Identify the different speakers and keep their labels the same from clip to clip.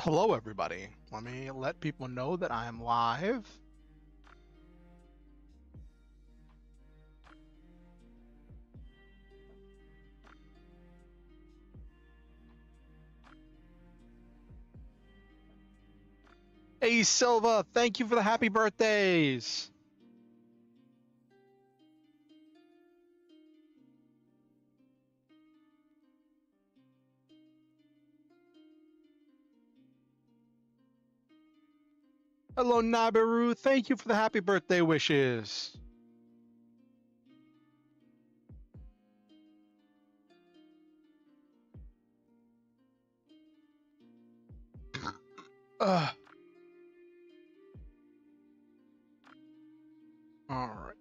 Speaker 1: Hello, everybody. Let me let people know that I am live. Hey, Silva, thank you for the happy birthdays. Hello, Nabiru. Thank you for the happy birthday wishes. All right.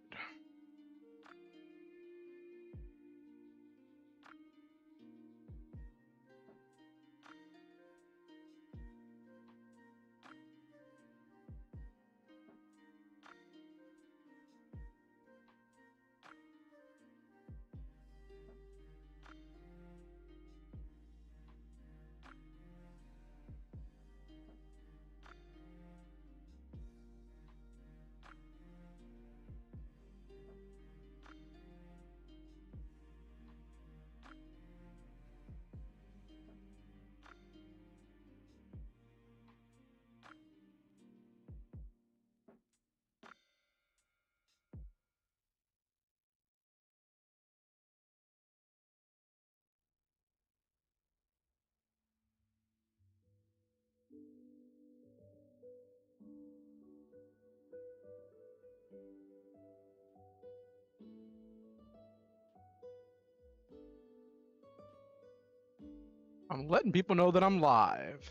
Speaker 1: I'm letting people know that I'm live.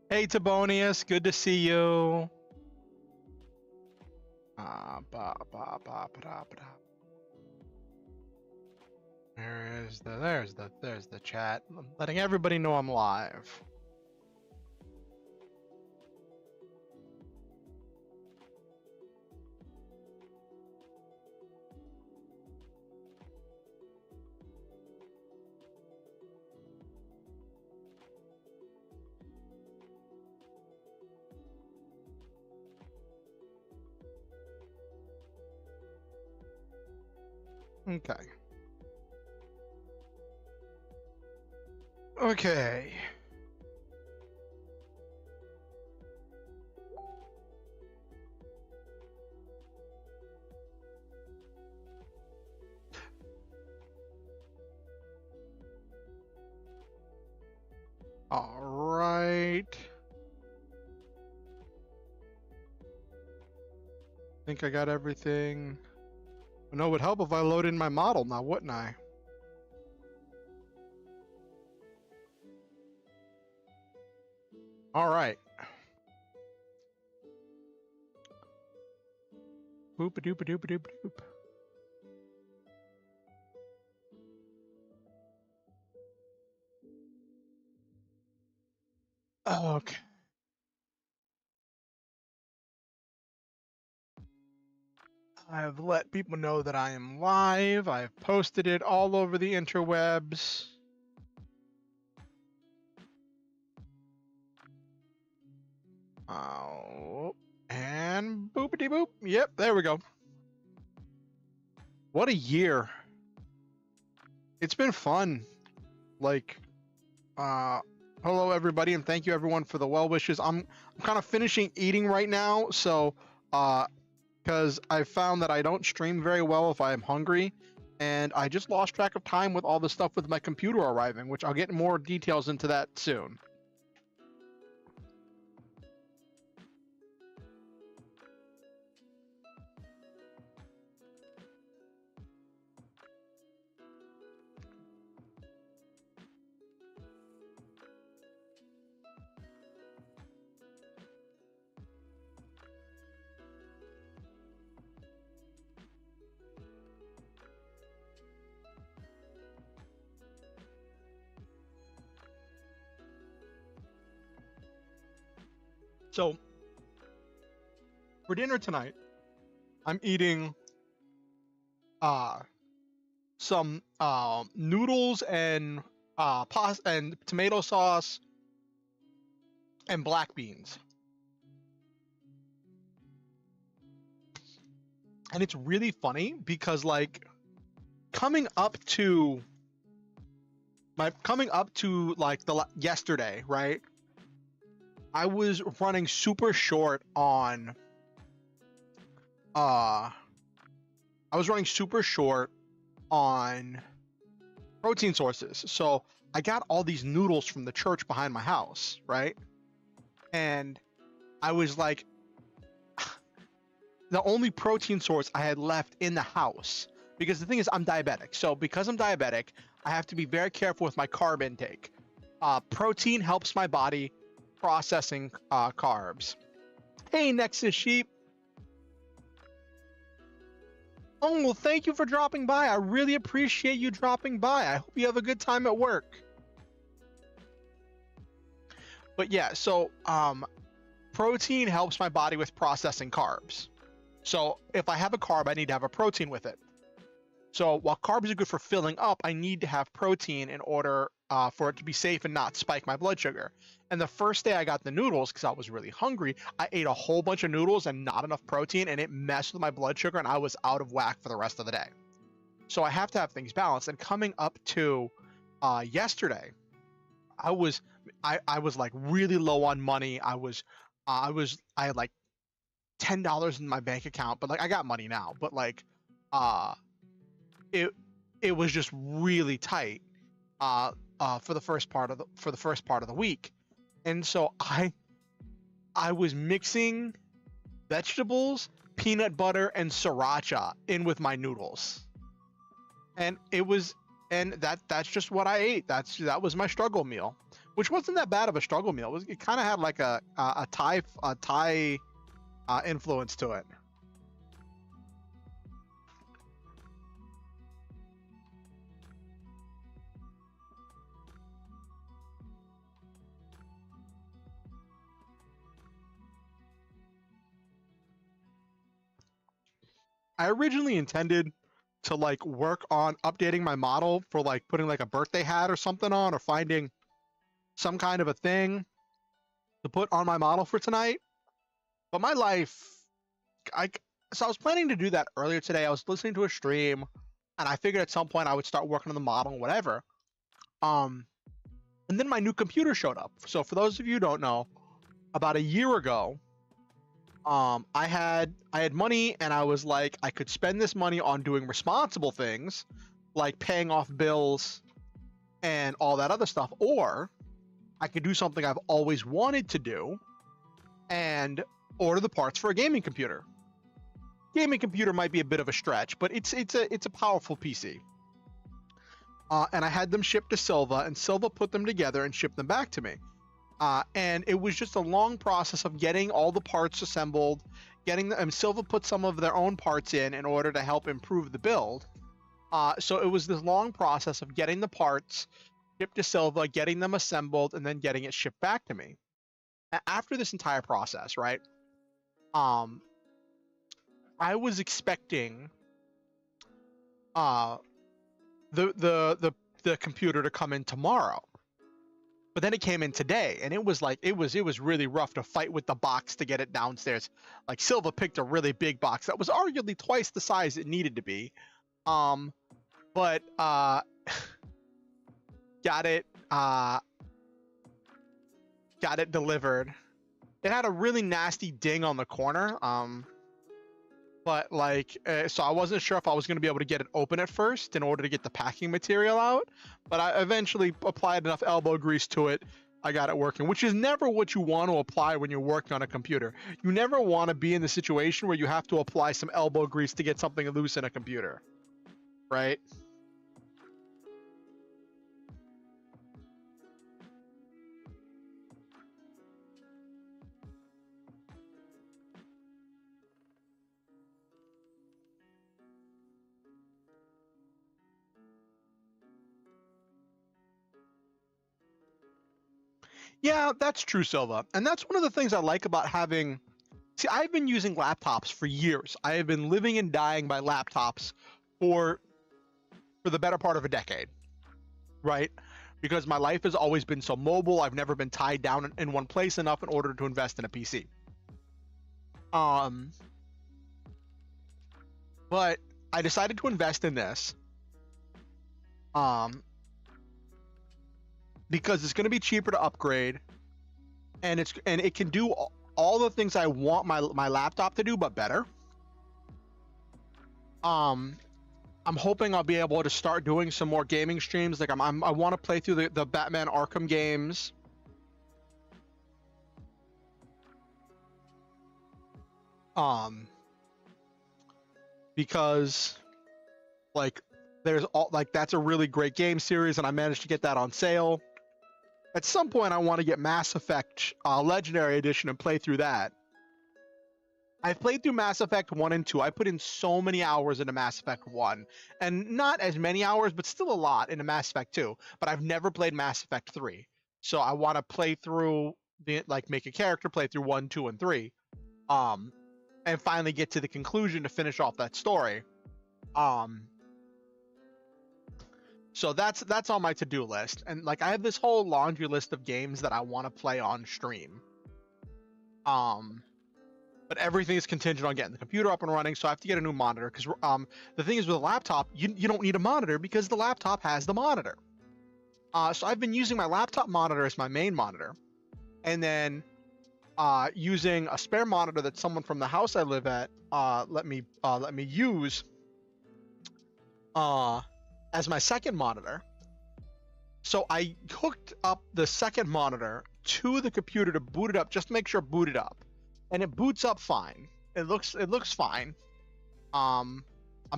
Speaker 1: Hey, Tibonius, good to see you. There's the chat. I'm letting everybody know I'm live. Okay. Okay. All right. Think I got everything. I know it would help if I load in my model now, wouldn't I? All right. Boop a doop a doop a doop a doop. Okay. I've let people know that I am live. I've posted it all over the interwebs. Oh, and boopity boop. Yep, there we go. What a year. It's been fun. Like, hello everybody, and thank you everyone for the well wishes. I'm kind of finishing eating right now, so because I found that I don't stream very well if I'm hungry, and I just lost track of time with all the stuff with my computer arriving, which I'll get more details into that soon. So for dinner tonight, I'm eating uh some noodles and pasta and tomato sauce and black beans. And it's really funny because like coming up to like the yesterday, right? I was running super short on I was running super short on protein sources. So I got all these noodles from the church behind my house, right? And I was like, the only protein source I had left in the house, because the thing is I'm diabetic. So because I'm diabetic, I have to be very careful with my carb intake. Protein helps my body processing carbs. Hey, Nexus Sheep. Oh, well, thank you for dropping by. I really appreciate you dropping by. I hope you have a good time at work. But yeah, so protein helps my body with processing carbs. So if I have a carb, I need to have a protein with it. So while carbs are good for filling up, I need to have protein in order for it to be safe and not spike my blood sugar. And the first day I got the noodles, because I was really hungry, I ate a whole bunch of noodles and not enough protein, and it messed with my blood sugar, and I was out of whack for the rest of the day. So I have to have things balanced. And coming up to yesterday, I was like really low on money. I had like $10 in my bank account, but like I got money now, but like it was just really tight for the first part of the week. And so I was mixing vegetables, peanut butter, and sriracha in with my noodles. And that's just what I ate. That was my struggle meal, which wasn't that bad of a struggle meal. It kind of had like a Thai influence to it. I originally intended to like work on updating my model for like putting like a birthday hat or something on, or finding some kind of a thing to put on my model for tonight. But my life, so I was planning to do that earlier today. I was listening to a stream, and I figured at some point I would start working on the model and whatever. And then my new computer showed up. So for those of you who don't know, about a year ago, I had money, and I was like, I could spend this money on doing responsible things, like paying off bills and all that other stuff, or I could do something I've always wanted to do and order the parts for a gaming computer. Gaming computer might be a bit of a stretch, but it's a powerful PC. And I had them shipped to Silva, and Silva put them together and shipped them back to me. And it was just a long process of getting all the parts assembled, getting them. Silva put some of their own parts in order to help improve the build. So it was this long process of getting the parts shipped to Silva, getting them assembled, and then getting it shipped back to me. After this entire process, right? I was expecting the computer to come in tomorrow. But then it came in today, and it was really rough to fight with the box to get it downstairs. Like Silva picked a really big box that was arguably twice the size it needed to be. But got it delivered. It had a really nasty ding on the corner. But like, so I wasn't sure if I was going to be able to get it open at first in order to get the packing material out. But I eventually applied enough elbow grease to it. I got it working, which is never what you want to apply when you're working on a computer. You never want to be in the situation where you have to apply some elbow grease to get something loose in a computer, right? Yeah, that's true, Silva. And that's one of the things I like about having. See, I've been using laptops for years. I have been living and dying by laptops for the better part of a decade, right? Because my life has always been so mobile. I've never been tied down in one place enough in order to invest in a PC. But I decided to invest in this because it's going to be cheaper to upgrade, and it can do all the things I want my laptop to do, but better. I'm hoping I'll be able to start doing some more gaming streams. Like I want to play through the Batman Arkham games. Because like that's a really great game series, and I managed to get that on sale. At some point, I want to get Mass Effect Legendary Edition and play through that. I've played through Mass Effect 1 and 2. I put in so many hours into Mass Effect 1, and not as many hours, but still a lot into Mass Effect 2. But I've never played Mass Effect 3, so I want to play through make a character, play through 1, 2, and 3, and finally get to the conclusion to finish off that story. So that's on my to-do list, and like I have this whole laundry list of games that I want to play on stream. But everything is contingent on getting the computer up and running, so I have to get a new monitor because the thing is with a laptop, you don't need a monitor because the laptop has the monitor. So I've been using my laptop monitor as my main monitor, and then using a spare monitor that someone from the house I live at let me use as my second monitor. So I hooked up the second monitor to the computer to boot it up, just to make sure it booted up, and it boots up fine. It looks fine. I'm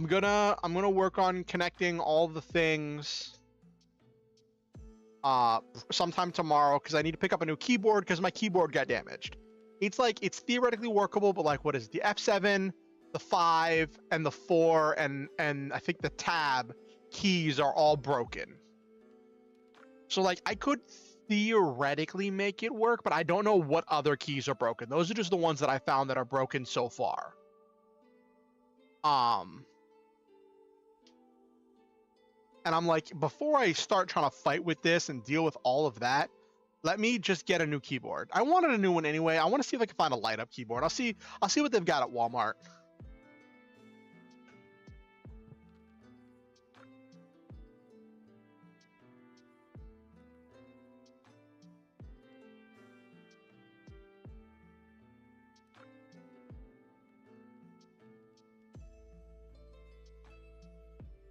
Speaker 1: gonna work on connecting all the things sometime tomorrow, because I need to pick up a new keyboard because my keyboard got damaged. It's theoretically workable, but like, what is it, the F7, the 5, and the 4, and I think the tab keys are all broken. So like I could theoretically make it work, but I don't know what other keys are broken. Those are just the ones that I found that are broken so far. And I'm like, before I start trying to fight with this and deal with all of that, let me just get a new keyboard. I wanted a new one anyway. I want to see if I can find a light up keyboard. I'll see what they've got at Walmart.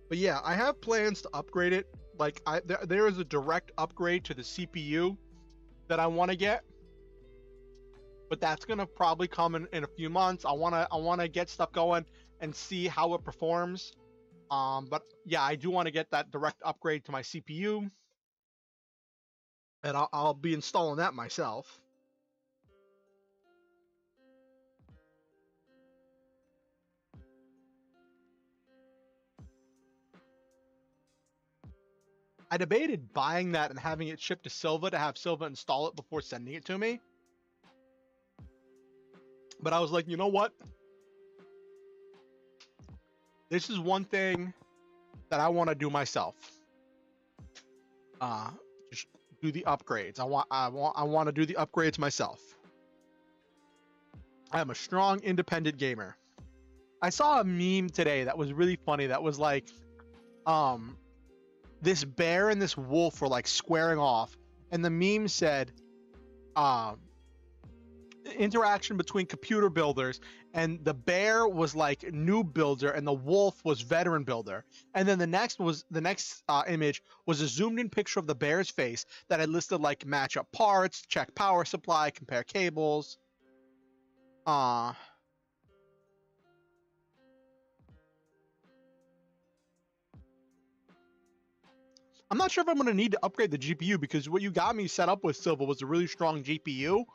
Speaker 1: But yeah, I have plans to upgrade it. Like there is a direct upgrade to the CPU that I want to get, but that's gonna probably come in a few months. I wanna get stuff going and see how it performs. But yeah, I do want to get that direct upgrade to my CPU, and I'll be installing that myself. I debated buying that and having it shipped to Silva to have Silva install it before sending it to me. But I was like, you know what? This is one thing that I want to do myself. Just do the upgrades. I want to do the upgrades myself. I am a strong, independent gamer. I saw a meme today that was really funny. That was like, this bear and this wolf were like squaring off, and the meme said, interaction between computer builders, and the bear was like new builder and the wolf was veteran builder. And then the next image was a zoomed in picture of the bear's face that had listed like match up parts, check power supply, compare cables. I'm not sure if I'm going to need to upgrade the GPU, because what you got me set up with, Silva, was a really strong GPU.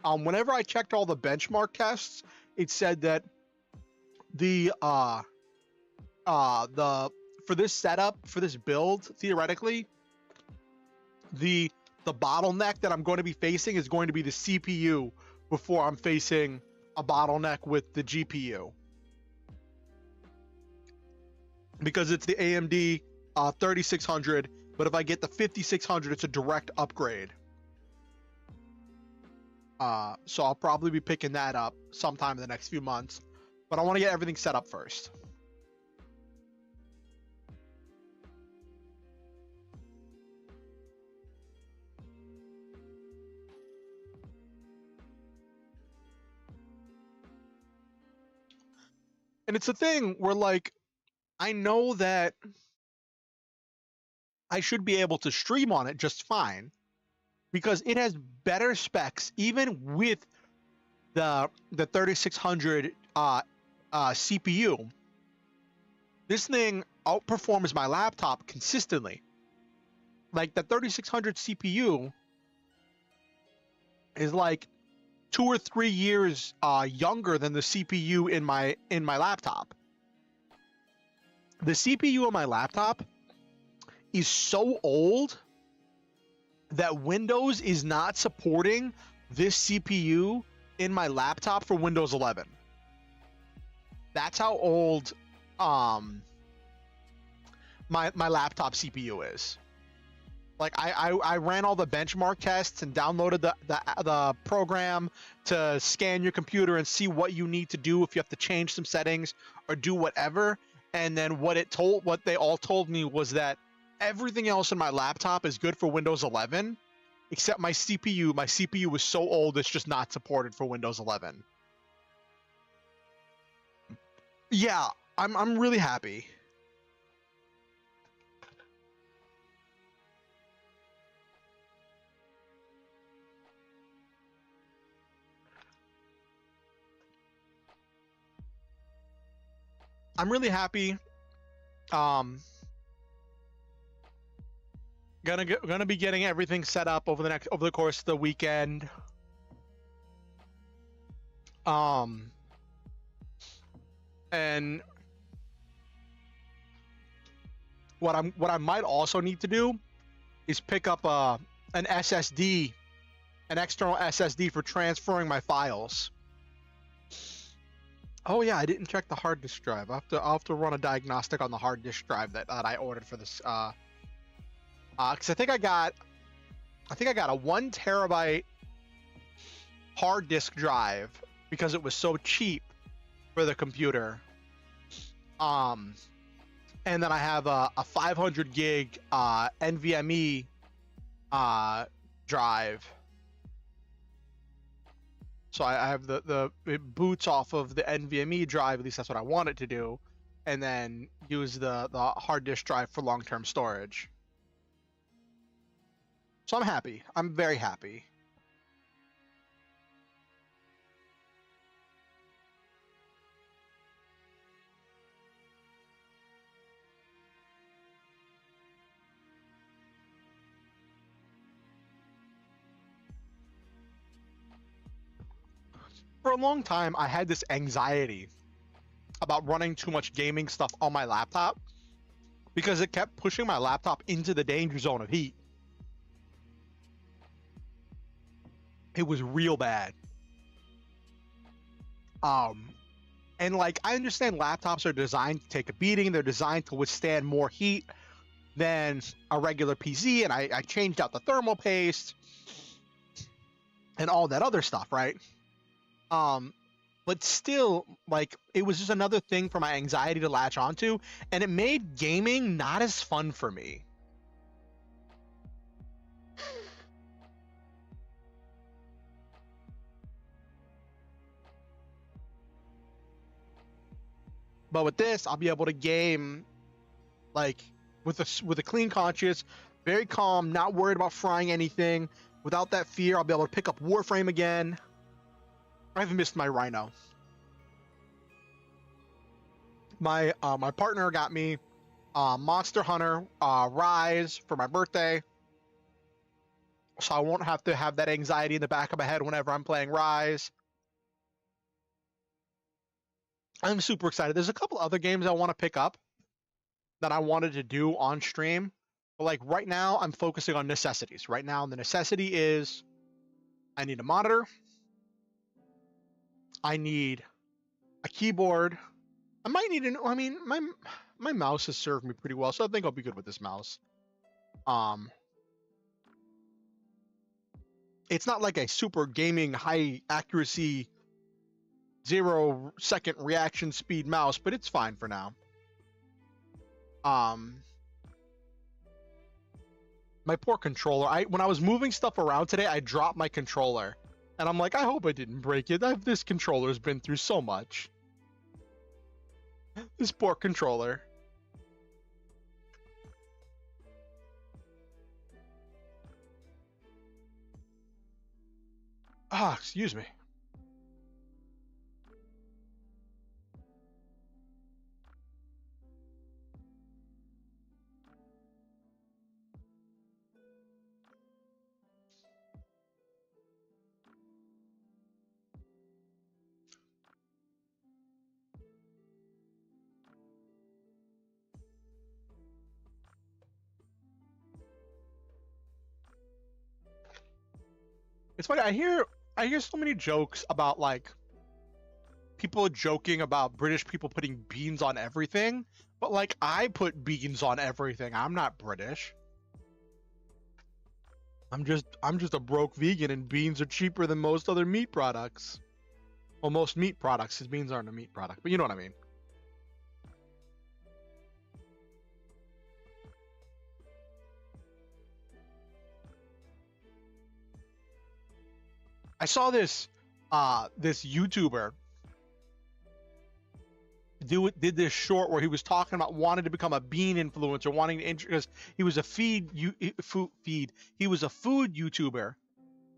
Speaker 1: Whenever I checked all the benchmark tests, it said that for this setup, for this build, theoretically, the the bottleneck that I'm going to be facing is going to be the CPU before I'm facing a bottleneck with the GPU. Because it's the AMD 3600, but if I get the 5600, it's a direct upgrade. So I'll probably be picking that up sometime in the next few months, but I want to get everything set up first. And it's a thing where, like, I know that I should be able to stream on it just fine because it has better specs, even with the 3600 CPU. This thing outperforms my laptop consistently. Like, the 3600 CPU is like 2 or 3 years younger than the CPU in my laptop. The CPU in my laptop is so old that Windows is not supporting this CPU in my laptop for Windows 11. That's how old my laptop CPU is. Like, I ran all the benchmark tests and downloaded the program to scan your computer and see what you need to do if you have to change some settings or do whatever. And then what they all told me was that everything else in my laptop is good for Windows 11, except my CPU. My CPU was so old it's just not supported for Windows 11. Yeah, I'm really happy. I'm really happy. Gonna be getting everything set up over the course of the weekend. And what I might also need to do is pick up an SSD, an external SSD for transferring my files. Oh yeah, I didn't check the hard disk drive. I'll have to run a diagnostic on the hard disk drive that I ordered for this. Because I think I got a 1 terabyte hard disk drive because it was so cheap for the computer. And then I have a 500 gig NVMe drive. So I have it boots off of the NVMe drive, at least that's what I want it to do, and then use the hard disk drive for long-term storage. So I'm happy. I'm very happy. For a long time, I had this anxiety about running too much gaming stuff on my laptop because it kept pushing my laptop into the danger zone of heat. It was real bad. And like, I understand laptops are designed to take a beating. They're designed to withstand more heat than a regular PC. And I changed out the thermal paste and all that other stuff, right? But still, like, it was just another thing for my anxiety to latch onto, and it made gaming not as fun for me. But with this, I'll be able to game like with a clean conscience, very calm, not worried about frying anything. Without that fear, I'll be able to pick up Warframe again. I haven't missed my Rhino. My partner got me Monster Hunter Rise for my birthday, so I won't have to have that anxiety in the back of my head whenever I'm playing Rise. I'm super excited. There's a couple other games I want to pick up that I wanted to do on stream. But like right now, I'm focusing on necessities. Right now, the necessity is I need a monitor. I need a keyboard. I might need an. I mean, my mouse has served me pretty well, so I think I'll be good with this mouse. Um, it's not like a super gaming, high accuracy, 0-second reaction speed mouse, but it's fine for now. My poor controller. When I was moving stuff around today, I dropped my controller, and I'm like, I hope I didn't break it. This controller's been through so much. This poor controller. Ah, excuse me. It's funny. I hear so many jokes about like people joking about British people putting beans on everything, but like I put beans on everything. I'm not British. I'm just a broke vegan, and beans are cheaper than most other meat products. Well, most meat products, because beans aren't a meat product, but you know what I mean. I saw this this YouTuber did this short where he was talking about wanting to become a bean influencer, wanting to because he was a feed he was a food YouTuber,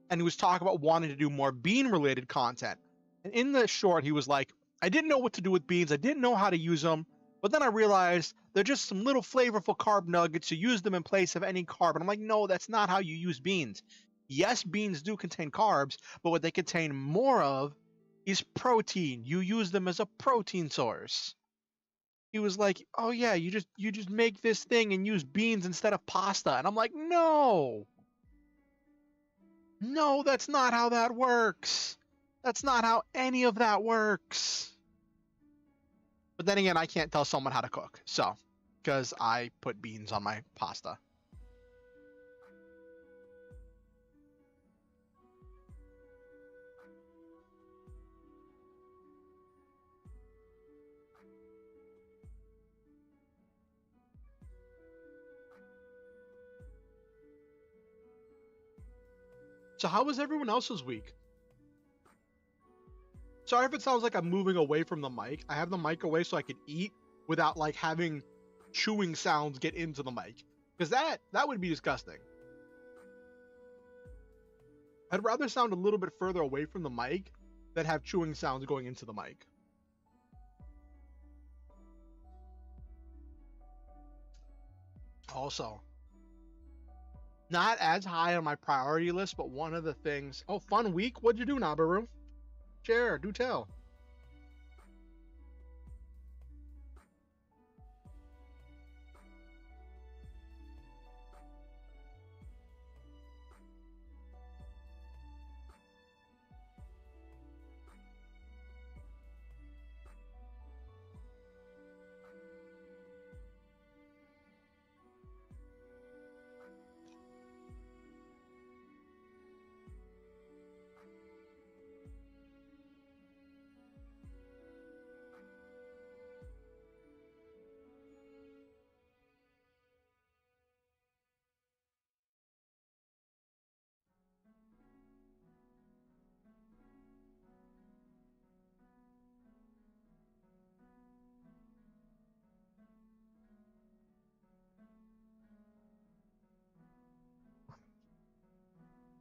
Speaker 1: and he was talking about wanting to do more bean related content. And in the short, he was like, I didn't know what to do with beans, I didn't know how to use them, but then I realized they're just some little flavorful carb nuggets, to use them in place of any carb. And I'm like, no, that's not how you use beans. Yes, beans do contain carbs, but what they contain more of is protein. You use them as a protein source. He was like, oh yeah, you just make this thing and use beans instead of pasta. And I'm like, no, no, that's not how that works. That's not how any of that works. But then again, I can't tell someone how to cook, so because I put beans on my pasta. So how was everyone else's week? Sorry if it sounds like I'm moving away from the mic. I have the mic away so I can eat without like having chewing sounds get into the mic, because that would be disgusting. I'd rather sound a little bit further away from the mic than have chewing sounds going into the mic. Also, not as high on my priority list, but one of the things. Oh, fun week. What'd you do, Nabaru? Share, do tell.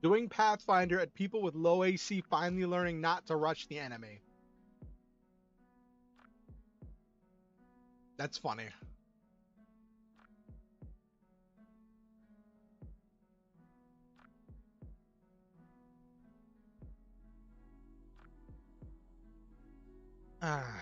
Speaker 1: Doing Pathfinder at people with low AC, finally learning not to rush the enemy. That's funny. Ah.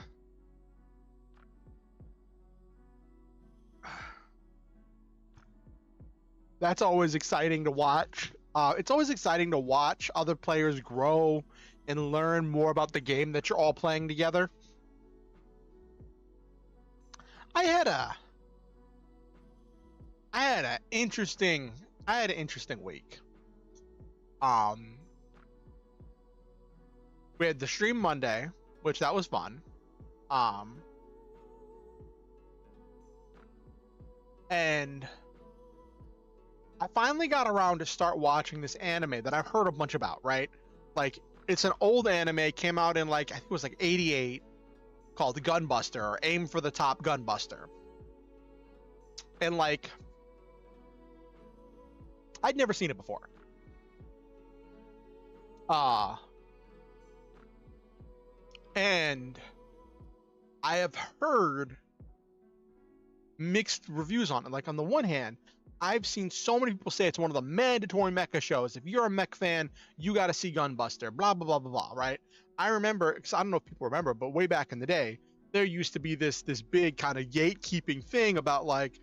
Speaker 1: That's always exciting to watch. It's always exciting to watch other players grow and learn more about the game that you're all playing together. I had an interesting week. Um, we had the stream Monday, which that was fun. And I finally got around to start watching this anime that I've heard a bunch about, right? Like, it's an old anime, came out in like, I think it was like 88, called Gunbuster, or Aim for the Top Gunbuster. And like, I'd never seen it before. And I have heard mixed reviews on it. Like, on the one hand, I've seen so many people say it's one of the mandatory mecha shows. If you're a mech fan, you got to see Gunbuster, blah, blah, blah, blah, blah, right? I remember, because I don't know if people remember, but way back in the day, there used to be this big kind of gatekeeping thing about, like,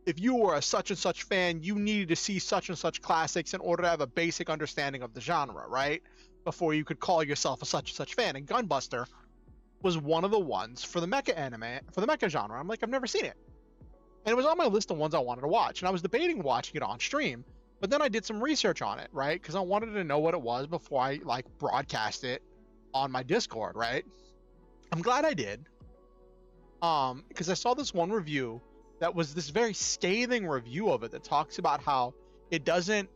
Speaker 1: if you were a such and such fan, you needed to see such and such classics in order to have a basic understanding of the genre, right? Before you could call yourself a such and such fan. And Gunbuster was one of the ones for the mecha anime, for the mecha genre. I'm like, I've never seen it. And it was on my list of ones I wanted to watch. And I was debating watching it on stream, but then I did some research on it, right? Because I wanted to know what it was before I like broadcast it on my Discord, right? I'm glad I did. Because I saw this one review that was this very scathing review of it that talks about how it doesn't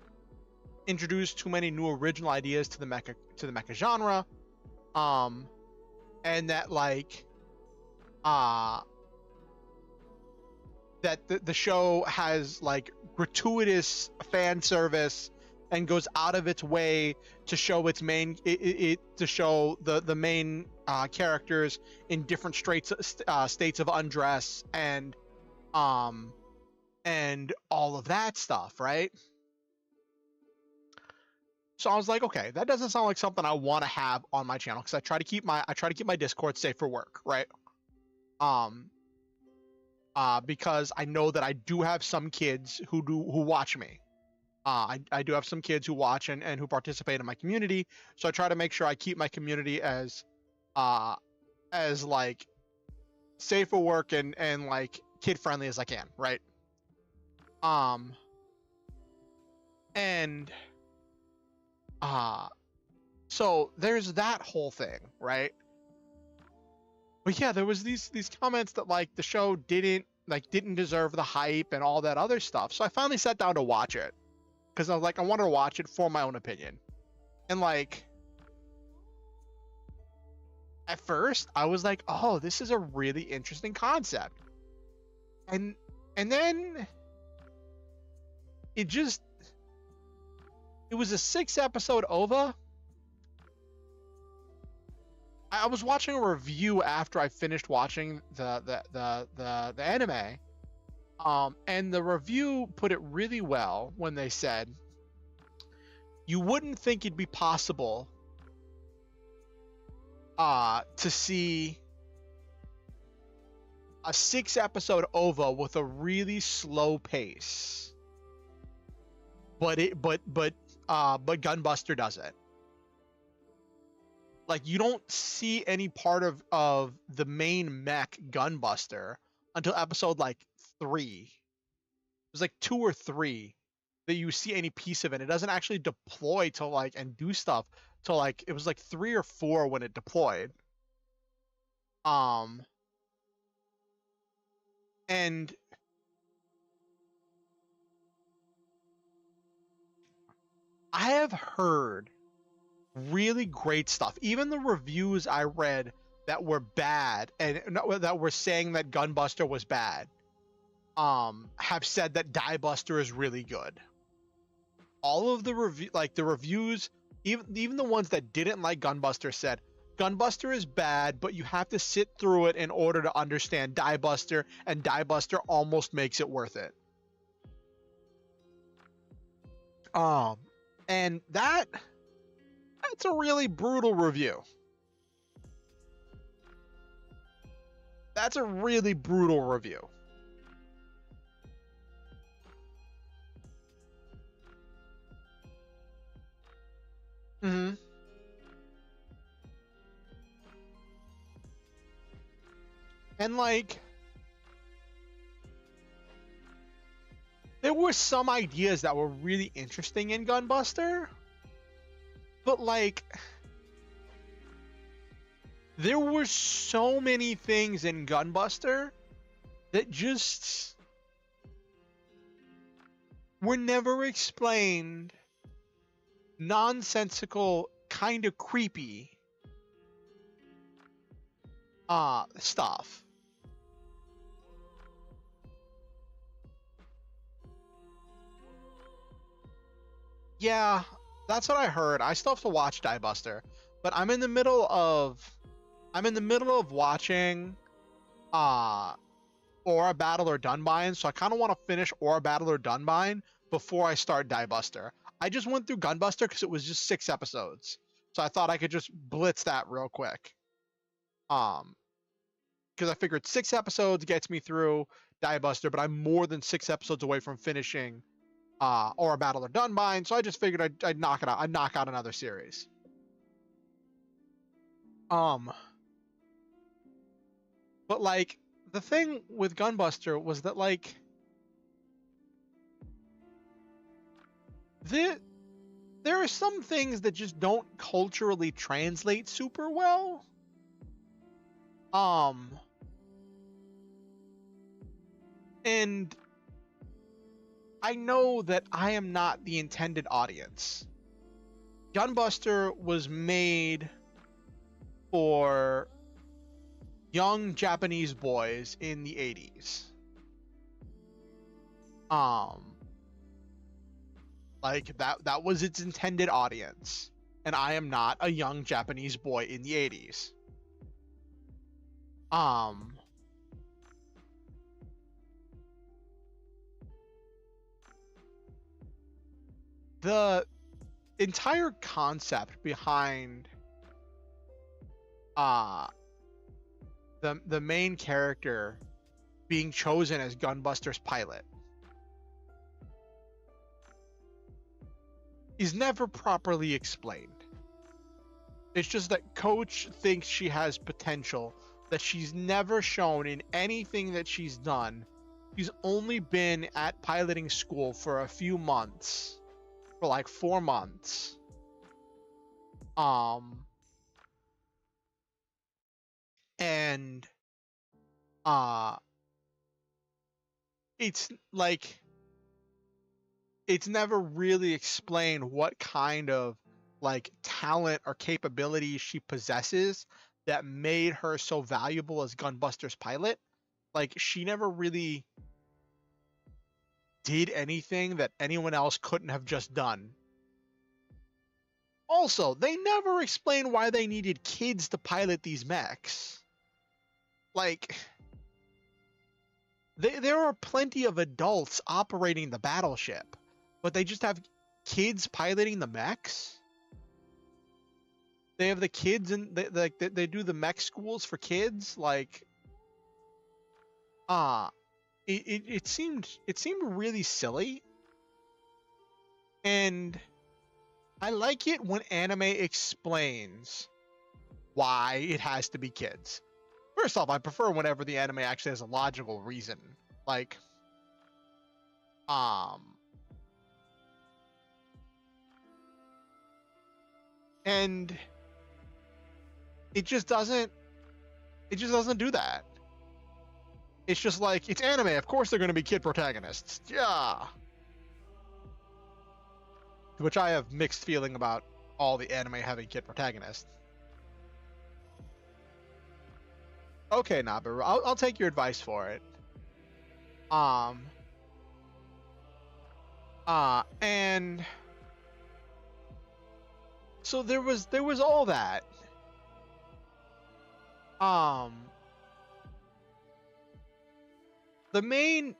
Speaker 1: introduce too many new original ideas to the mecha genre, and that like that the show has like gratuitous fan service and goes out of its way to show its main to show the main characters in different states of undress and all of that stuff, right? So I was like, okay, that doesn't sound like something I want to have on my channel, because I try to keep my Discord safe for work, right? Because I know that I do have some kids who watch me. I do have some kids who watch and who participate in my community, so I try to make sure I keep my community as like safe for work and like kid friendly as I can, right? So there's that whole thing, right? But yeah, there was these comments that like the show didn't deserve the hype and all that other stuff. So I finally sat down to watch it, because I was like, I wanted to watch it for my own opinion. And like, at first I was like, oh, this is a really interesting concept. And then it was a 6-episode OVA. I was watching a review after I finished watching the anime, and the review put it really well when they said, you wouldn't think it'd be possible to see a 6-episode OVA with a really slow pace, but Gunbuster does it. Like, you don't see any part of the main mech Gunbuster until episode like 3. It was like 2 or 3 that you see any piece of it. It doesn't actually deploy to like and do stuff till like, it was like 3 or 4 when it deployed. And I have heard really great stuff. Even the reviews I read that were bad and that were saying that Gunbuster was bad, have said that Diebuster is really good. All of the reviews, even the ones that didn't like Gunbuster, said Gunbuster is bad, but you have to sit through it in order to understand Diebuster, and Diebuster almost makes it worth it. And that's a really brutal review. That's a really brutal review. Mm-hmm. And like, there were some ideas that were really interesting in Gunbuster, but like, there were so many things in Gunbuster that just were never explained, nonsensical, kind of creepy stuff. Yeah, that's what I heard. I still have to watch Die Buster, but I'm in the middle of watching Aura Battle or Dunbine, so I kind of want to finish Aura Battle or Dunbine before I start Die Buster. I just went through Gunbuster because it was just 6 episodes, so I thought I could just blitz that real quick. Because I figured 6 episodes gets me through Die Buster, but I'm more than 6 episodes away from finishing Aura Battle or Dunbine, so I just figured I'd knock it out. I'd knock out another series. But like, the thing with Gunbuster was that like there are some things that just don't culturally translate super well. And I know that I am not the intended audience. Gunbuster was made for young Japanese boys in the 80s. Like that was its intended audience. And I am not a young Japanese boy in the 80s. The entire concept behind the main character being chosen as Gunbuster's pilot is never properly explained. It's just that Coach thinks she has potential that she's never shown in anything that she's done. She's only been at piloting school for a few months, for like 4 months. And it's like, it's never really explained what kind of like talent or capabilities she possesses that made her so valuable as Gunbuster's pilot. Like, she never really did anything that anyone else couldn't have just done. Also, they never explain why they needed kids to pilot these mechs. Like, there are plenty of adults operating the battleship, but they just have kids piloting the mechs. They have the kids and they do the mech schools for kids. Like, it seemed really silly. And I like it when anime explains why it has to be kids. First off, I prefer whenever the anime actually has a logical reason. Like, and it just doesn't do that. It's just like, it's anime, of course they're going to be kid protagonists. Yeah. Which I have mixed feeling about all the anime having kid protagonists. Okay, Nabu, I'll take your advice for it. And so there was all that. The main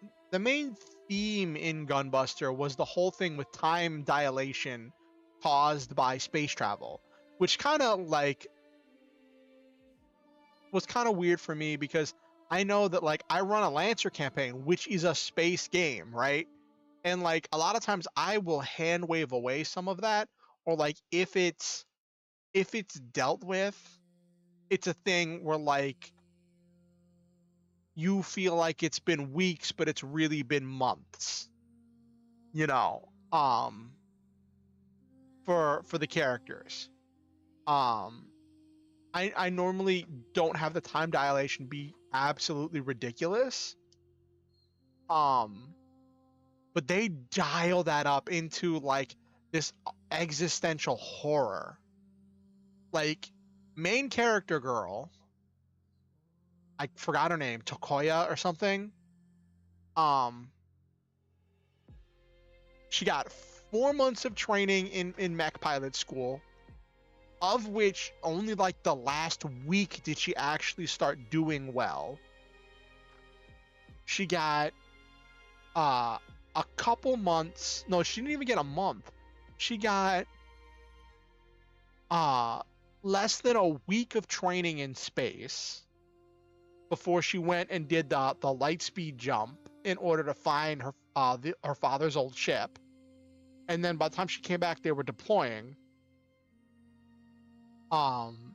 Speaker 1: theme in Gunbuster was the whole thing with time dilation caused by space travel, which kind of like was kind of weird for me because I know that like I run a Lancer campaign, which is a space game, right? And like a lot of times I will hand wave away some of that, or like if it's if it's dealt with, it's a thing where like you feel like it's been weeks, but it's really been months. You know, for the characters. Um, I normally don't have the time dilation be absolutely ridiculous. Um, but they dial that up into like this existential horror. Like main character girl, I forgot her name, Tokoya or something. Um, she got 4 months of training in mech pilot school, of which only like the last week did she actually start doing well. She got a couple months. No, she didn't even get a month. She got uh less than a week of training in space before she went and did the light speed jump in order to find her her father's old ship. And then by the time she came back, they were deploying. Um,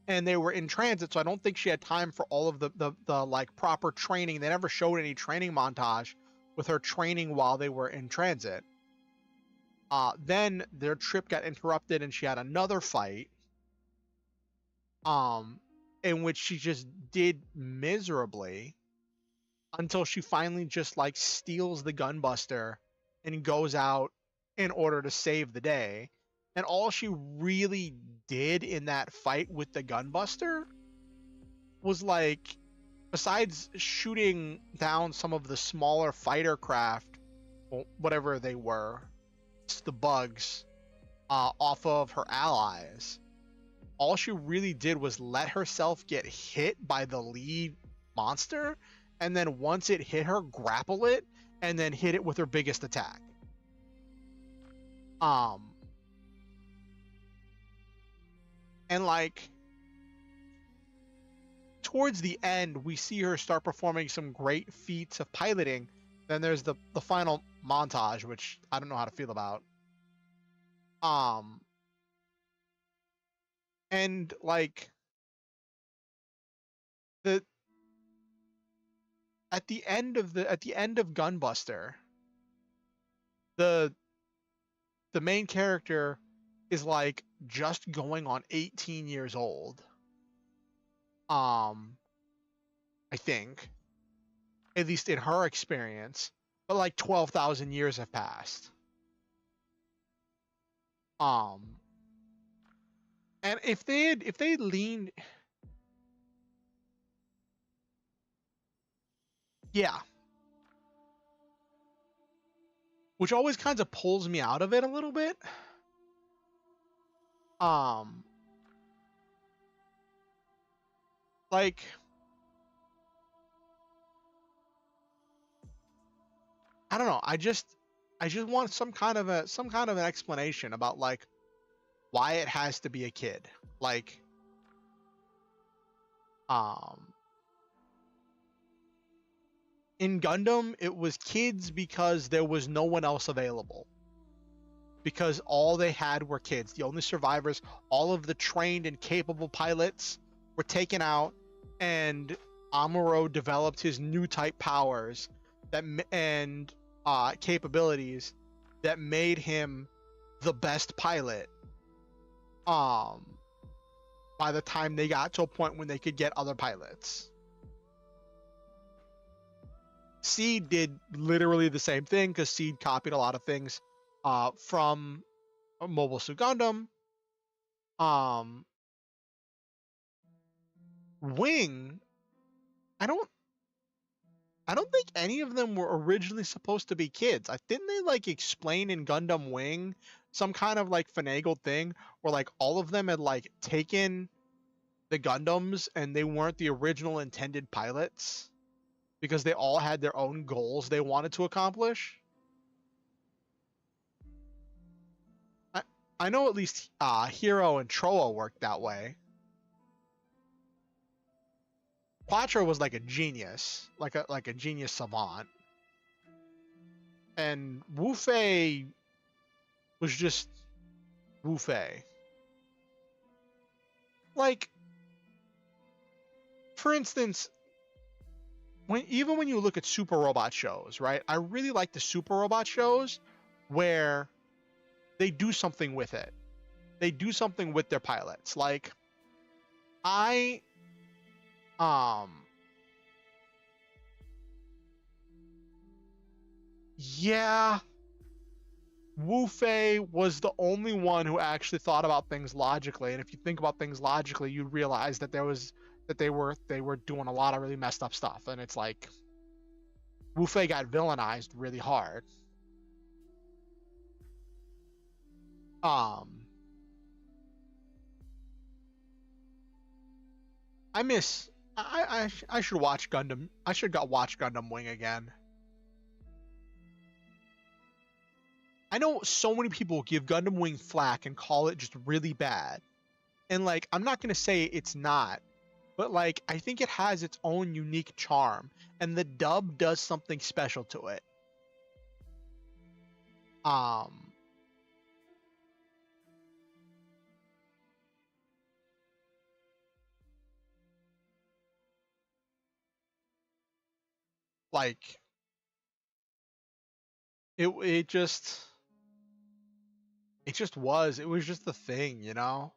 Speaker 1: and they were in transit, so I don't think she had time for all of the like proper training. They never showed any training montage with her training while they were in transit. Then their trip got interrupted and she had another fight, in which she just did miserably until she finally just like steals the gunbuster and goes out in order to save the day. And all she really did in that fight with the gunbuster was like, besides shooting down some of the smaller fighter craft, whatever they were, the bugs, off of her allies, all she really did was let herself get hit by the lead monster, and then once it hit her, grapple it, and then hit it with her biggest attack. And like towards the end, we see her start performing some great feats of piloting. Then there's the final montage, which I don't know how to feel about. And like the at the end of Gunbuster, the main character is like just going on 18 years old. I think, at least in her experience, but like 12,000 years have passed. And if they leaned, yeah, which always kind of pulls me out of it a little bit. Like, I don't know. I just want some kind of an explanation about like why it has to be a kid. Like, in Gundam, it was kids because there was no one else available. Because all they had were kids. The only survivors, all of the trained and capable pilots were taken out, and Amuro developed his new type powers and capabilities that made him the best pilot. By the time they got to a point when they could get other pilots. Seed did literally the same thing because Seed copied a lot of things from Mobile Suit Gundam. Wing, I don't think any of them were originally supposed to be kids. Didn't they like explain in Gundam Wing some kind of like finagled thing where like all of them had like taken the Gundams and they weren't the original intended pilots because they all had their own goals they wanted to accomplish? I know at least Hero and Troa worked that way. Quattro was like a genius, like a genius savant, and Wu Fei was just Wu Fei. like, for instance, even when you look at super robot shows, right? I really like the super robot shows where they do something with it. They do something with their pilots. Like, I yeah, Wu Fei was the only one who actually thought about things logically. And if you think about things logically, you realize that they were doing a lot of really messed up stuff. And it's like Wu Fei got villainized really hard. Um I miss I should watch Gundam. I should watch Gundam Wing again. I know so many people give Gundam Wing flack and call it just really bad. And like, I'm not going to say it's not, but like, I think it has its own unique charm, and the dub does something special to it. Like it just it was just the thing, you know?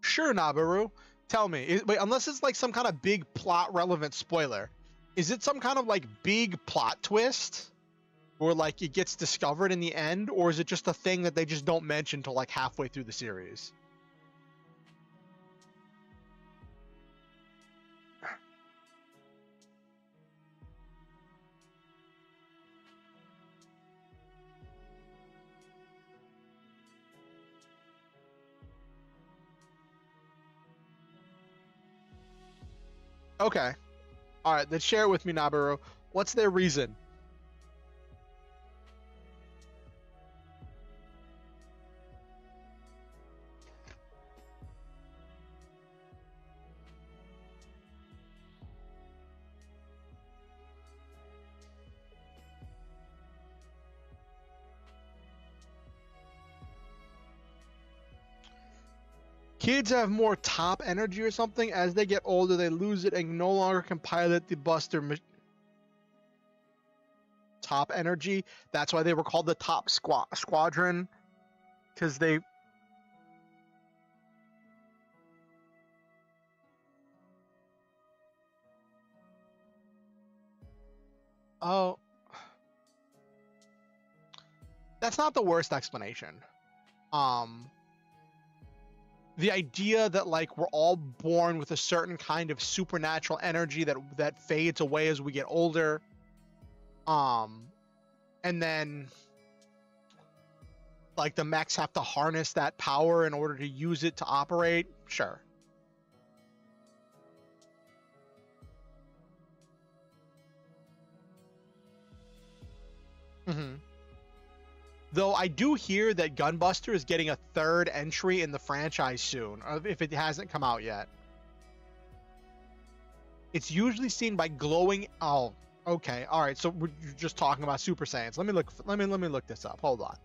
Speaker 1: Sure, Nabaru. Tell me, wait, unless it's like some kind of big plot relevant spoiler, is it some kind of like big plot twist? Or like it gets discovered in the end, or is it just a thing that they just don't mention till like halfway through the series? Okay. All right, then share it with me, Nabaru. What's their reason? Kids have more top energy or something. As they get older, they lose it and no longer can pilot the Buster top energy. That's why they were called the top squadron, because they. Oh, that's not the worst explanation. Um, the idea that like we're all born with a certain kind of supernatural energy that fades away as we get older. And then like the mechs have to harness that power in order to use it to operate. Sure. Mm-hmm. Though I do hear that Gunbuster is getting a third entry in the franchise soon, if it hasn't come out yet. It's usually seen by glowing. Oh, okay, all right. So we're just talking about Super Saiyans. Let me look. Let me look this up. Hold on.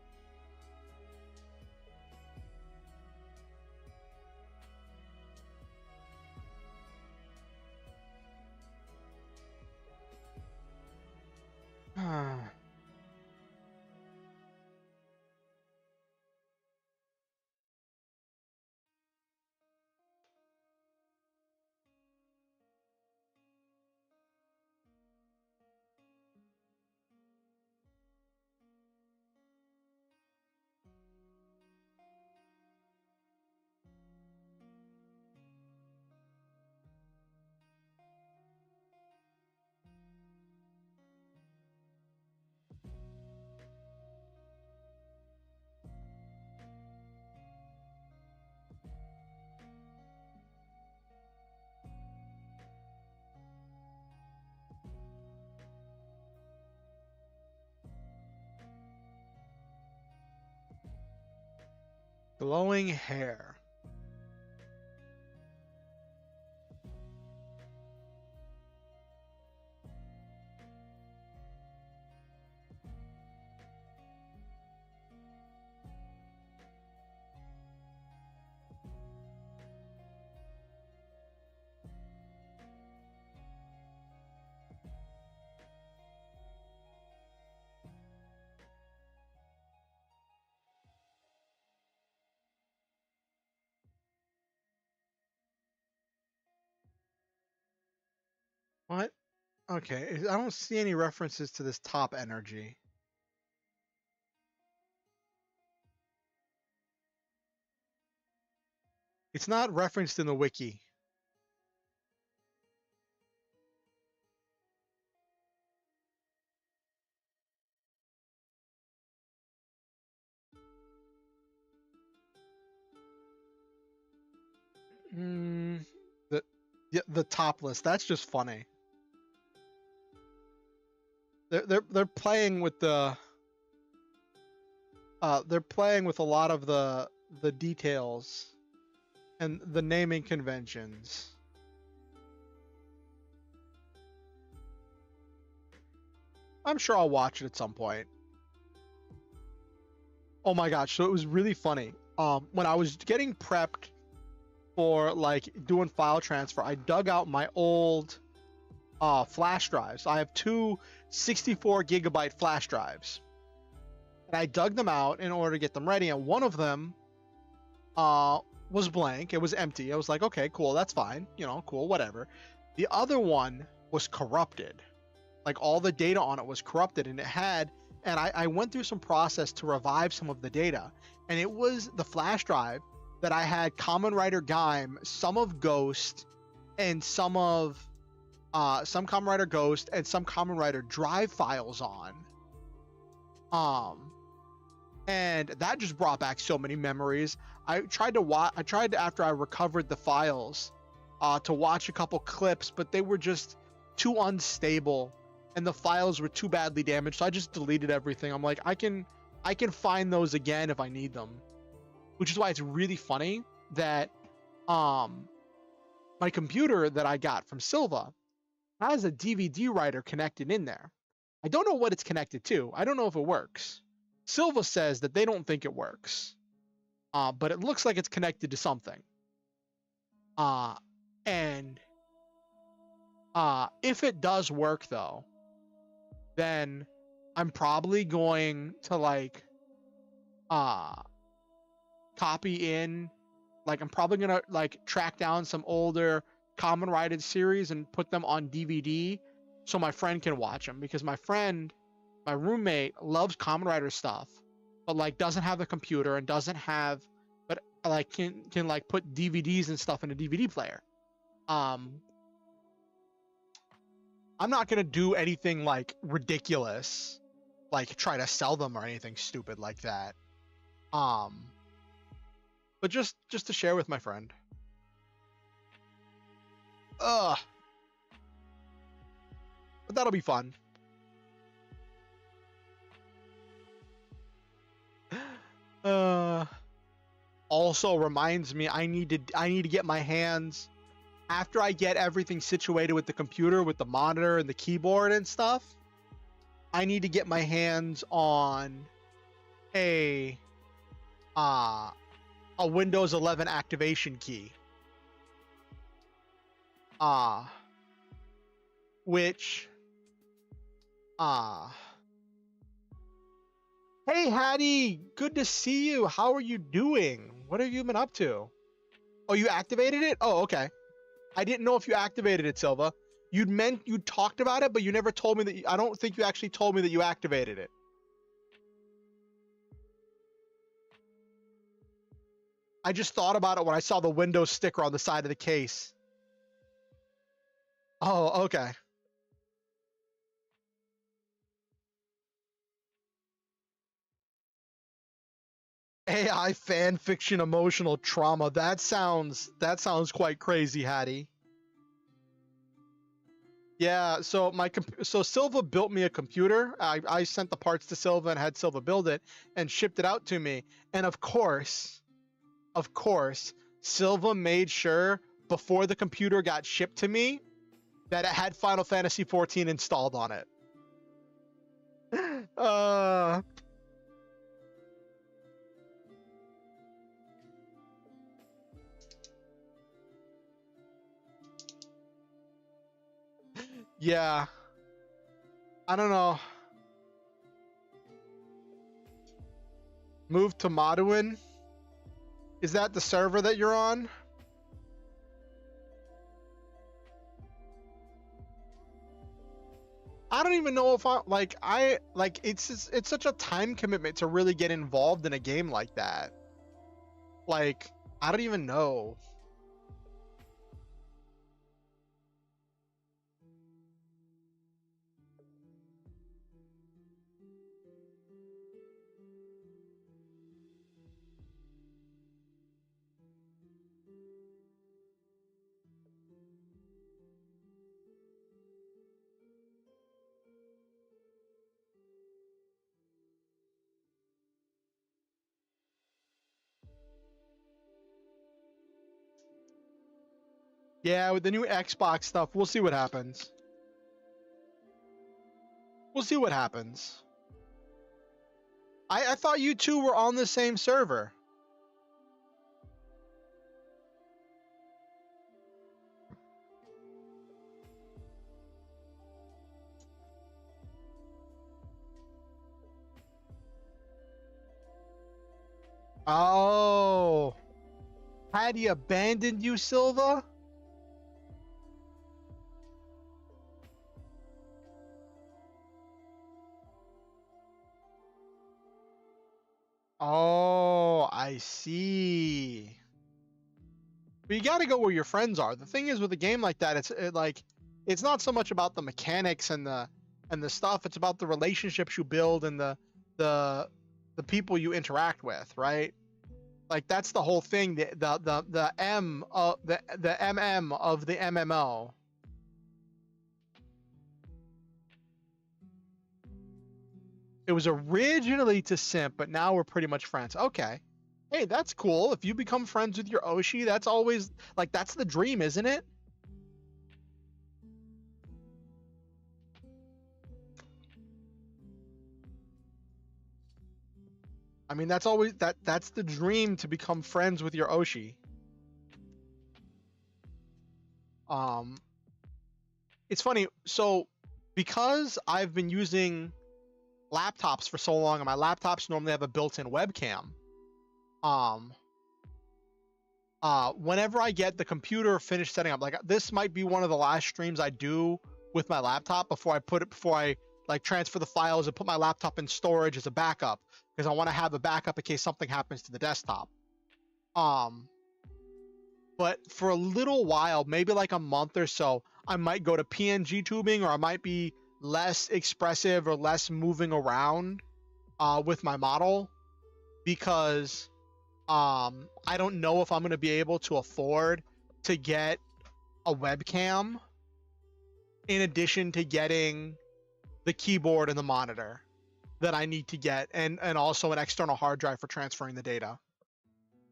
Speaker 1: Glowing hair. What? Okay, I don't see any references to this top energy. It's not referenced in the wiki. The the topless. That's just funny. They're playing with the they're playing with a lot of the details and the naming conventions. I'm sure I'll watch it at some point. Oh my gosh, so it was really funny. When I was getting prepped for like doing file transfer, I dug out my old flash drives. I have two 64 gigabyte flash drives. And I dug them out in order to get them ready, and one of them was blank. It was empty. I was like, okay, cool, that's fine. You know, cool, whatever. The other one was corrupted. Like all the data on it was corrupted, and it had, and I went through some process to revive some of the data, and it was the flash drive that I had Kamen Rider Gaim, some of Ghost, and some Kamen Rider Ghost and some Kamen Rider Drive files on. And that just brought back so many memories. I tried after I recovered the files to watch a couple clips, but they were just too unstable and the files were too badly damaged, so I just deleted everything. I'm like, I can find those again if I need them. Which is why it's really funny that my computer that I got from Silva has a DVD writer connected in there. I don't know what it's connected to. I don't know if it works. Silva says that they don't think it works, but it looks like it's connected to something. And if it does work though, then I'm probably going to like copy in, like I'm probably gonna like track down some older Kamen Rider series and put them on DVD so my friend can watch them, because my roommate loves Kamen Rider stuff, but like doesn't have the computer and doesn't have, but like can like put DVDs and stuff in a DVD player. I'm not gonna do anything like ridiculous, like try to sell them or anything stupid like that. But just to share with my friend. But that'll be fun. Also reminds me, I need to get my hands, after I get everything situated with the computer, with the monitor and the keyboard and stuff, I need to get my hands on a Windows 11 activation key. Hey Hattie, good to see you. How are you doing? What have you been up to? Oh, you activated it? Oh, okay. I didn't know if you activated it, Silva. You talked about it, but you never told me that. I don't think you actually told me that you activated it. I just thought about it when I saw the Windows sticker on the side of the case. Oh, okay. AI fan fiction emotional trauma. That sounds quite crazy, Hattie. Yeah, so Silva built me a computer. I sent the parts to Silva and had Silva build it and shipped it out to me. And of course, of course, Silva made sure before the computer got shipped to me that it had Final Fantasy XIV installed on it. Yeah, I don't know. Move to Maduin. Is that the server that you're on? I don't even know if it's such a time commitment to really get involved in a game like that. Like, I don't even know. Yeah, with the new Xbox stuff, we'll see what happens. We'll see what happens. I thought you two were on the same server. Oh. Had he abandoned you, Silva? Oh, I see. But you got to go where your friends are. The thing is, with a game like that, it's not so much about the mechanics and the stuff. It's about the relationships you build and the people you interact with, right? Like, that's the whole thing. The M of the MM of the MMO. It was originally to simp, but now we're pretty much friends. Okay. Hey, that's cool. If you become friends with your Oshi, that's always, like, that's the dream, isn't it? I mean, that's always, that's the dream, to become friends with your Oshi. It's funny. So, because I've been using laptops for so long, and my laptops normally have a built-in webcam, whenever I get the computer finished setting up, like, this might be one of the last streams I do with my laptop before I like transfer the files and put my laptop in storage as a backup, because I want to have a backup in case something happens to the desktop. But for a little while, maybe like a month or so, I might go to PNG tubing, or I might be less expressive or less moving around with my model, because I don't know if I'm going to be able to afford to get a webcam in addition to getting the keyboard and the monitor that I need to get, and also an external hard drive for transferring the data.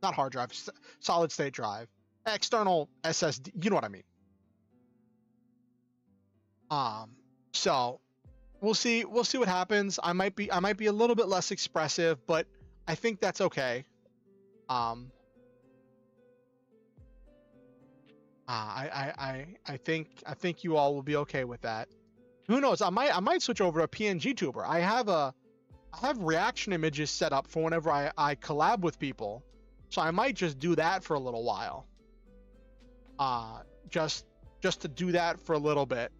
Speaker 1: Not hard drive, solid state drive. External SSD, you know what I mean. So we'll see what happens. I might be a little bit less expressive, but I think that's okay. I think you all will be okay with that. Who knows? I might switch over to PNG tuber. I have reaction images set up for whenever I collab with people, so I might just do that for a little while. Just to do that for a little bit.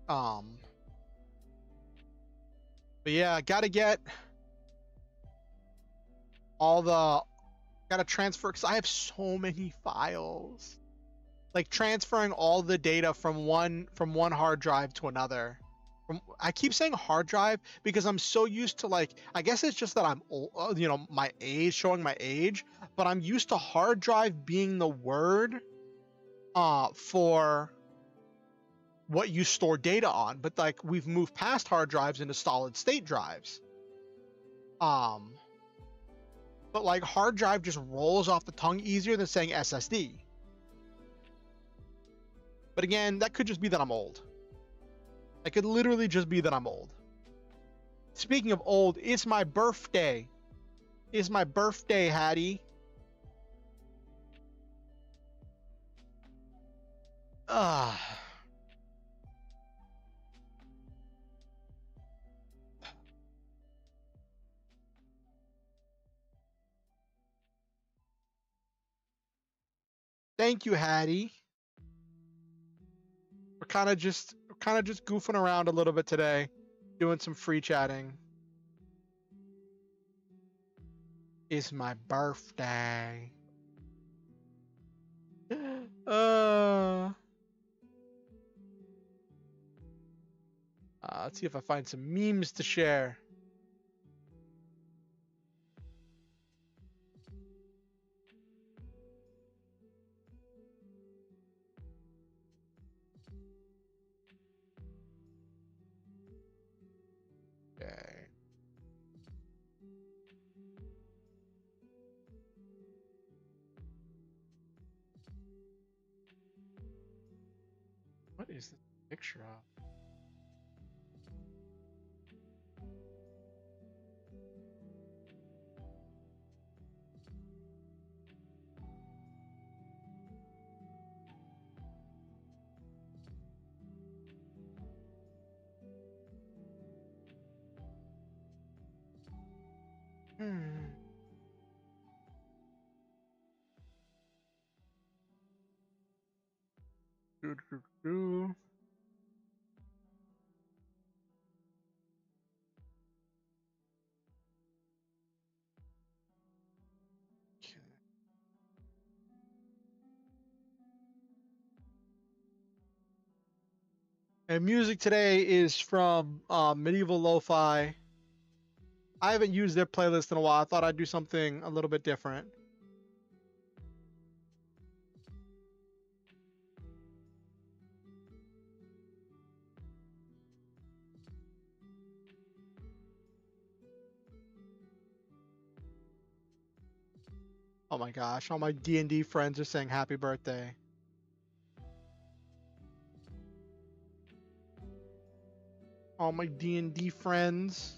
Speaker 1: But yeah, gotta transfer, because I have so many files. Like, transferring all the data from one hard drive to another. I keep saying hard drive because I'm so used to, like, I guess it's just that I'm old, my age, showing my age, but I'm used to hard drive being the word for what you store data on, but like we've moved past hard drives into solid state drives. But like hard drive just rolls off the tongue easier than saying SSD. But again, that could just be that I'm old. It could literally just be that I'm old. Speaking of old, it's my birthday. It's my birthday, Hattie. Thank you, Hattie. We're kind of just goofing around a little bit today, doing some free chatting. It's my birthday. Let's see if I find some memes to share. Okay. What is this picture of? Okay. And music today is from Medieval Lo-Fi. I haven't used their playlist in a while. I thought I'd do something a little bit different. Oh my gosh, all my D&D friends are saying happy birthday. All my D&D friends.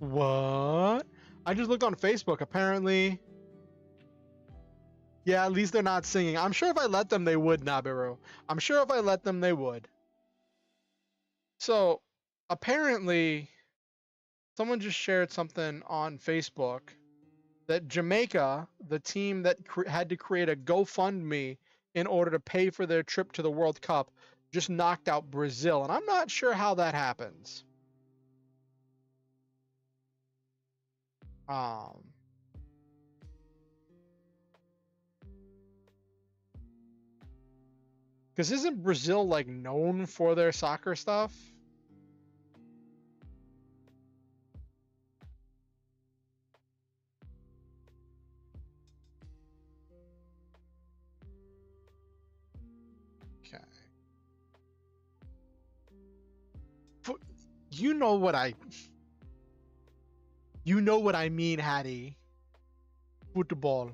Speaker 1: What? I just looked on Facebook. Apparently, yeah, at least they're not singing. I'm sure if I let them, they would, Nabiru. I'm sure if I let them, they would. So, apparently, someone just shared something on Facebook that Jamaica, the team that had to create a GoFundMe in order to pay for their trip to the World Cup, just knocked out Brazil. And I'm not sure how that happens. Because isn't Brazil like known for their soccer stuff? Okay. You know what I mean, Hattie. Football.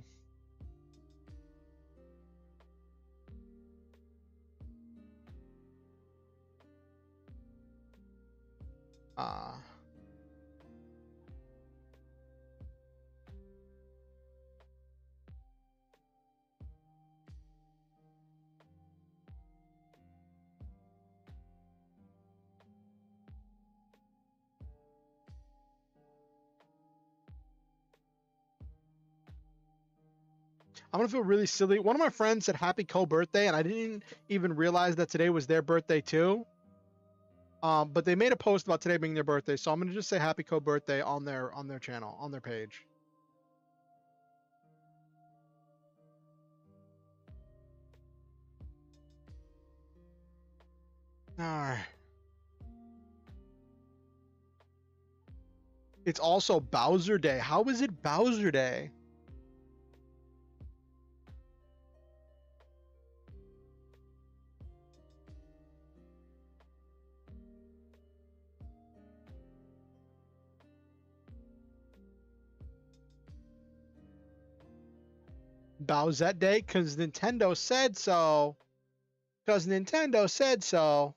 Speaker 1: I'm gonna feel really silly. One of my friends said happy co-birthday, and I didn't even realize that today was their birthday too. But they made a post about today being their birthday, so I'm gonna just say happy co-birthday on their channel, on their page. Alright. It's also Bowser Day. How is it Bowser Day? Bowsette Day, because Nintendo said so. Because Nintendo said so.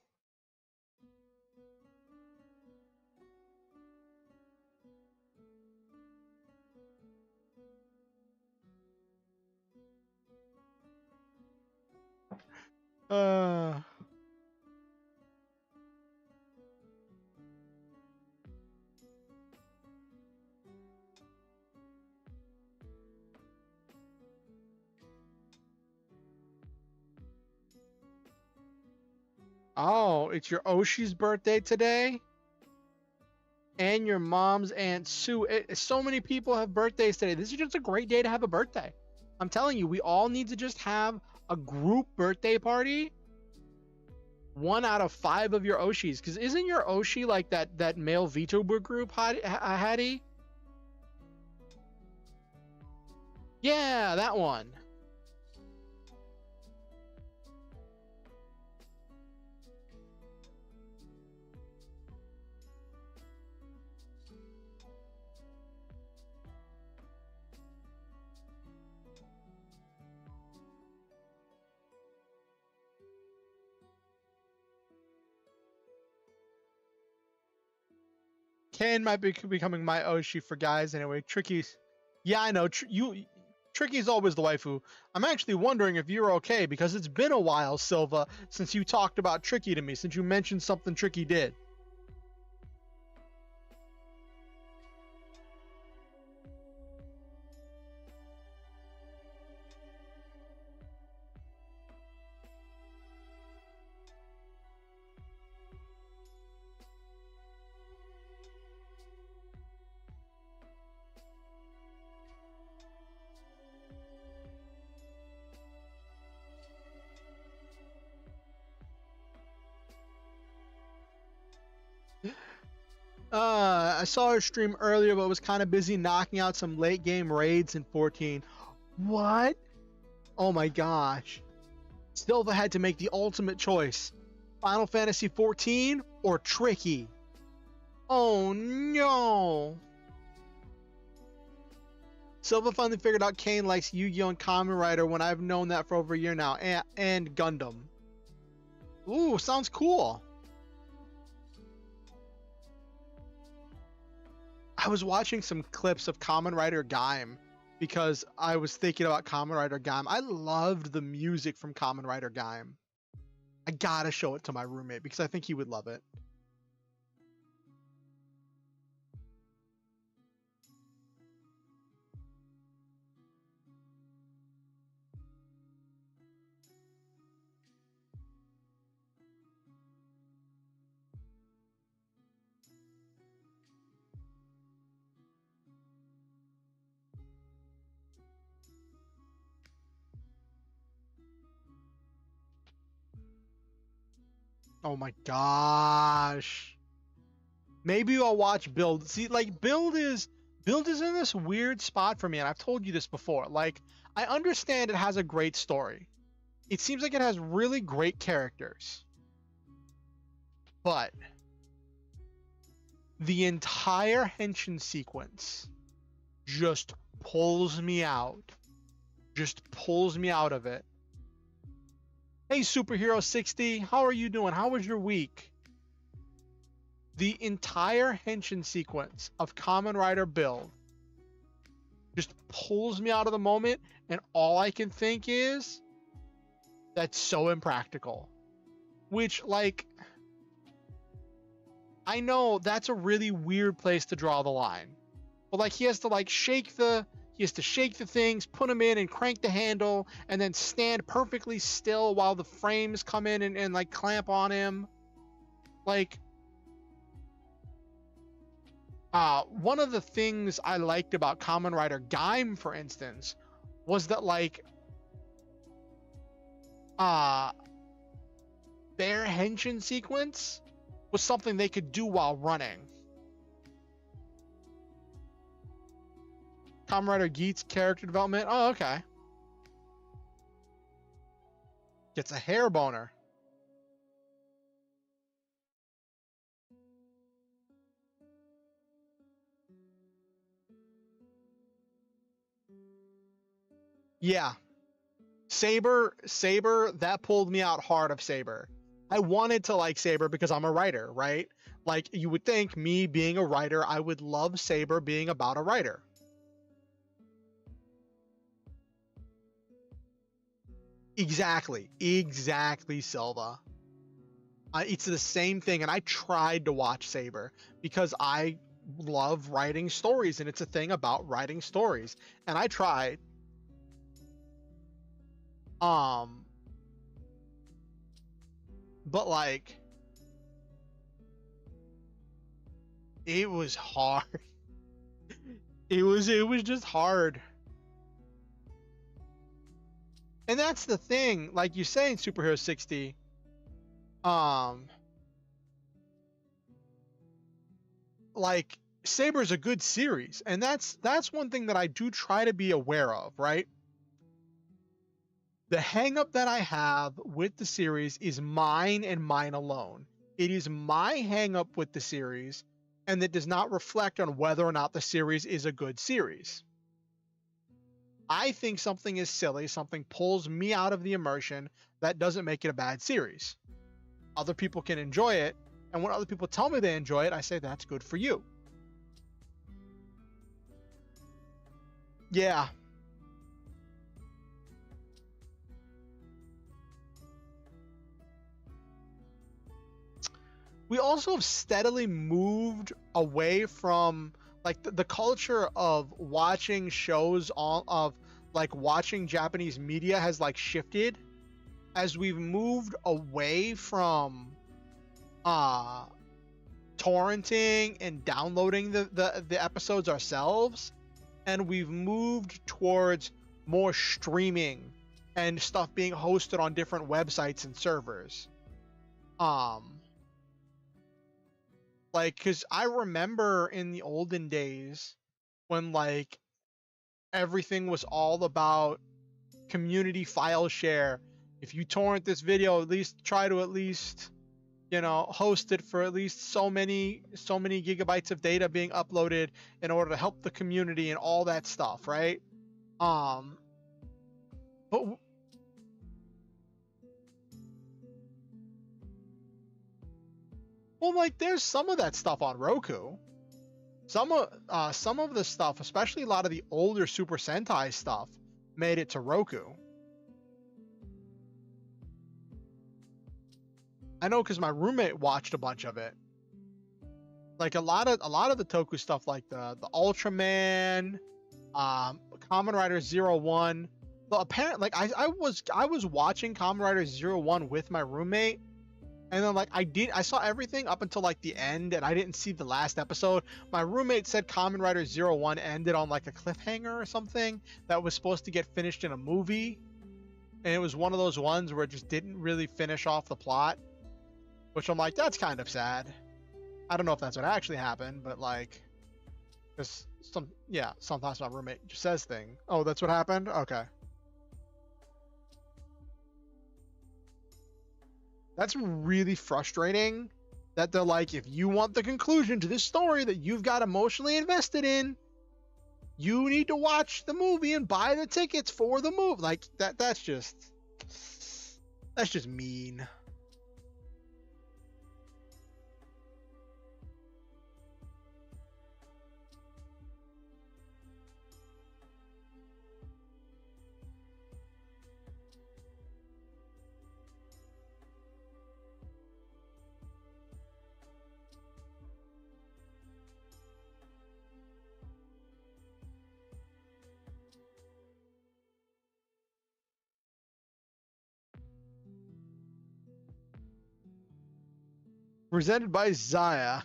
Speaker 1: Uh. Oh, it's your Oshi's birthday today? And your mom's Aunt Sue. So many people have birthdays today. This is just a great day to have a birthday. I'm telling you, we all need to just have a group birthday party. 1 out of 5 of your Oshis. Because isn't your Oshi like that male VTuber group, Hattie? Yeah, that one. Ken might be becoming my Oshi for guys anyway. Tricky's. Yeah, I know. Tricky's always the waifu. I'm actually wondering if you're okay because it's been a while, Silva, since you talked about Tricky to me, since you mentioned something Tricky did. I saw her stream earlier, but was kind of busy knocking out some late game raids in 14. What? Oh my gosh. Silva had to make the ultimate choice. Final Fantasy 14 or Tricky? Oh no. Silva finally figured out Kane likes Yu-Gi-Oh! And Kamen Rider when I've known that for over a year now, and Gundam. Ooh, sounds cool. I was watching some clips of Kamen Rider Gaim because I was thinking about Kamen Rider Gaim. I loved the music from Kamen Rider Gaim. I gotta show it to my roommate because I think he would love it. Oh my gosh. Maybe I'll watch Build. See, like Build is in this weird spot for me, and I've told you this before. Like, I understand it has a great story. It seems like it has really great characters. But the entire henshin sequence just pulls me out. Just pulls me out of it. Hey, Superhero 60, how are you doing? How was your week? The entire henshin sequence of Kamen Rider Build just pulls me out of the moment, and all I can think is, that's so impractical. Which, like, I know that's a really weird place to draw the line. But like he has to shake the things, put them in and crank the handle, and then stand perfectly still while the frames come in and like clamp on him. Like, one of the things I liked about Kamen Rider Gaim, for instance, was that like their henshin sequence was something they could do while running. Kamen Rider Geet's character development. Oh, okay. Gets a hair boner. Yeah, Saber, that pulled me out hard of Saber. I wanted to like Saber because I'm a writer, right? Like you would think, me being a writer, I would love Saber being about a writer. Exactly, Silva. It's the same thing, and I tried to watch Saber because I love writing stories, and it's a thing about writing stories. And I tried. Um, but like it was hard. It was just hard. And that's the thing, like you say in Superhero 60, um, like Saber's a good series, and that's one thing that I do try to be aware of, right? The hang up that I have with the series is mine and mine alone. It is my hang up with the series, and it does not reflect on whether or not the series is a good series. I think something is silly, something pulls me out of the immersion, that doesn't make it a bad series. Other people can enjoy it, and when other people tell me they enjoy it, I say that's good for you. Yeah. We also have steadily moved away from like the culture of watching shows on of like watching Japanese media has like shifted as we've moved away from uh torrenting and downloading the episodes ourselves, and we've moved towards more streaming and stuff being hosted on different websites and servers. Um, like, because I remember in the olden days when like everything was all about community file share. If you torrent this video, at least try to at least host it for at least so many gigabytes of data being uploaded in order to help the community and all that stuff, right? Um, but well, like there's some of that stuff on Roku. Some of the stuff, especially a lot of the older Super Sentai stuff, made it to Roku. I know because my roommate watched a bunch of it. Like a lot of the Toku stuff, like the Ultraman, Kamen Rider Zero One. Well, apparently, like I was watching Kamen Rider Zero One with my roommate, and then like I saw everything up until like the end, and I didn't see the last episode. My roommate said Kamen Rider Zero One ended on like a cliffhanger or something that was supposed to get finished in a movie, and it was one of those ones where it just didn't really finish off the plot, which I'm like, that's kind of sad. I don't know if that's what actually happened, but like, because sometimes my roommate just says thing. Oh, that's what happened? Okay. That's really frustrating that they're like, if you want the conclusion to this story that you've got emotionally invested in, you need to watch the movie and buy the tickets for the movie. Like that's just mean. Presented by Zaya.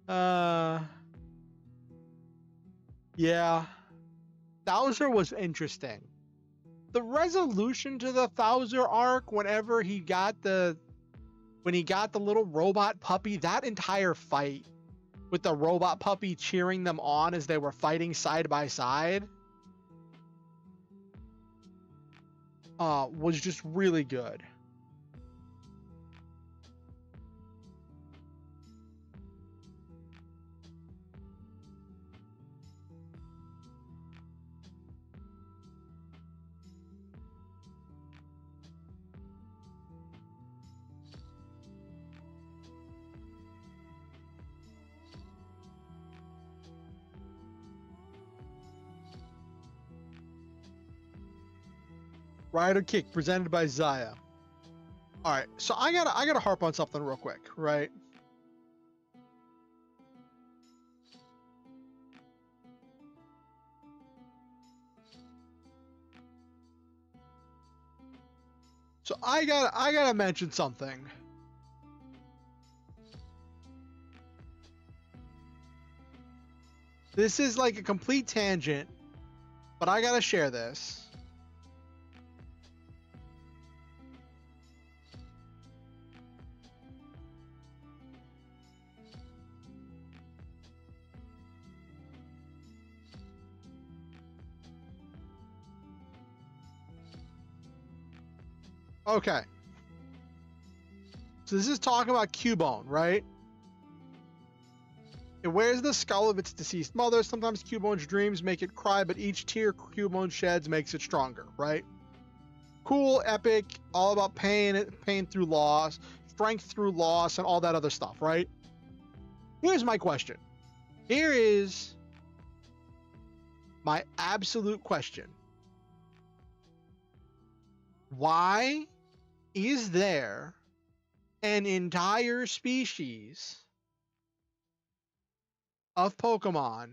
Speaker 1: Uh yeah. Thouser was interesting. The resolution to the Thouser arc when he got the little robot puppy, that entire fight with the robot puppy cheering them on as they were fighting side by side, was just really good. Rider Kick presented by Zaya. All right, so I gotta harp on something real quick, right? So I gotta mention something. This is like a complete tangent, but I gotta share this. Okay. So this is talking about Cubone, right? It wears the skull of its deceased mother. Sometimes Cubone's dreams make it cry, but each tear Cubone sheds makes it stronger, right? Cool, epic, all about pain through loss, strength through loss, and all that other stuff, right? Here's my question. Here is my absolute question. Why is there an entire species of Pokemon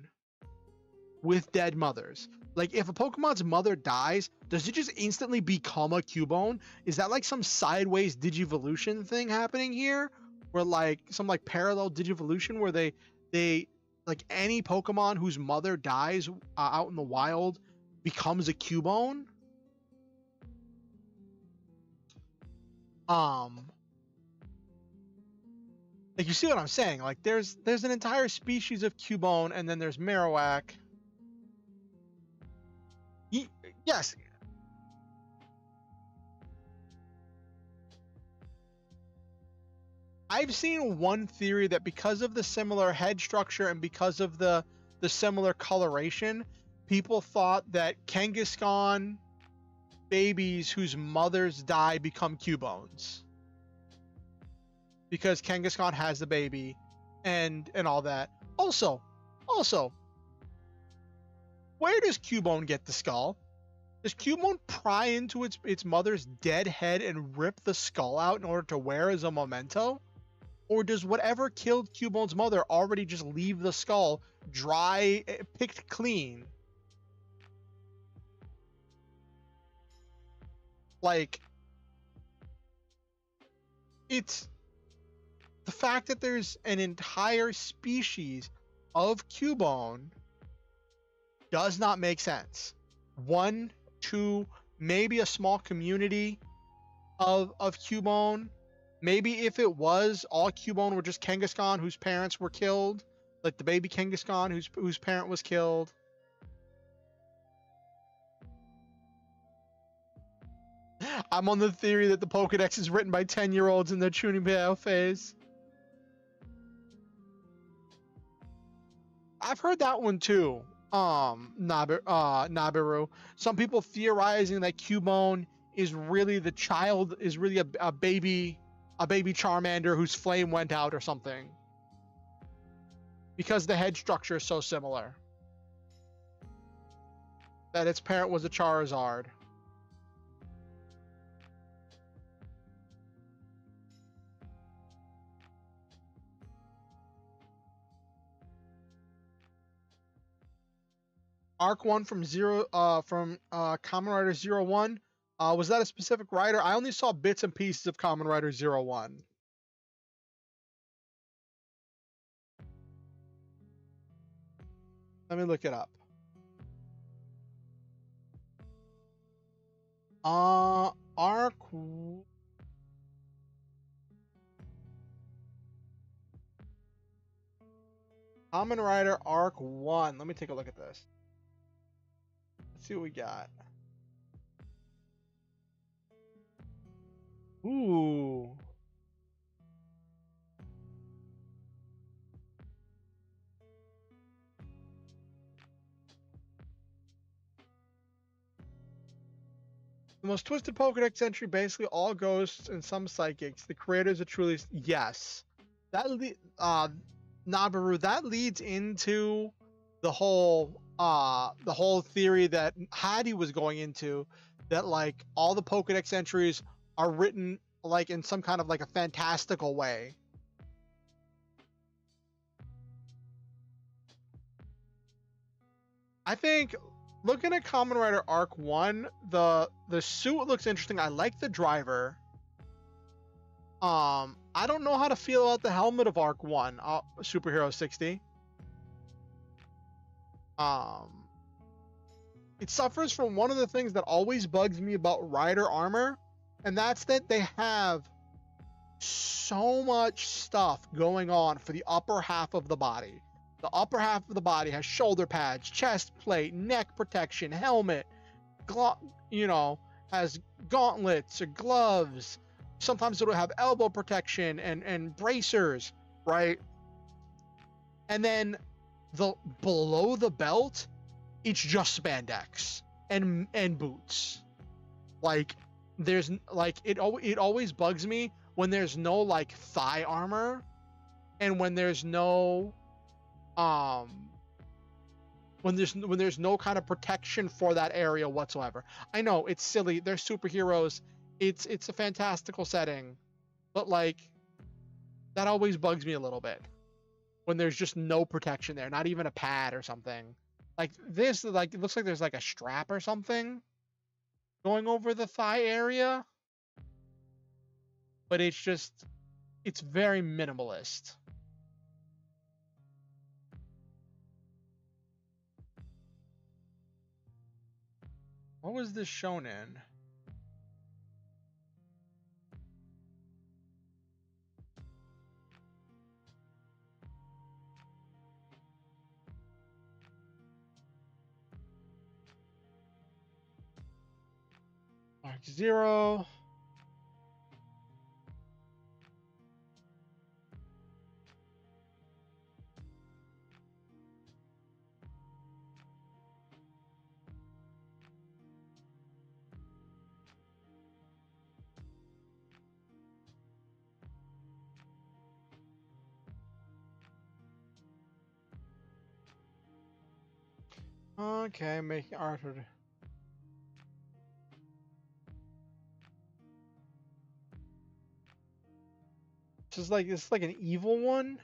Speaker 1: with dead mothers? Like, if a Pokemon's mother dies, does it just instantly become a Cubone? Is that like some sideways Digivolution thing happening here? Where like some like parallel Digivolution where they like any Pokemon whose mother dies out in the wild becomes a Cubone? Like, you see what I'm saying? Like, there's an entire species of Cubone, and then there's Marowak. Yes. I've seen one theory that because of the similar head structure and because of the similar coloration, people thought that Kangaskhan babies whose mothers die become Cubones. Because Kangaskhan has the baby and all that. Also, where does Cubone get the skull? Does Cubone pry into its mother's dead head and rip the skull out in order to wear as a memento? Or does whatever killed Cubone's mother already just leave the skull dry, picked clean? Like, it's the fact that there's an entire species of Cubone does not make sense. 1, 2, maybe a small community of Cubone. Maybe if it was all Cubone were just Kangaskhan whose parents were killed, like the baby Kangaskhan whose parent was killed. I'm on the theory that the Pokedex is written by 10-year-olds in their Chunibyo phase. I've heard that one too. Nabiru. Some people theorizing that Cubone is really the child, is really a baby Charmander whose flame went out or something. Because the head structure is so similar. That its parent was a Charizard. Arc 1 from Kamen Rider 01. Was that a specific rider? I only saw bits and pieces of Kamen Rider 01. Let me look it up. Arc. Kamen Rider Arc 1. Let me take a look at this. Let's see what we got. Ooh. The most twisted Pokedex entry, basically all ghosts and some psychics. The creators are truly... Yes. That Nabiru, that leads into the whole theory that Hadi was going into, that like all the Pokedex entries are written like in some kind of like a fantastical way. I think looking at Kamen Rider Arc 1, the suit looks interesting. I like the driver. I don't know how to feel about the helmet of Arc 1, Superhero 60. It suffers from one of the things that always bugs me about Rider armor, and that's that they have so much stuff going on for the upper half of the body. The upper half of the body has shoulder pads, chest plate, neck protection, helmet, has gauntlets or gloves. Sometimes it'll have elbow protection and bracers, right? And then the below the belt, it's just spandex and boots. Like there's like it always bugs me when there's no like thigh armor and when there's no when there's no kind of protection for that area whatsoever. I know it's silly, they're superheroes, it's a fantastical setting, but like that always bugs me a little bit when there's just no protection there, not even a pad or something. Like this, like it looks like there's like a strap or something going over the thigh area, but it's very minimalist. What was this shown in? Mark 0. Okay, making Arthur. This is like an evil one.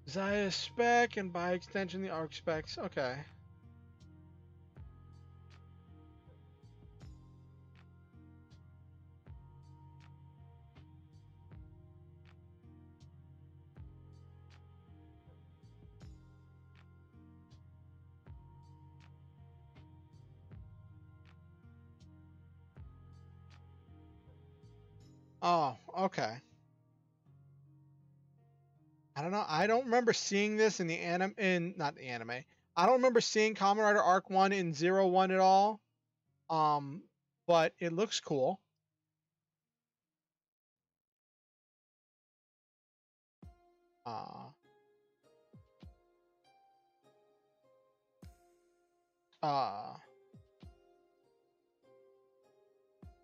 Speaker 1: Zaya spec and by extension the arc specs. Okay. Oh, okay. I don't know. I don't remember seeing this in the not the anime. I don't remember seeing Kamen Rider Arc 1 in 01 at all. But it looks cool. But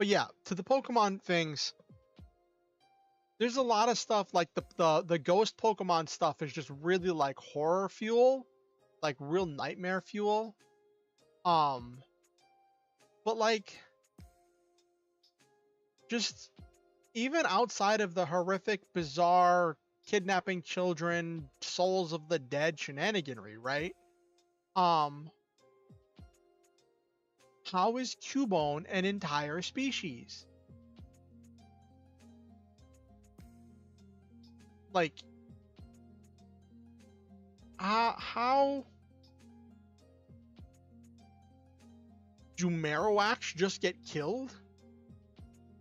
Speaker 1: yeah, to the Pokemon things, there's a lot of stuff like the ghost Pokemon stuff is just really like horror fuel, like real nightmare fuel. But like just even outside of the horrific, bizarre kidnapping children, souls of the dead shenaniganry, right? How is Cubone an entire species? Like, how do Marowaks just get killed?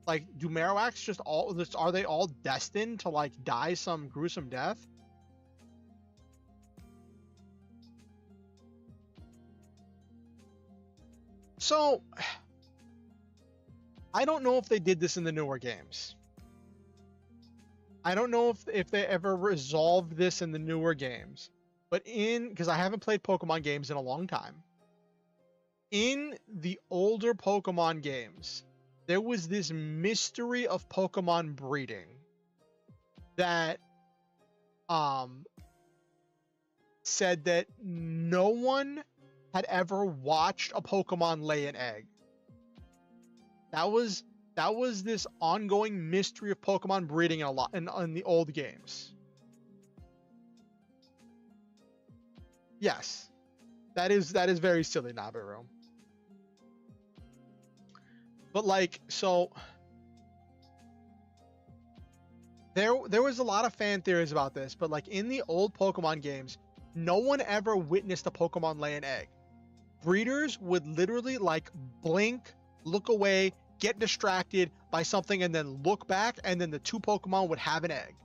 Speaker 1: Like, do Marowaks just are they all destined to like die some gruesome death? So, I don't know if they did this in the newer games. I don't know if they ever resolved this in the newer games. But because I haven't played Pokemon games in a long time. in the older Pokemon games, there was this mystery of Pokemon breeding that said that no one had ever watched a Pokemon lay an egg. That was this ongoing mystery of Pokemon breeding in the old games. Yes, that is very silly, Nabiru. But like, so there was a lot of fan theories about this, but like in the old Pokemon games, no one ever witnessed a Pokemon lay an egg. Breeders would literally like blink, look away, get distracted by something, and then look back, and then the two Pokemon would have an egg.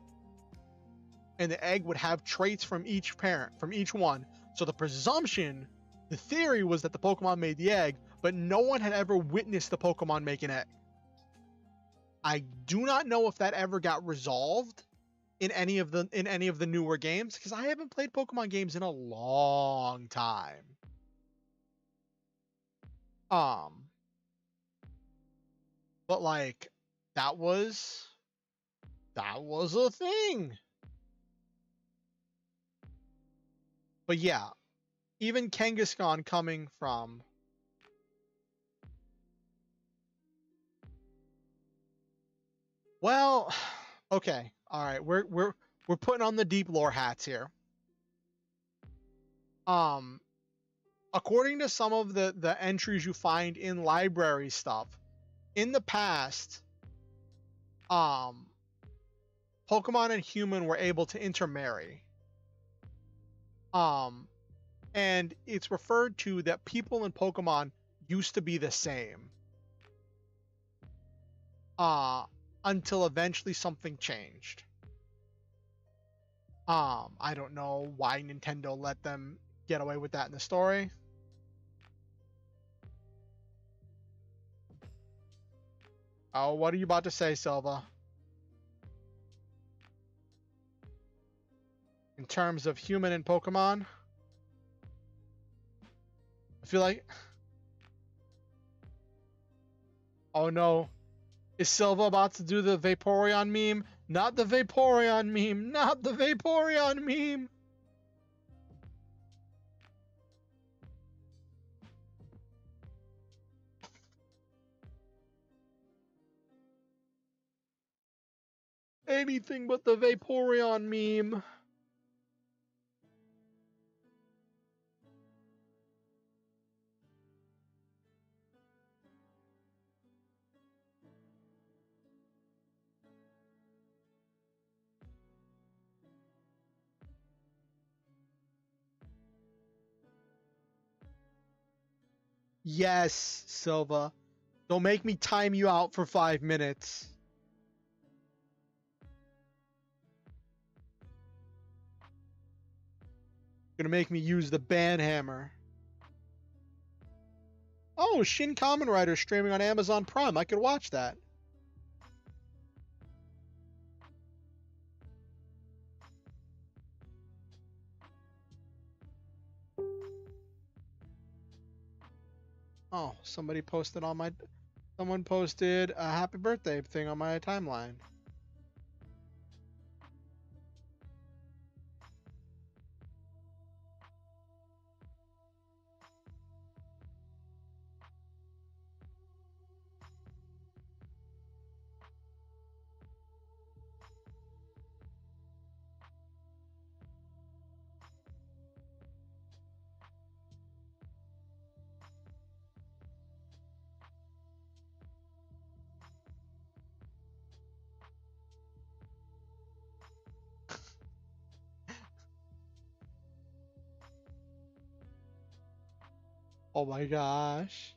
Speaker 1: And the egg would have traits from each parent, from each one. So the presumption, the theory was that the Pokemon made the egg, but no one had ever witnessed the Pokemon make an egg. I do not know if that ever got resolved in any of the newer games, because I haven't played Pokemon games in a long time. But like that was a thing. But yeah, even Kangaskhan coming from well, okay, all right, we're putting on the deep lore hats here. According to some of the entries you find in library stuff, in the past, Pokemon and human were able to intermarry. And it's referred to that people and Pokemon used to be the same. Until eventually something changed. I don't know why Nintendo let them get away with that in the story. Oh, what are you about to say, Silva? In terms of human and Pokemon? I feel like... Oh no. Is Silva about to do the Vaporeon meme? Not the Vaporeon meme! Not the Vaporeon meme! Anything but the Vaporeon meme. Yes, Silva. Don't make me time you out for 5 minutes. Gonna make me use the ban hammer. Oh, Shin Kamen Rider streaming on Amazon Prime. I could watch that. Oh, somebody posted on my... Someone posted a happy birthday thing on my timeline. Oh my gosh.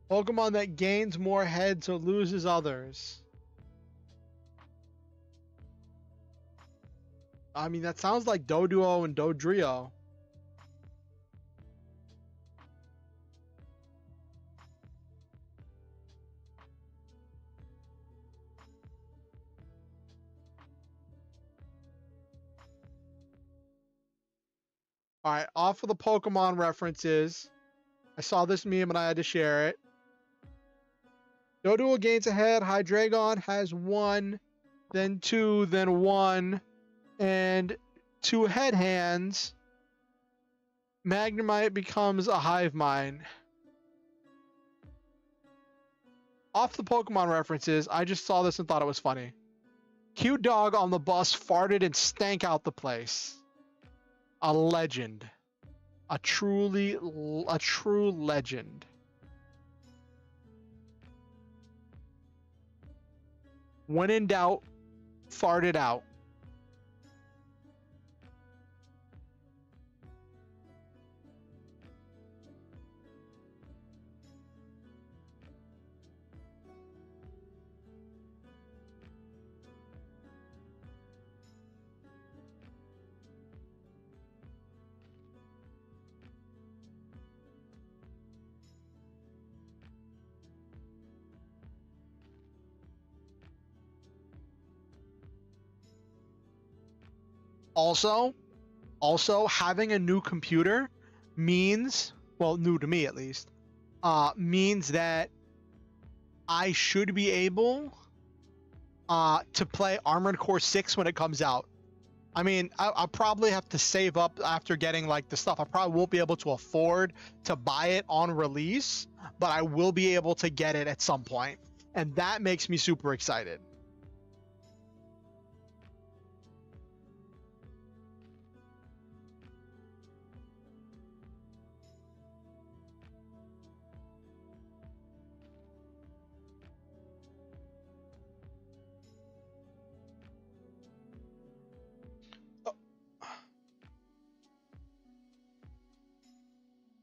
Speaker 1: Pokemon that gains more heads or loses others. I mean, that sounds like Doduo and Dodrio. All right, off of the Pokemon references. I saw this meme and I had to share it. Doduo gains ahead. Hydreigon has 1, then 2, then 1, and 2 head hands. Magnemite becomes a hive mind. Off the Pokemon references, I just saw this and thought it was funny. Cute dog on the bus farted and stank out the place. A legend. A true legend. When in doubt, fart it out. Also, having a new computer means, well, new to me at least, means that I should be able to play Armored Core 6 when it comes out. I mean, I'll probably have to save up after getting like the stuff. I probably won't be able to afford to buy it on release, but I will be able to get it at some point. And that makes me super excited.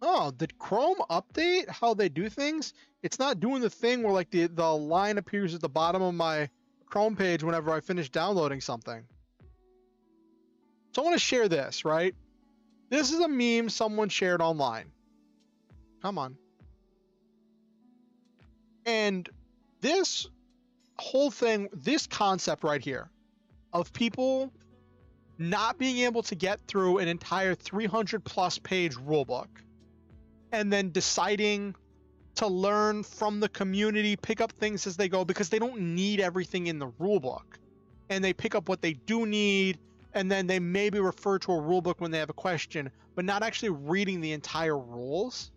Speaker 1: Oh, did Chrome update how they do things? It's not doing the thing where like the line appears at the bottom of my Chrome page whenever I finish downloading something. So I want to share this, right? This is a meme someone shared online. Come on. And this whole thing, this concept right here of people not being able to get through an entire 300 plus page rulebook and then deciding to learn from the community, pick up things as they go, because they don't need everything in the rulebook. And they pick up what they do need, and then they maybe refer to a rulebook when they have a question, but not actually reading the entire rules,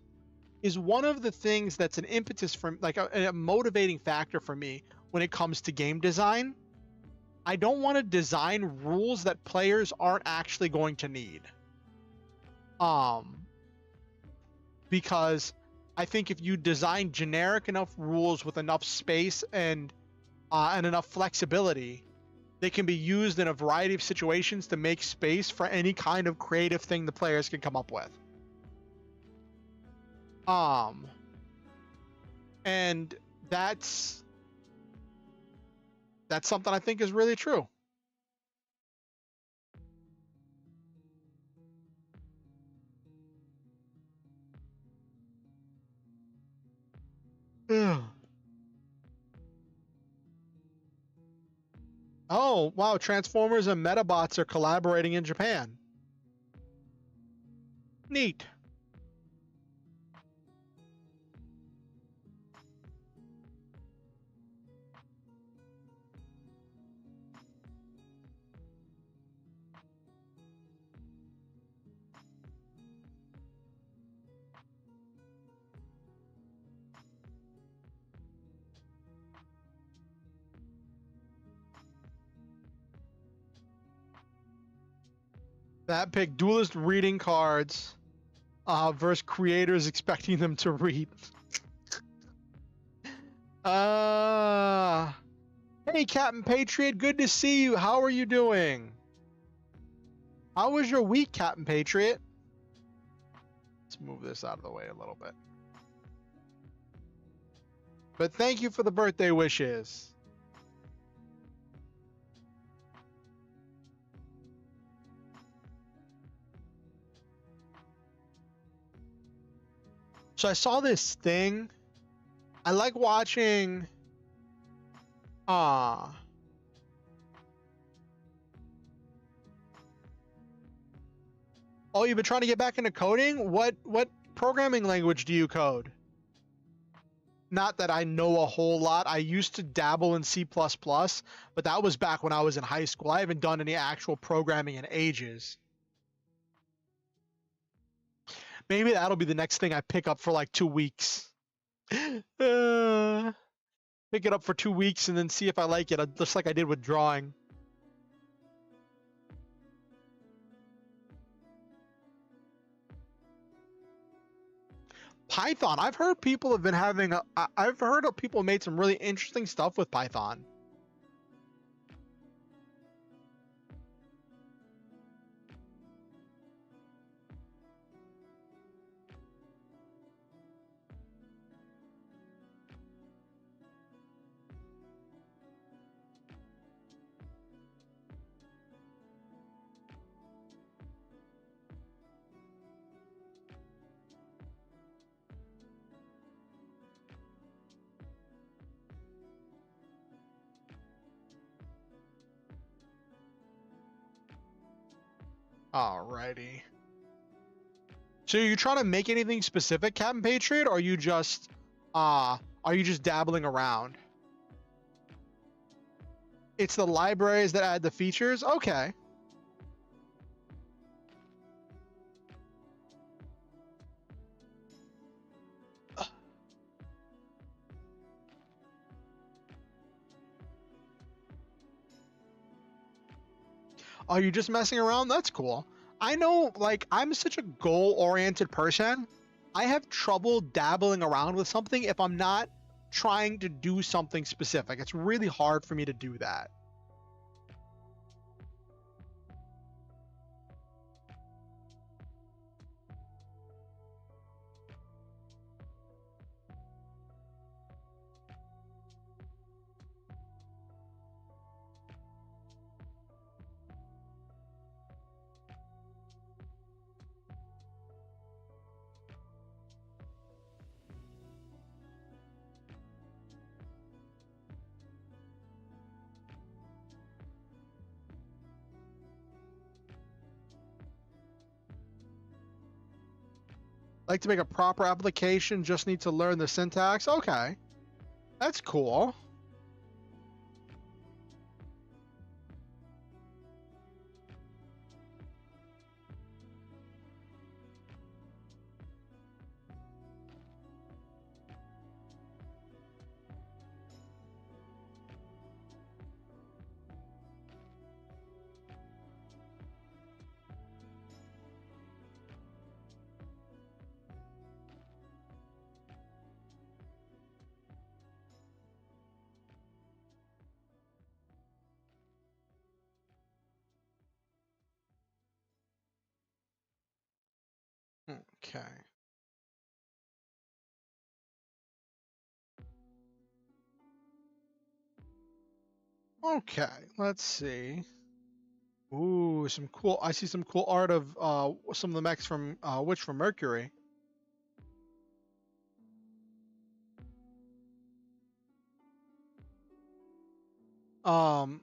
Speaker 1: is one of the things that's an impetus for, like a motivating factor for me when it comes to game design. I don't want to design rules that players aren't actually going to need. Because I think if you design generic enough rules with enough space and enough flexibility, they can be used in a variety of situations to make space for any kind of creative thing the players can come up with. And that's something I think is really true. Ugh. Oh, wow. Transformers and Metabots are collaborating in Japan. Neat. That pick, duelist reading cards versus creators expecting them to read. Hey, Captain Patriot, good to see you. How are you doing? How was your week, Captain Patriot? Let's move this out of the way a little bit. But thank you for the birthday wishes. So I saw this thing. I like watching all Oh, you've been trying to get back into coding? What programming language do you code? Not that I know a whole lot. I used to dabble in C++, but that was back when I was in high school. I haven't done any actual programming in ages. Maybe that'll be the next thing I pick up for like 2 weeks. Pick it up for 2 weeks and then see if I like it, just like I did with drawing. Python. I've heard people have been having I've heard of people made some really interesting stuff with Python. Alrighty. So are you trying to make anything specific, Captain Patriot, or are you just dabbling around? It's the libraries that add the features? Okay. Are you just messing around? That's cool. I know, like, I'm such a goal-oriented person. I have trouble dabbling around with something if I'm not trying to do something specific. It's really hard for me to do that. Like to make a proper application, just need to learn the syntax. Okay. That's cool. Okay. Okay, let's see. Ooh, some cool. I see some cool art of some of the mechs from Witch from Mercury. Um.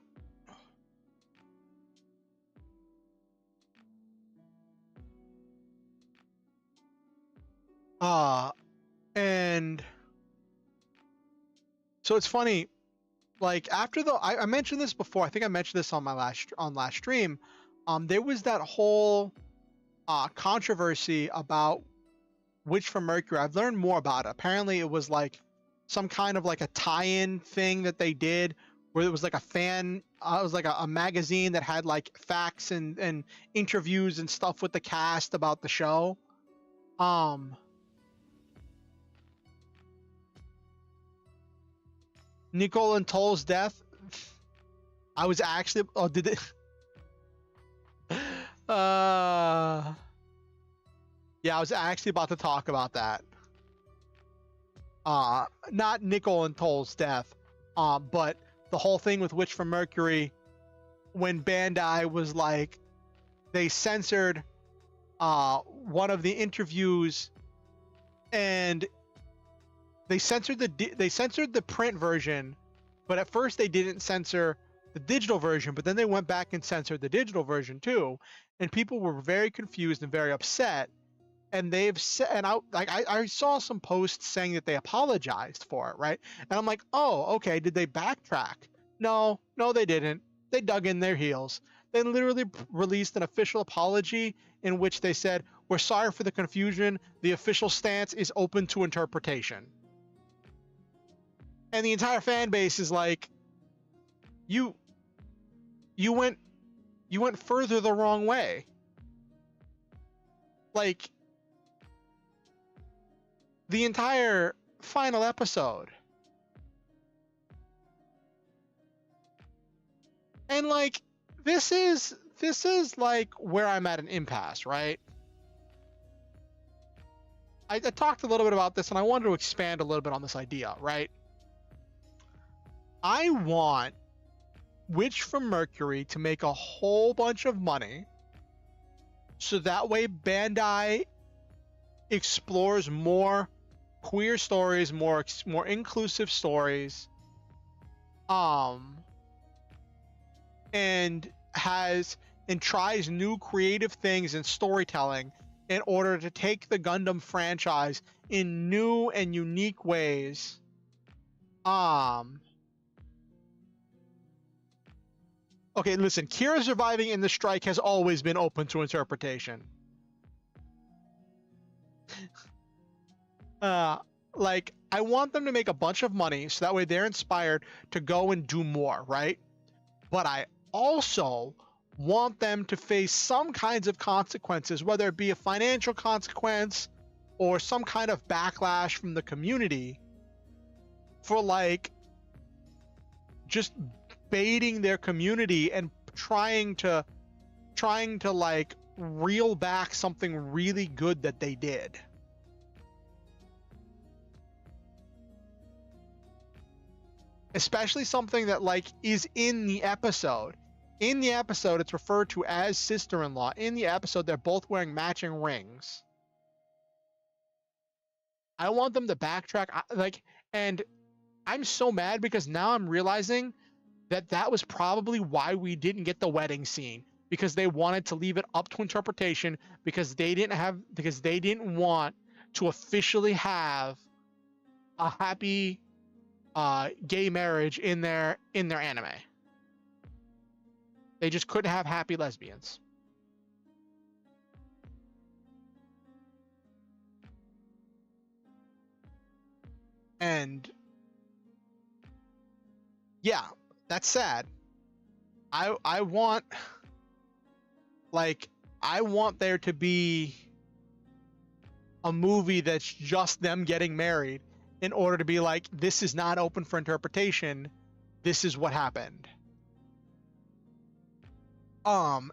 Speaker 1: And so it's funny. Like after I mentioned this before. I think I mentioned this on my last stream. There was that whole controversy about Witch from Mercury. I've learned more about it. Apparently, it was like some kind of like a tie-in thing that they did, where it was like a fan. It was like a magazine that had like facts and interviews and stuff with the cast about the show. Nicole and Toll's death. I was actually. Oh, did it? Yeah, I was actually about to talk about that. Not Nicole and Toll's death, but the whole thing with Witch from Mercury, when Bandai was like, they censored one of the interviews, and they censored the print version, but at first they didn't censor the digital version, but then they went back and censored the digital version too, and people were very confused and very upset. And they've said, and I saw some posts saying that they apologized for it, right? And I'm like, oh, okay, did they backtrack? No, they didn't. They dug in their heels. They literally released an official apology in which they said, we're sorry for the confusion. The official stance is open to interpretation. And the entire fan base is like, you went further the wrong way. Like, the entire final episode. And like, this is like where I'm at an impasse, right? I talked a little bit about this and I wanted to expand a little bit on this idea, right? I want Witch from Mercury to make a whole bunch of money so that way Bandai explores more queer stories, more inclusive stories, and tries new creative things in storytelling in order to take the Gundam franchise in new and unique ways. Okay, listen, Kira surviving in the strike has always been open to interpretation. Like, I want them to make a bunch of money so that way they're inspired to go and do more, right? But I also want them to face some kinds of consequences, whether it be a financial consequence or some kind of backlash from the community for like just baiting their community and trying to like reel back something really good that they did. Especially something that like is in the episode. In the episode, it's referred to as sister-in-law. In the episode, they're both wearing matching rings. I want them to backtrack, and I'm so mad because now I'm realizing that was probably why we didn't get the wedding scene, because they wanted to leave it up to interpretation because they didn't want to officially have a happy gay marriage in their anime. They just couldn't have happy lesbians. And yeah, that's sad. I want there to be a movie that's just them getting married in order to be like, this is not open for interpretation. This is what happened.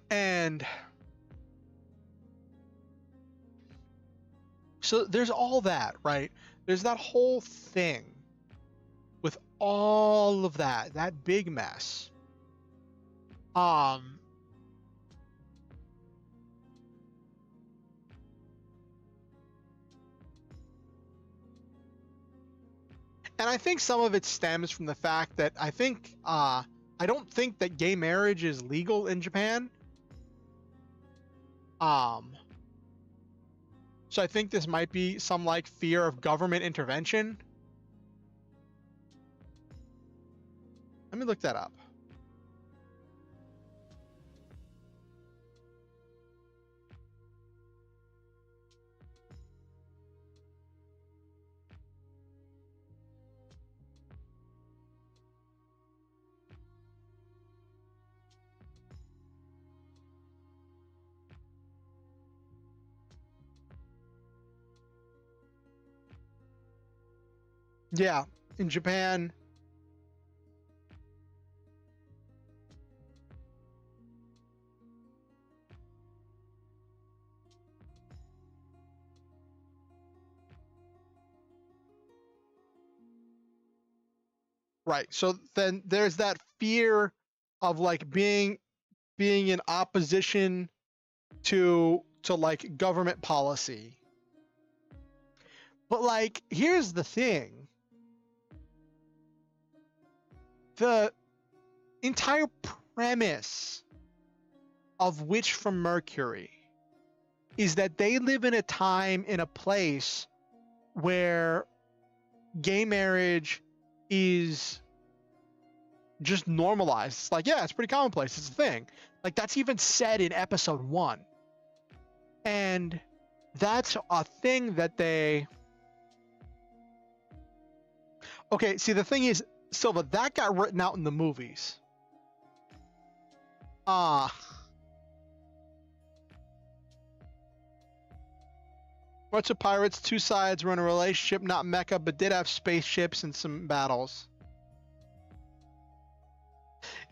Speaker 1: And so there's all that, right? There's that whole thing with all of that big mess. And I think some of it stems from the fact that I don't think that gay marriage is legal in Japan. So I think this might be some like fear of government intervention. Let me look that up. Yeah, in Japan. Right. So then there's that fear of like being in opposition to like government policy. But like, here's the thing. entire premise of Witch from Mercury is that they live in a time, in a place where gay marriage is just normalized. It's like, yeah, it's pretty commonplace. It's a thing. Like, that's even said in episode 1. And that's a thing that they... Okay, see, the thing is, Silva, that got written out in the movies. What's a pirates? Two sides run a relationship, not mecha, but did have spaceships and some battles.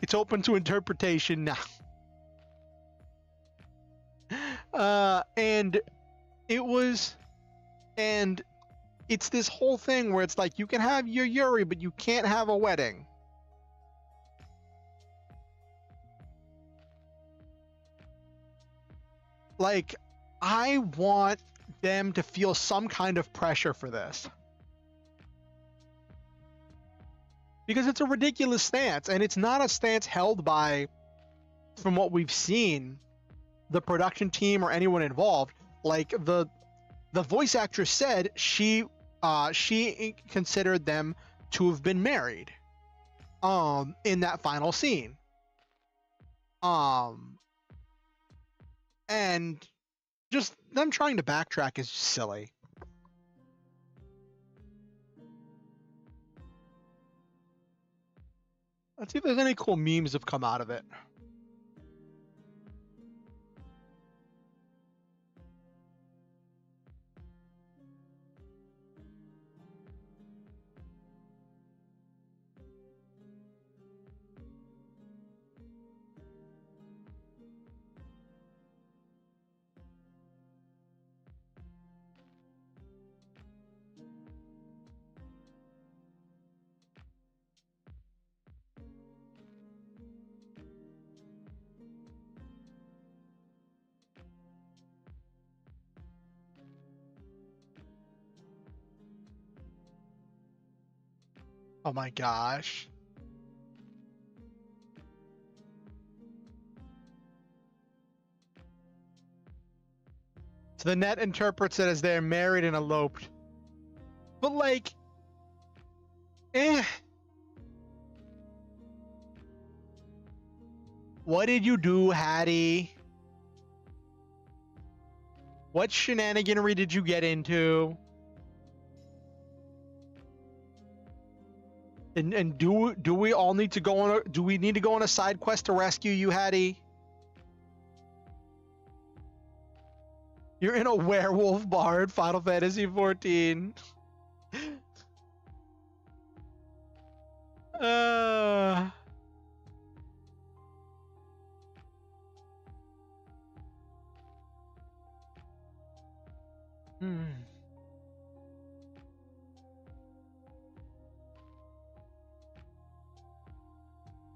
Speaker 1: It's open to interpretation now. And it was, and it's this whole thing where it's like, you can have your Yuri, but you can't have a wedding. Like, I want them to feel some kind of pressure for this. Because it's a ridiculous stance, and it's not a stance held by, from what we've seen, the production team or anyone involved. Like, the voice actress said she considered them to have been married in that final scene. And just them trying to backtrack is just silly. Let's see if there's any cool memes have come out of it. Oh my gosh. So the net interprets it as they're married and eloped. But like, what did you do, Hattie? What shenaniganery did you get into? And do we all need to go on do we need to go on a side quest to rescue you, Hattie? You're in a werewolf bar in Final Fantasy 14.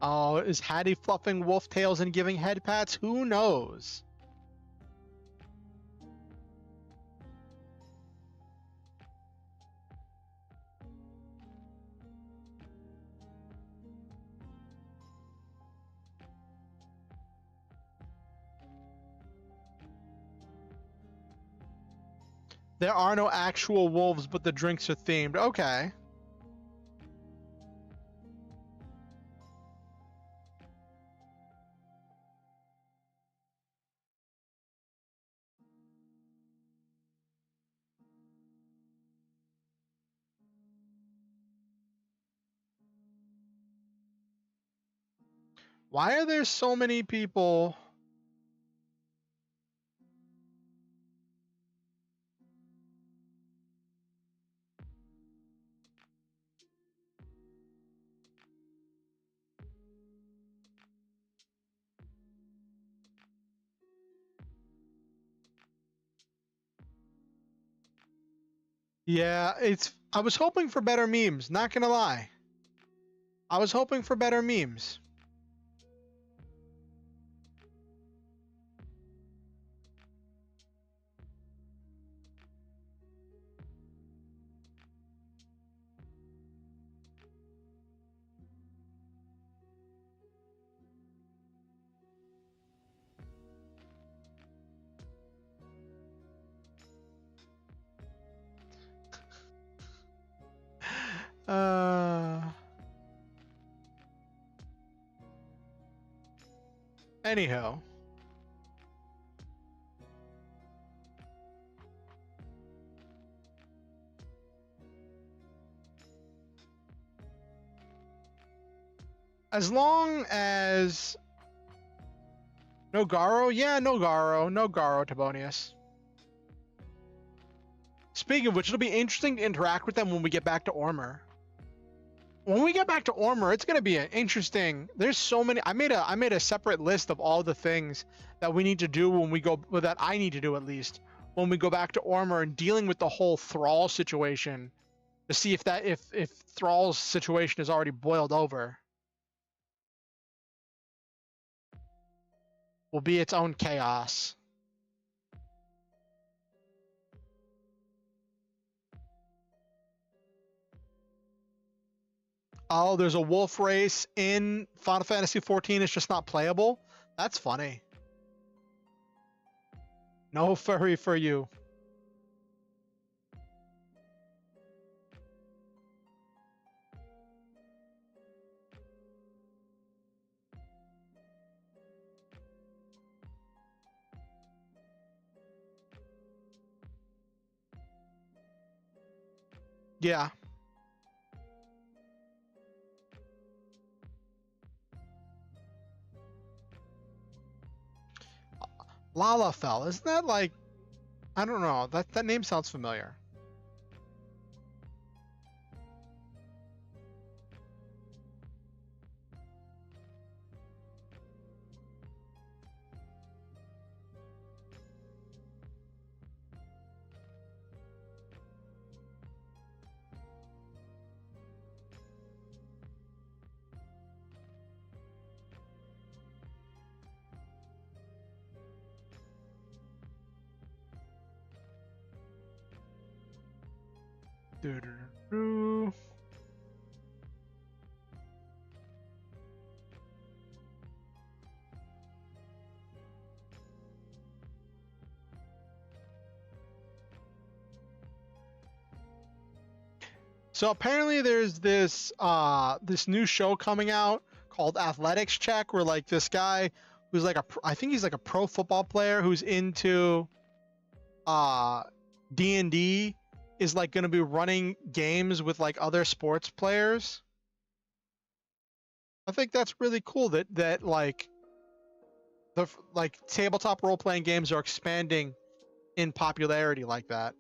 Speaker 1: Oh, is Hattie fluffing wolf tails and giving head pats? Who knows? There are no actual wolves, but the drinks are themed. Okay. Why are there so many people? Yeah, I was hoping for better memes, not gonna lie. I was hoping for better memes. Anyhow. As long as no Garo, yeah, no Garo, Tibonius. Speaking of which, it'll be interesting to interact with them when we get back to Ormer. When we get back to Ormer, it's gonna be an interesting. There's so many. I made a separate list of all the things that we need to do when we go. Well, that I need to do at least when we go back to Ormer and dealing with the whole Thrall situation to see if Thrall's situation is already boiled over. Will be its own chaos. Oh, there's a wolf race in Final Fantasy XIV. It's just not playable. That's funny. No furry for you. Yeah. Lalafell, isn't that like, I don't know, that name sounds familiar. Doo-doo-doo-doo. So apparently there's this new show coming out called Athletics Check, where like this guy who's like I think he's like a pro football player who's into D&D is like going to be running games with like other sports players. I think that's really cool that like the like tabletop role-playing games are expanding in popularity like that.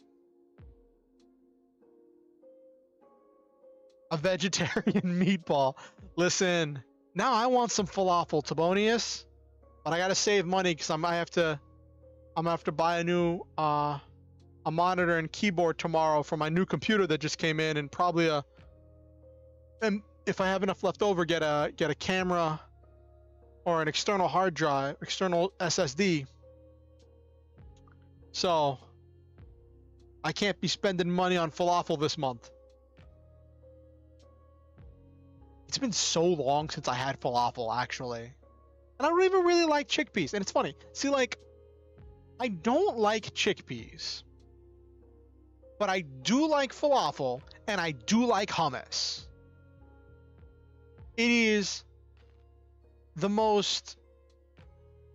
Speaker 1: A vegetarian meatball. Listen, now I want some falafel, Tibonius, but I gotta save money because I'm gonna have to buy a new a monitor and keyboard tomorrow for my new computer that just came in, and probably and if I have enough left over, get a camera or an external hard drive, external SSD. So I can't be spending money on falafel this month. It's been so long since I had falafel, actually. And I don't even really like chickpeas. And it's funny. See, like, I don't like chickpeas. But I do like falafel, and I do like hummus. It is the most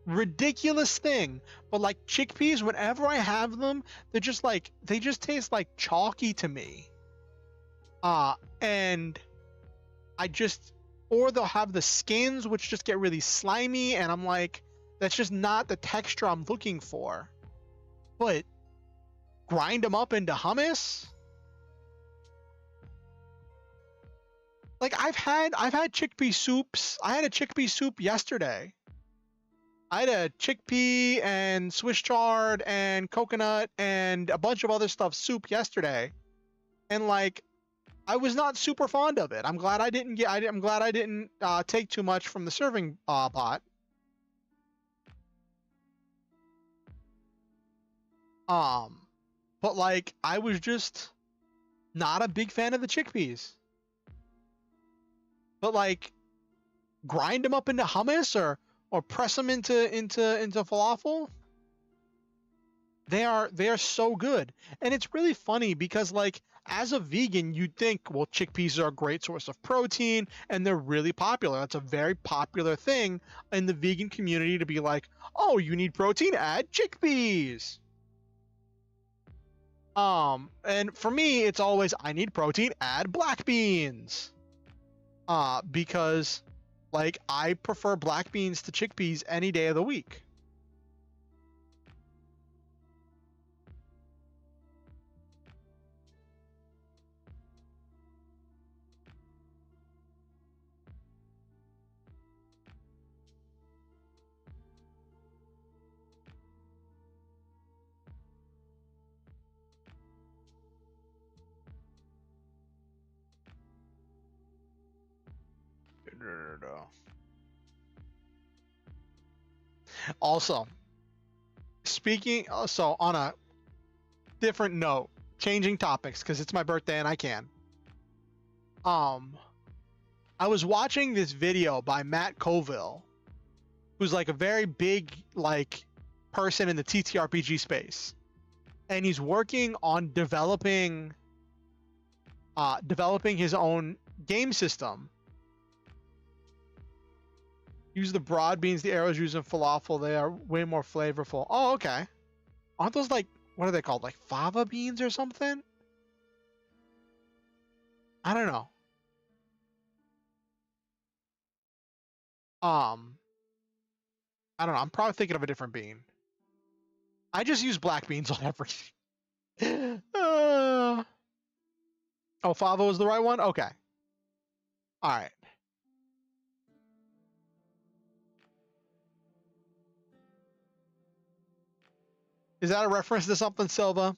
Speaker 1: ridiculous thing. But, like, chickpeas, whenever I have them, they're just like, they just taste like chalky to me. And or they'll have the skins which just get really slimy, and I'm like, that's just not the texture I'm looking for. But grind them up into hummus? Like I've had chickpea soups. I had a chickpea soup yesterday. I had a chickpea and Swiss chard and coconut and a bunch of other stuff soup yesterday. And like, I was not super fond of it. I'm glad I didn't take too much from the serving pot. But like, I was just not a big fan of the chickpeas. But like, grind them up into hummus or press them into falafel. they are so good. And it's really funny because like as a vegan, you'd think, well, chickpeas are a great source of protein and they're really popular. That's a very popular thing in the vegan community to be like, oh, you need protein, add chickpeas. And for me, it's always I need protein, add black beans. Because like I prefer black beans to chickpeas any day of the week. Also, so on a different note, changing topics because it's my birthday and I can. Um, I was watching this video by Matt Colville, who's like a very big like person in the TTRPG space, and he's working on developing his own game system. Use the broad beans the arrows use in falafel. They are way more flavorful. Oh, okay. Aren't those like, what are they called? Like fava beans or something? I don't know. Um, I don't know. I'm probably thinking of a different bean. I just use black beans on everything. Oh, fava was the right one? Okay. All right. Is that a reference to something, Silva?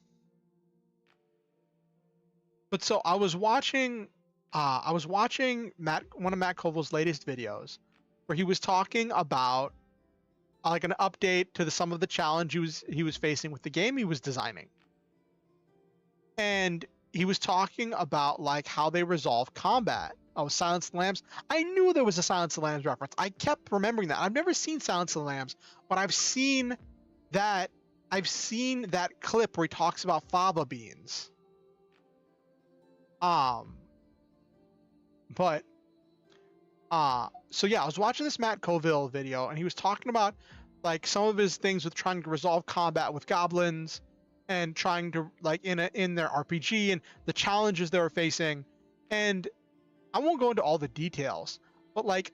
Speaker 1: But so I was watching one of Matt Colville's latest videos where he was talking about like an update to some of the challenge he was facing with the game he was designing. And he was talking about like how they resolve combat. Oh, Silence of the Lambs. I knew there was a Silence of the Lambs reference. I kept remembering that. I've never seen Silence of the Lambs, but I've seen that clip where he talks about fava beans. But so yeah, I was watching this Matt Colville video and he was talking about like some of his things with trying to resolve combat with goblins and trying to like in their RPG and the challenges they were facing. And I won't go into all the details, but like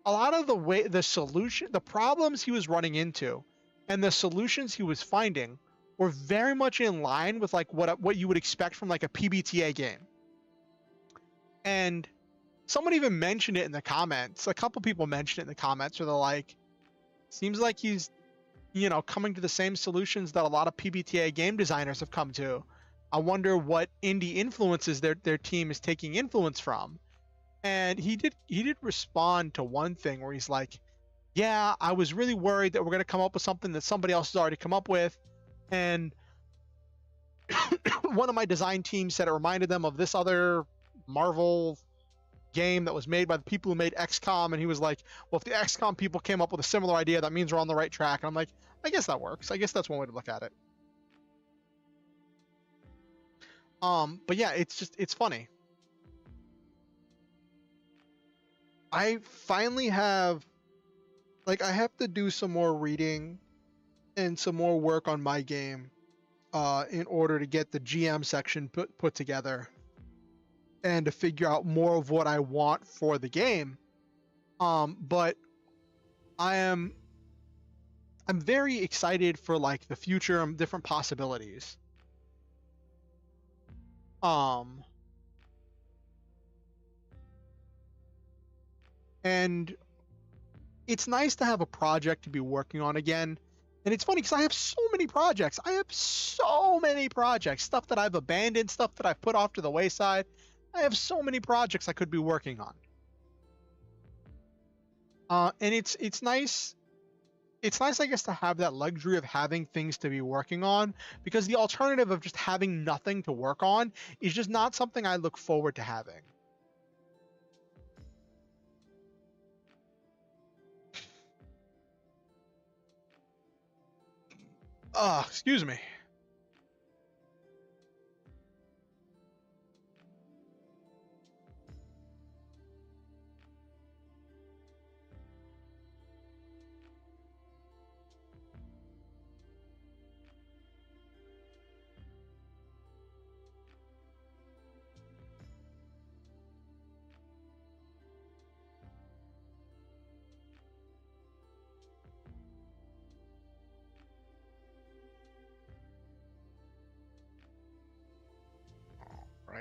Speaker 1: a lot of the problems he was running into and the solutions he was finding were very much in line with like what you would expect from like a PBTA game. And someone even mentioned it in the comments. A couple people mentioned it in the comments where they're like, seems like he's, coming to the same solutions that a lot of PBTA game designers have come to. I wonder what indie influences their team is taking influence from. And he did respond to one thing where he's like, yeah, I was really worried that we're going to come up with something that somebody else has already come up with. And one of my design teams said it reminded them of this other Marvel game that was made by the people who made XCOM. And he was like, well, if the XCOM people came up with a similar idea, that means we're on the right track. And I'm like, I guess that works. I guess that's one way to look at it. But yeah, it's funny. I finally have, like, I have to do some more reading and some more work on my game in order to get the GM section put together and to figure out more of what I want for the game. But I'm very excited for like the future and different possibilities. And it's nice to have a project to be working on again. And it's funny because I have so many projects. Stuff that I've abandoned, stuff that I've put off to the wayside. I have so many projects I could be working on. And it's nice. It's nice, I guess, to have that luxury of having things to be working on, because the alternative of just having nothing to work on is just not something I look forward to having. Excuse me.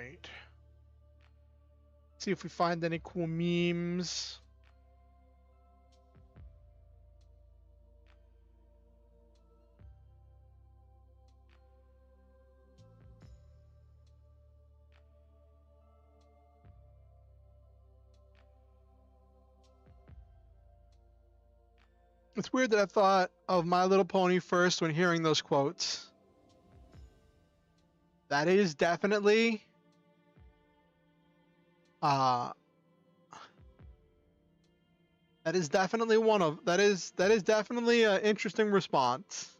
Speaker 1: right. See if we find any cool memes. It's weird that I thought of My Little Pony first when hearing those quotes. That is definitely that is definitely one of that is definitely an interesting response.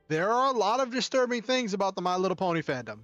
Speaker 1: There are a lot of disturbing things about the My Little Pony fandom.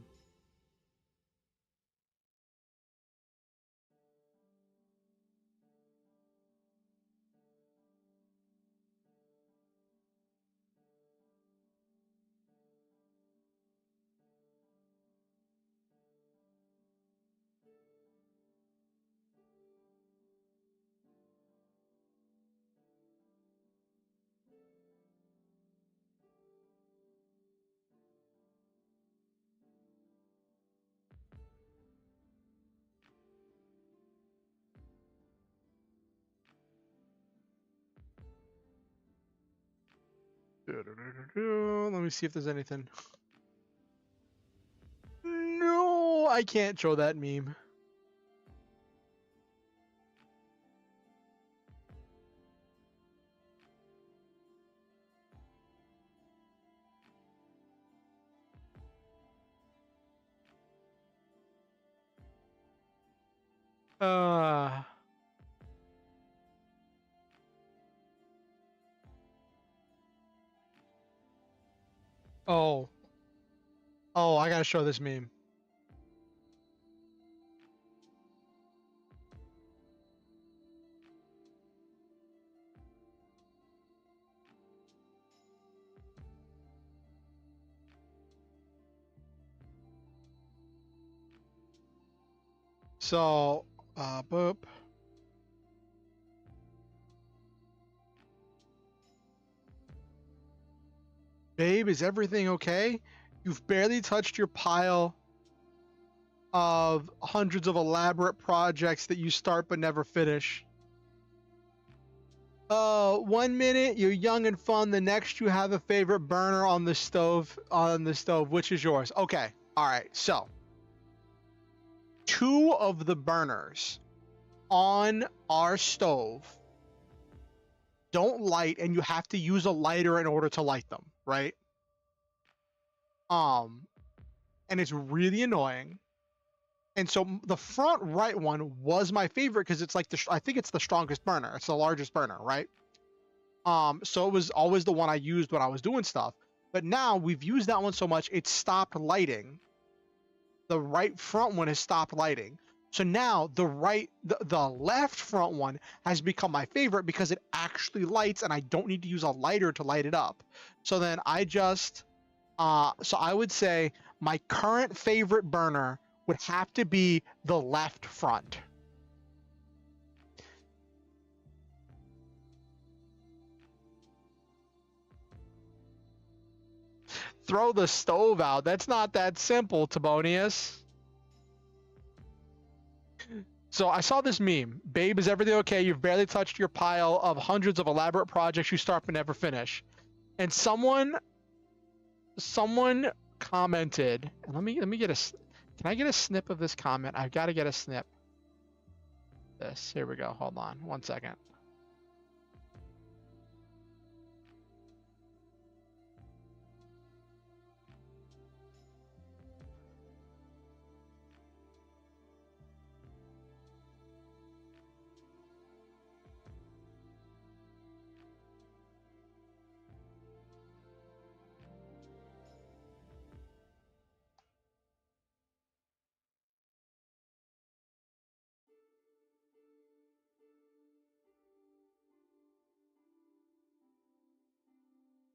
Speaker 1: Let me see if there's anything. No, I can't show that meme. Uh oh. Oh, I gotta show this meme. So, boop. Babe, is everything okay? You've barely touched your pile of hundreds of elaborate projects that you start but never finish. 1 minute you're young and fun, the next you have a favorite burner on the stove, which is yours? Okay, all right, so 2 of the burners on our stove don't light, and you have to use a lighter in order to light them, right? And it's really annoying. And so the front right one was my favorite because it's like I think it's the strongest burner. It's the largest burner, right? So it was always the one I used when I was doing stuff. But now we've used that one so much it stopped lighting. The right front one has stopped lighting. So now the left front one has become my favorite because it actually lights and I don't need to use a lighter to light it up. So then I just so I would say my current favorite burner would have to be the left front. Throw the stove out. That's not that simple, Tibonius. So I saw this meme. Babe, is everything okay? You've barely touched your pile of hundreds of elaborate projects you start but never finish. And someone commented, and let me get a, can I get a snip of this comment? I've got to get a snip. This, here we go. Hold on 1 second.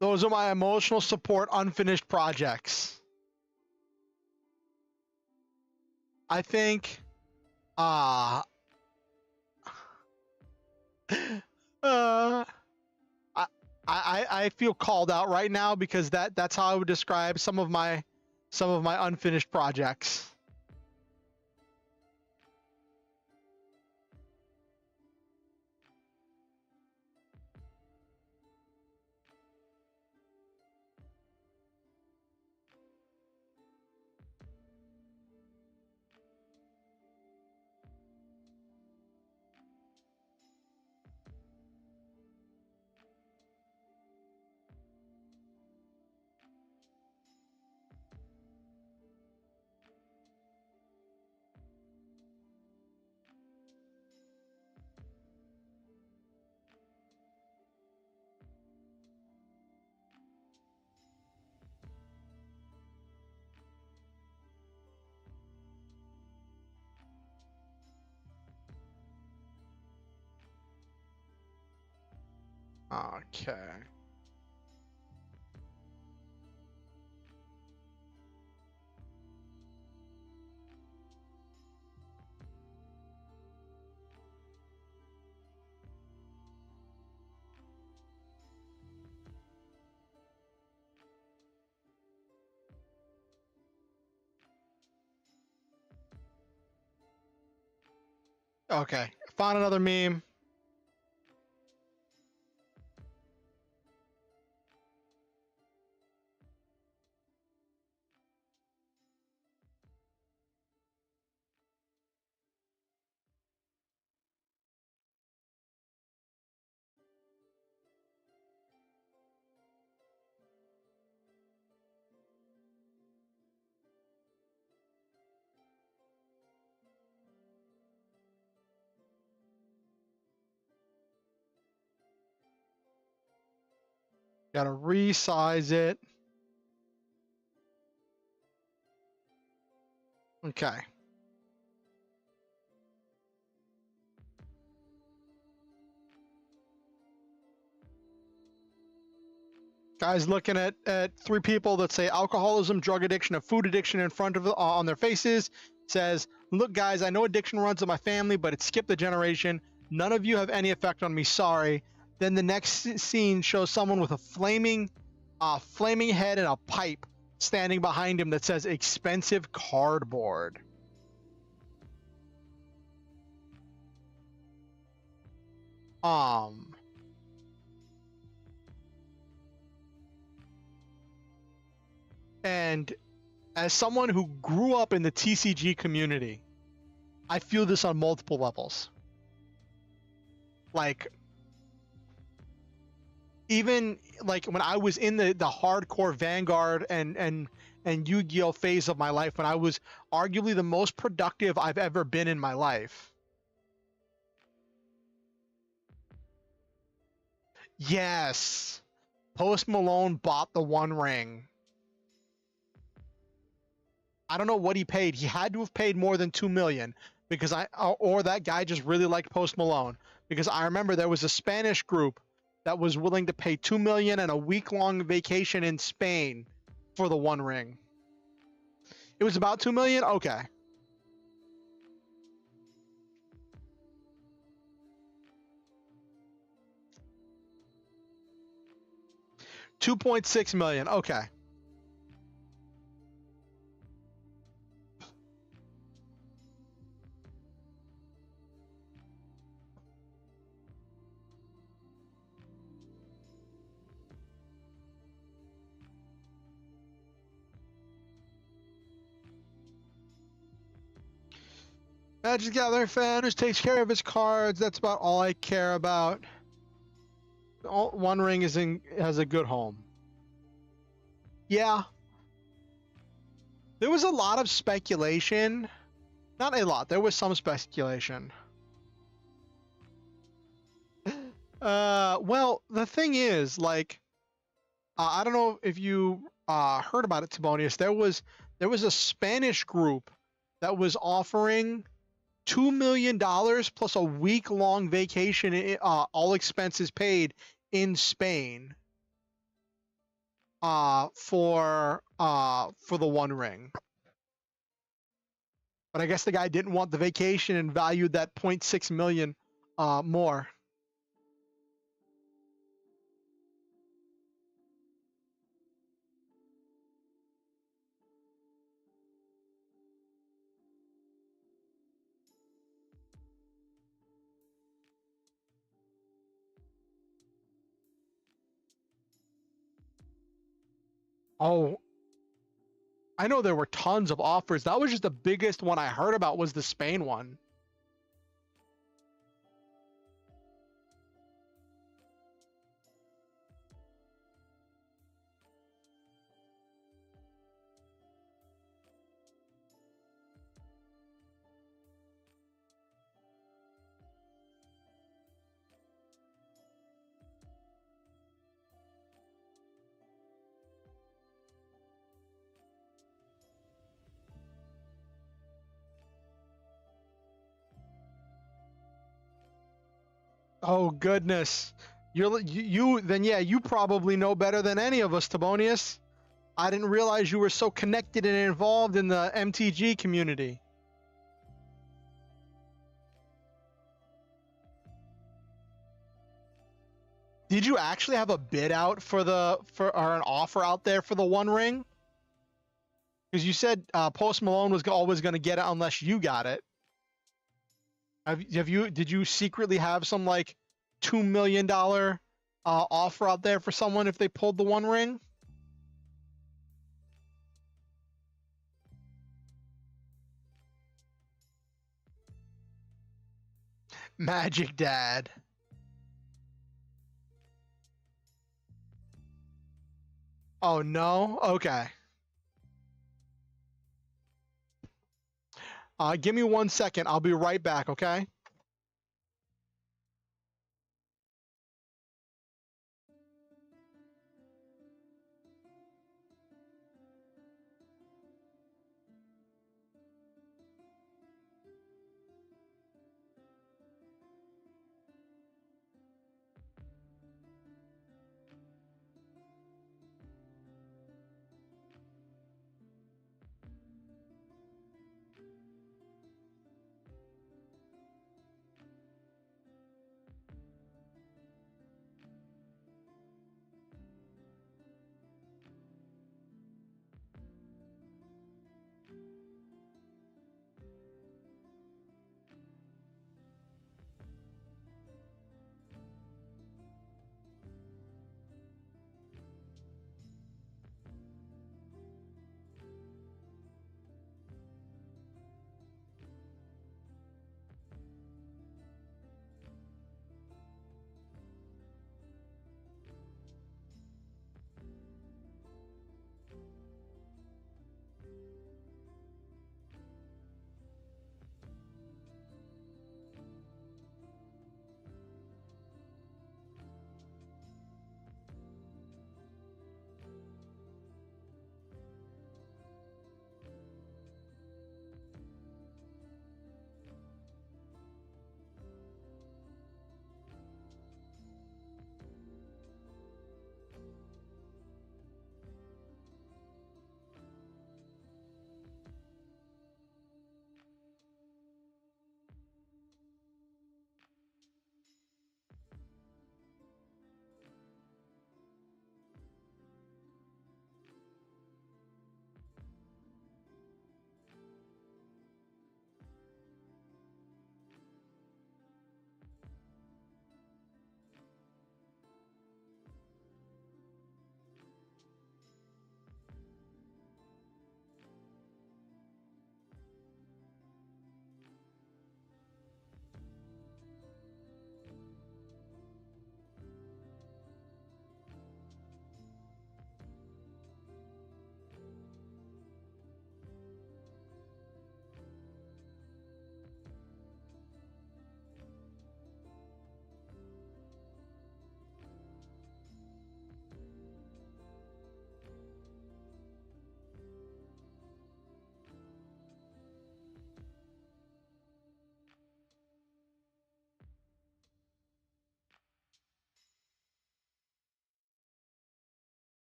Speaker 1: Those are my emotional support unfinished projects. I think uh, I feel called out right now because that's how I would describe some of my unfinished projects. Okay. Okay. Found another meme. Gotta resize it. Okay. Guys looking at three people that say alcoholism, drug addiction, and food addiction in front of on their faces. Says, look, guys, I know addiction runs in my family, but it skipped a generation. None of you have any effect on me. Sorry. Then the next scene shows someone with a flaming head and a pipe standing behind him that says expensive cardboard. And as someone who grew up in the TCG community, I feel this on multiple levels. Like, even like when I was in the hardcore Vanguard and Yu-Gi-Oh phase of my life, when I was arguably the most productive I've ever been in my life. Yes. Post Malone bought the One Ring. I don't know what he paid. He had to have paid more than 2 million because or that guy just really liked Post Malone, because I remember there was a Spanish group that was willing to pay 2 million and a week-long vacation in Spain for the One Ring. It was about 2 million. Okay. $2.6 million. Okay. Magic Gathering fan who takes care of his cards. That's about all I care about. One Ring has a good home. Yeah. There was a lot of speculation. Not a lot. There was some speculation. Well, the thing is, like, I don't know if you heard about it, Tibonius. There was a Spanish group that was offering $2 million plus a week-long vacation, all expenses paid, in Spain, for the One Ring. But I guess the guy didn't want the vacation and valued that 0.6 million more. Oh, I know there were tons of offers. That was just the biggest one I heard about was the Spain one. Oh goodness. You then yeah, you probably know better than any of us, Tibonius. I didn't realize you were so connected and involved in the MTG community. Did you actually have a bid out for or an offer out there for the One Ring? Because you said Post Malone was always going to get it unless you got it. Did you secretly have some like $2 million offer out there for someone if they pulled the One Ring? Magic Dad. Oh no. Okay. Give me 1 second. I'll be right back. Okay.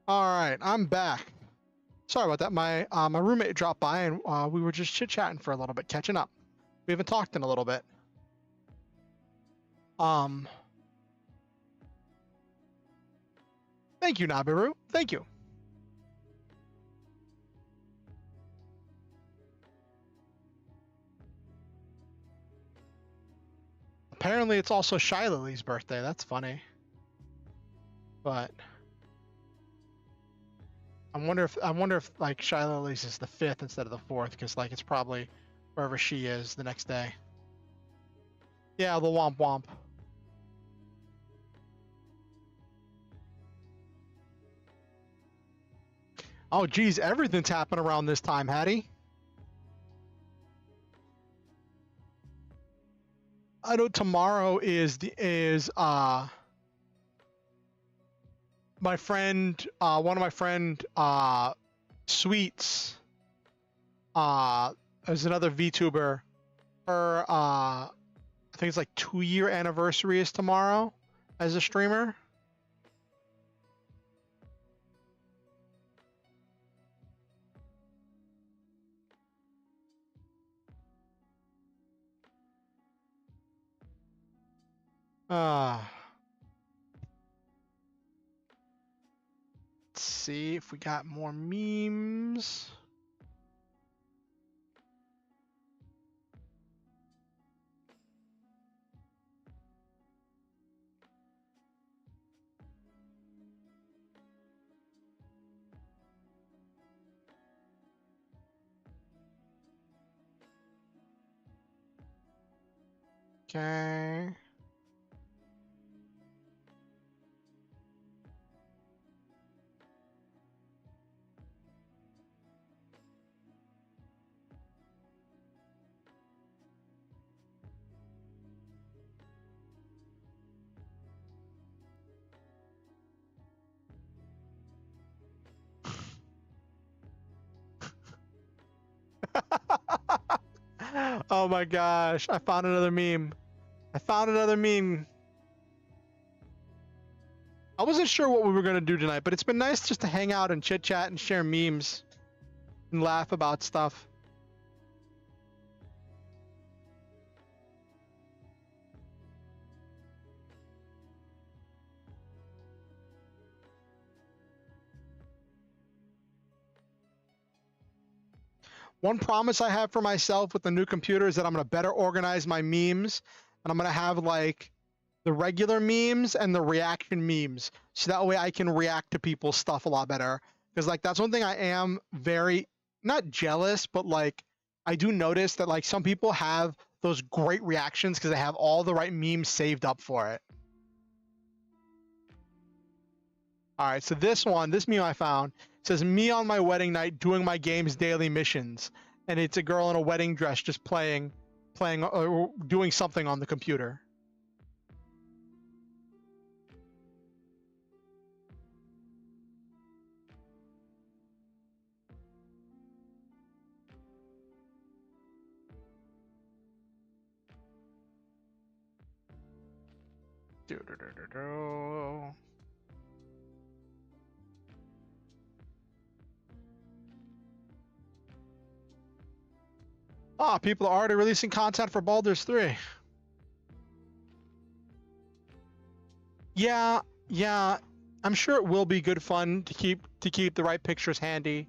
Speaker 1: All right, I'm back. Sorry about that. My roommate dropped by and we were just chit-chatting for a little bit, catching up. We haven't talked in a little bit. Thank you, Nabiru. Thank you. Apparently, it's also Shilohl's birthday. That's funny. But I wonder if like Shilohl's is the 5th instead of the 4th, because like it's probably wherever she is the next day. Yeah, the womp womp. Oh geez, everything's happening around this time, Hattie. I know tomorrow is my friend, one of my friend Sweets is another VTuber. Her I think it's like 2-year anniversary is tomorrow as a streamer. Let's see if we got more memes. Okay. Oh my gosh, I found another meme. I found another meme. I wasn't sure what we were going to do tonight, but it's been nice just to hang out and chit chat and share memes and laugh about stuff. One promise I have for myself with the new computer is that I'm going to better organize my memes, and I'm going to have like the regular memes and the reaction memes, so that way I can react to people's stuff a lot better. Because like that's one thing I am very not jealous, but like I do notice that like some people have those great reactions because they have all the right memes saved up for it. All right, so this meme I found says me on my wedding night doing my game's daily missions, and it's a girl in a wedding dress just playing or doing something on the computer. Ah, people are already releasing content for Baldur's 3. Yeah, yeah. I'm sure it will be good fun to keep the right pictures handy.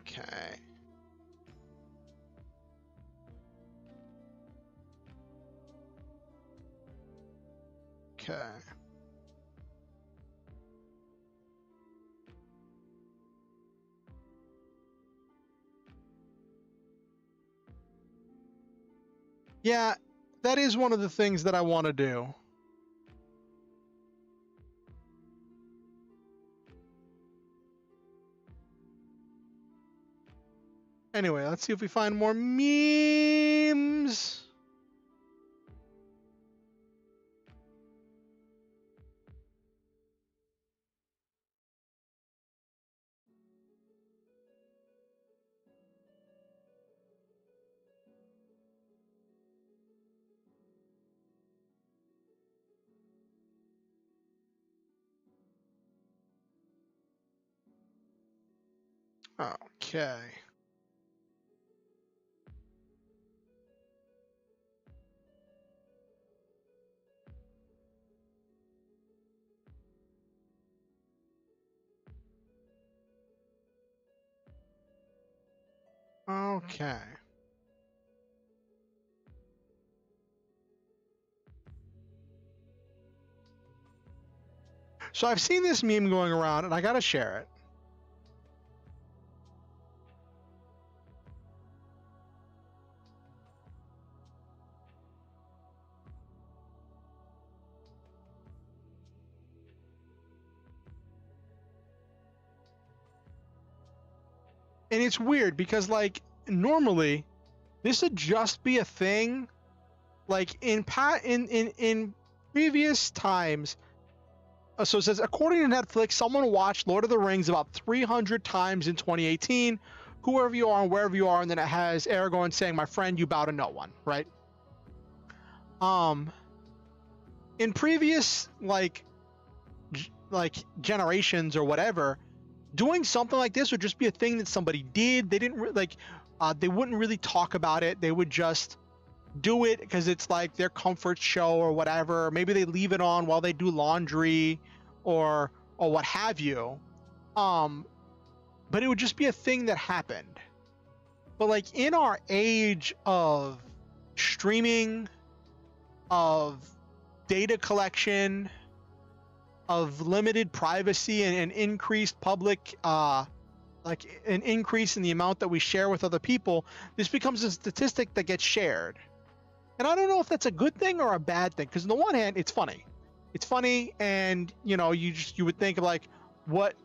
Speaker 1: Okay. Okay. Yeah, that is one of the things that I want to do. Anyway, let's see if we find more memes. Okay. Okay. So I've seen this meme going around, and I gotta share it. And it's weird because, like, normally this would just be a thing, like in previous times. So it says, according to Netflix, someone watched Lord of the Rings about 300 times in 2018. Whoever you are and wherever you are, and then it has Aragorn saying, "My friend, you bow to no one." Right? In previous like generations or whatever, doing something like this would just be a thing that somebody did. They didn't they wouldn't really talk about it. They would just do it because it's like their comfort show or whatever. Maybe they leave it on while they do laundry or what have you. But it would just be a thing that happened. But like in our age of streaming, of data collection, of limited privacy and increased public like an increase in the amount that we share with other people, this becomes a statistic that gets shared. And I don't know if that's a good thing or a bad thing, because on the one hand, it's funny. It's funny, and you know, you would think of like what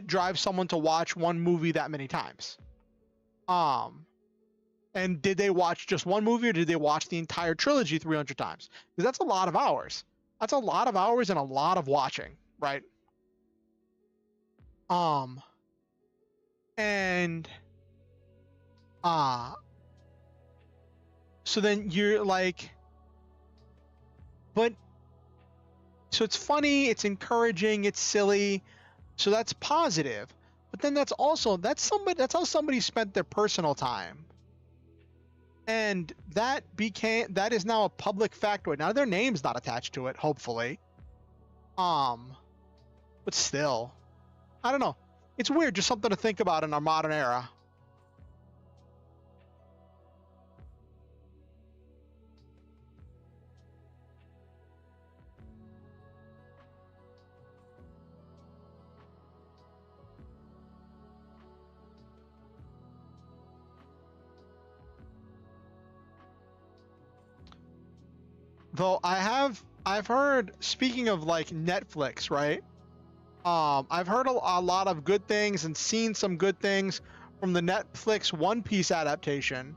Speaker 1: drives someone to watch one movie that many times. And did they watch just one movie, or did they watch the entire trilogy 300 times? Because that's a lot of hours. That's a lot of hours and a lot of watching, right? And so then you're like, but so it's funny, it's encouraging, it's silly, so that's positive. But then that's how somebody spent their personal time. And that is now a public factoid. Now their name's not attached to it, hopefully. But still, I don't know. It's weird, just something to think about in our modern era. Though I've heard, speaking of like Netflix, right? I've heard a lot of good things and seen some good things from the Netflix One Piece adaptation.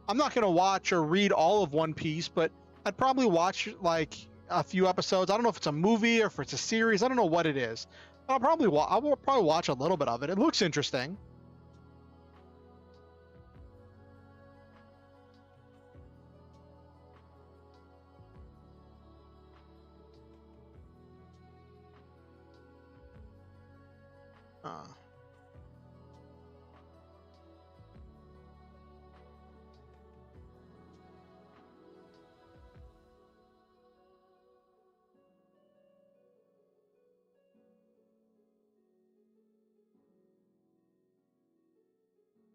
Speaker 1: I'm not gonna watch or read all of One Piece, but I'd probably watch like a few episodes. I don't know if it's a movie or if it's a series. I don't know what it is. But I will probably watch a little bit of it. It looks interesting. Uh,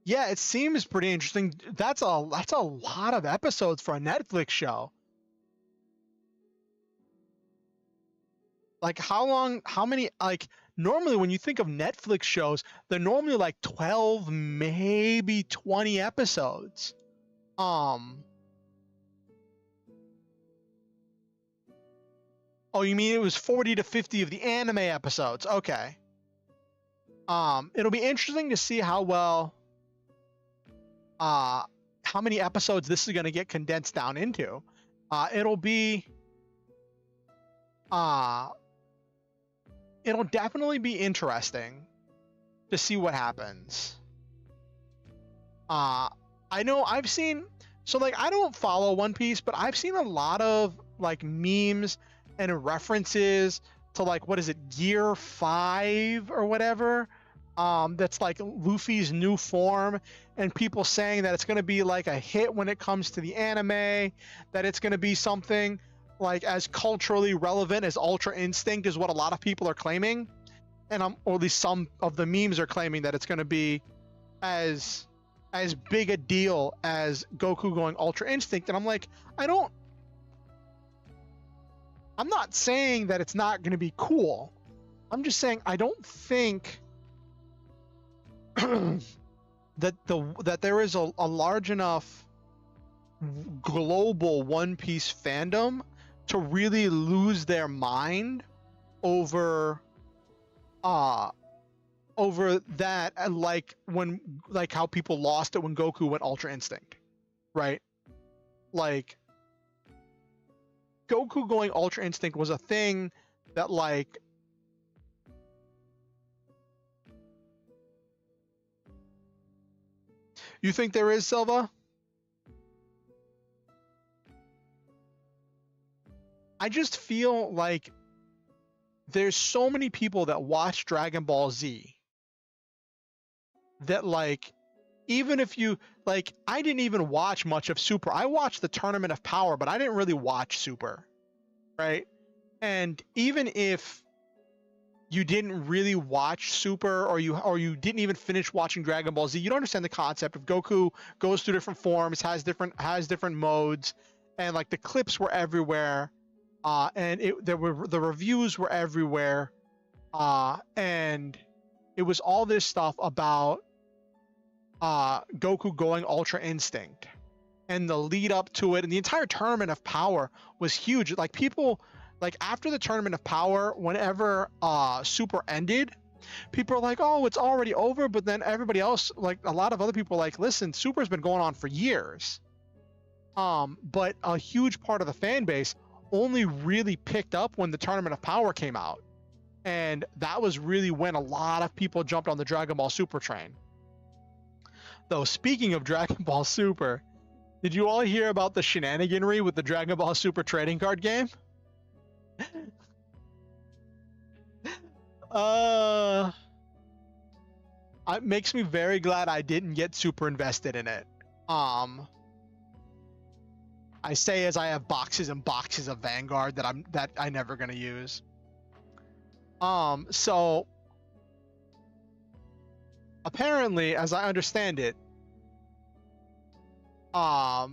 Speaker 1: yeah, it seems pretty interesting. That's a lot of episodes for a Netflix show. Like how many, like normally when you think of Netflix shows, they're normally like 12, maybe 20 episodes. Oh, you mean it was 40 to 50 of the anime episodes? Okay. It'll be interesting to see how well, how many episodes this is going to get condensed down into. It'll definitely be interesting to see what happens. I know I've seen, so like I don't follow One Piece, but I've seen a lot of like memes and references to like, what is it, Gear 5 or whatever, that's like Luffy's new form, and people saying that it's going to be like a hit when it comes to the anime, that it's going to be something like as culturally relevant as Ultra Instinct is what a lot of people are claiming, and or at least some of the memes are claiming that it's going to be as big a deal as Goku going Ultra Instinct. And I'm like, I'm not saying that it's not going to be cool. I'm just saying I don't think that there is a large enough global One Piece fandom to really lose their mind over that, like how people lost it when Goku went Ultra Instinct, right? Like Goku going Ultra Instinct was a thing that like you think there is, Silva? I just feel like there's so many people that watch Dragon Ball Z that like, even if you like, I didn't even watch much of Super. I watched the Tournament of Power, but I didn't really watch Super, right? And even if you didn't really watch Super, or you didn't even finish watching Dragon Ball Z, you don't understand the concept of Goku goes through different forms, has different modes, and like the clips were everywhere, and the reviews were everywhere, and it was all this stuff about Goku going Ultra Instinct, and the lead up to it, and the entire Tournament of Power was huge. Like people, like after the Tournament of Power, whenever Super ended, people are like, oh, it's already over. But then everybody else, like a lot of other people, like, listen, Super's been going on for years. But a huge part of the fan base only really picked up when the Tournament of Power came out, and that was really when a lot of people jumped on the Dragon Ball Super train. Though, speaking of Dragon Ball Super, did you all hear about the shenaniganry with the Dragon Ball Super trading card game? It makes me very glad I didn't get super invested in it. I say as I have boxes and boxes of Vanguard that I never gonna use. So apparently, as I understand it, I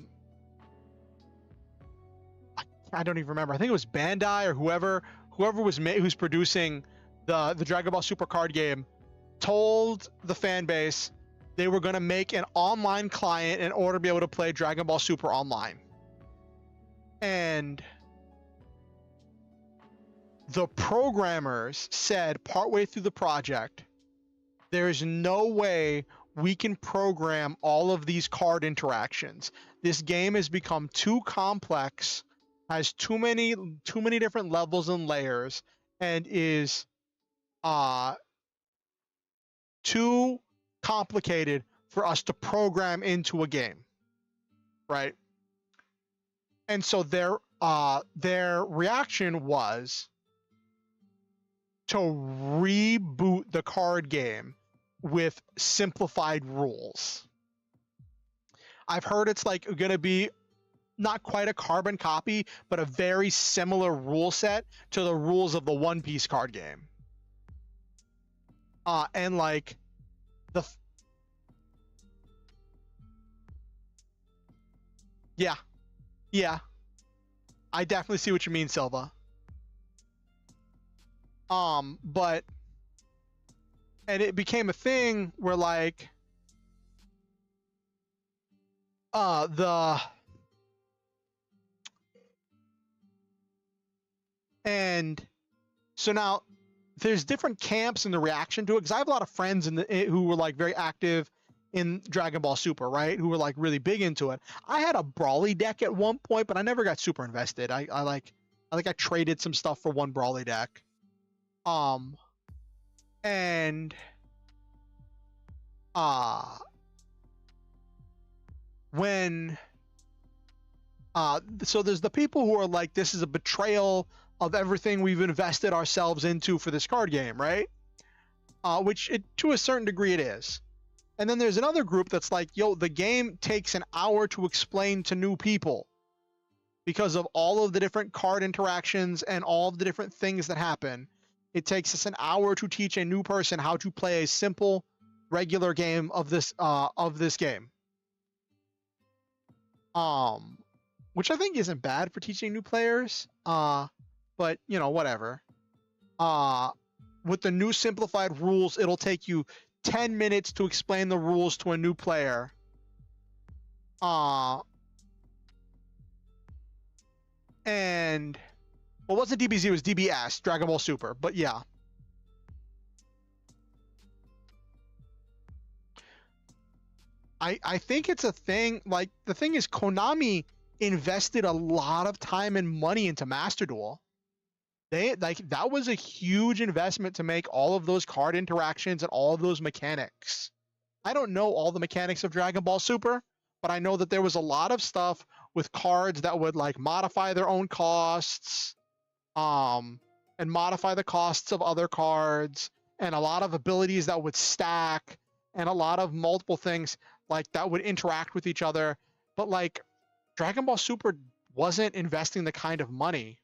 Speaker 1: don't even remember. I think it was Bandai or whoever who's producing the Dragon Ball Super card game told the fan base they were going to make an online client in order to be able to play Dragon Ball Super online. And the programmers said partway through the project, there's no way we can program all of these card interactions. This game has become too complex, has too many different levels and layers, and is too complicated for us to program into a game, right? And so their reaction was to reboot the card game with simplified rules. I've heard it's like going to be not quite a carbon copy, but a very similar rule set to the rules of the One Piece card game. And like yeah, I definitely see what you mean, Silva. But and it became a thing where like and so now there's different camps in the reaction to it, because I have a lot of friends who were like very active in Dragon Ball Super, right? Who were like really big into it. I had a Brawly deck at one point, but I never got super invested. I think I traded some stuff for one Brawly deck. And when so there's the people who are like, this is a betrayal of everything we've invested ourselves into for this card game, right? Which to a certain degree it is. And then there's another group that's like, yo, the game takes an hour to explain to new people because of all of the different card interactions and all of the different things that happen. It takes us an hour to teach a new person how to play a simple, regular game of this game. Which I think isn't bad for teaching new players. But you know, whatever. With the new simplified rules, it'll take you 10 minutes to explain the rules to a new player. And well, wasn't DBZ, it was DBS, Dragon Ball Super, but yeah. I think it's a thing, like, the thing is, Konami invested a lot of time and money into Master Duel. That was a huge investment to make all of those card interactions and all of those mechanics. I don't know all the mechanics of Dragon Ball Super, but I know that there was a lot of stuff with cards that would like modify their own costs, and modify the costs of other cards, and a lot of abilities that would stack, and a lot of multiple things like that would interact with each other. But like Dragon Ball Super wasn't investing the kind of money.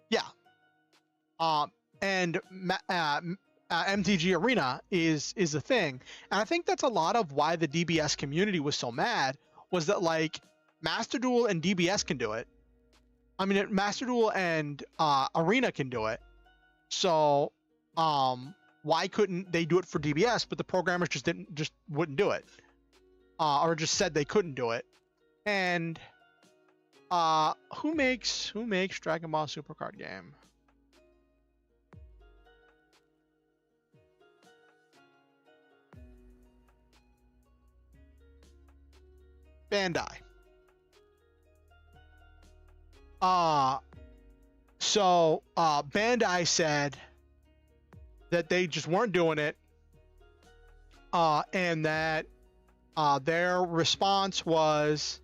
Speaker 1: Yeah. And MTG Arena is a thing. And I think that's a lot of why the DBS community was so mad, was that like Master Duel and DBS can do it. I mean, Master Duel and Arena can do it. So why couldn't they do it for DBS? But the programmers just wouldn't do it, or just said they couldn't do it. And who makes Dragon Ball Super card game? Bandai. So Bandai said that they just weren't doing it, and that their response was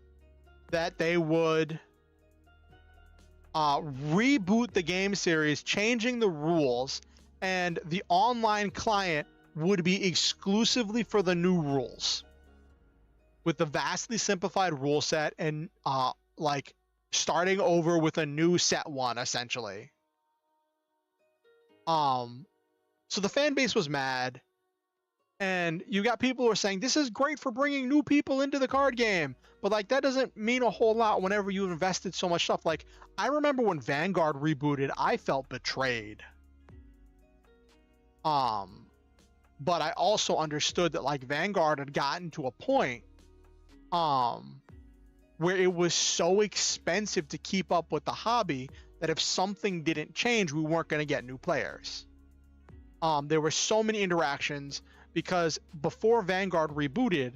Speaker 1: that they would reboot the game series, changing the rules, and the online client would be exclusively for the new rules, with the vastly simplified rule set, and like starting over with a new set one, essentially. So the fan base was mad, and you got people who are saying this is great for bringing new people into the card game, but like that doesn't mean a whole lot whenever you've invested so much stuff. Like I remember when Vanguard rebooted, I felt betrayed. But I also understood that like Vanguard had gotten to a point where it was so expensive to keep up with the hobby that if something didn't change, we weren't going to get new players. There were so many interactions, because before Vanguard rebooted.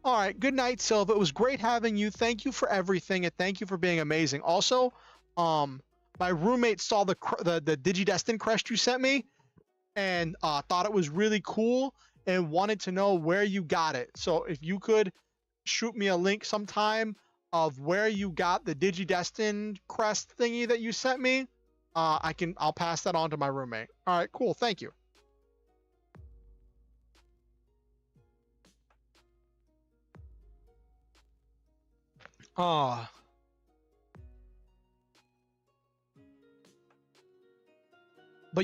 Speaker 1: All right, good night, Silva. It was great having you. Thank you for everything, and thank you for being amazing. Also, my roommate saw the Digidestin crest you sent me, and thought it was really cool, and wanted to know where you got it. So if you could shoot me a link sometime of where you got the Digidestin crest thingy that you sent me, I'll pass that on to my roommate. All right, cool. Thank you. But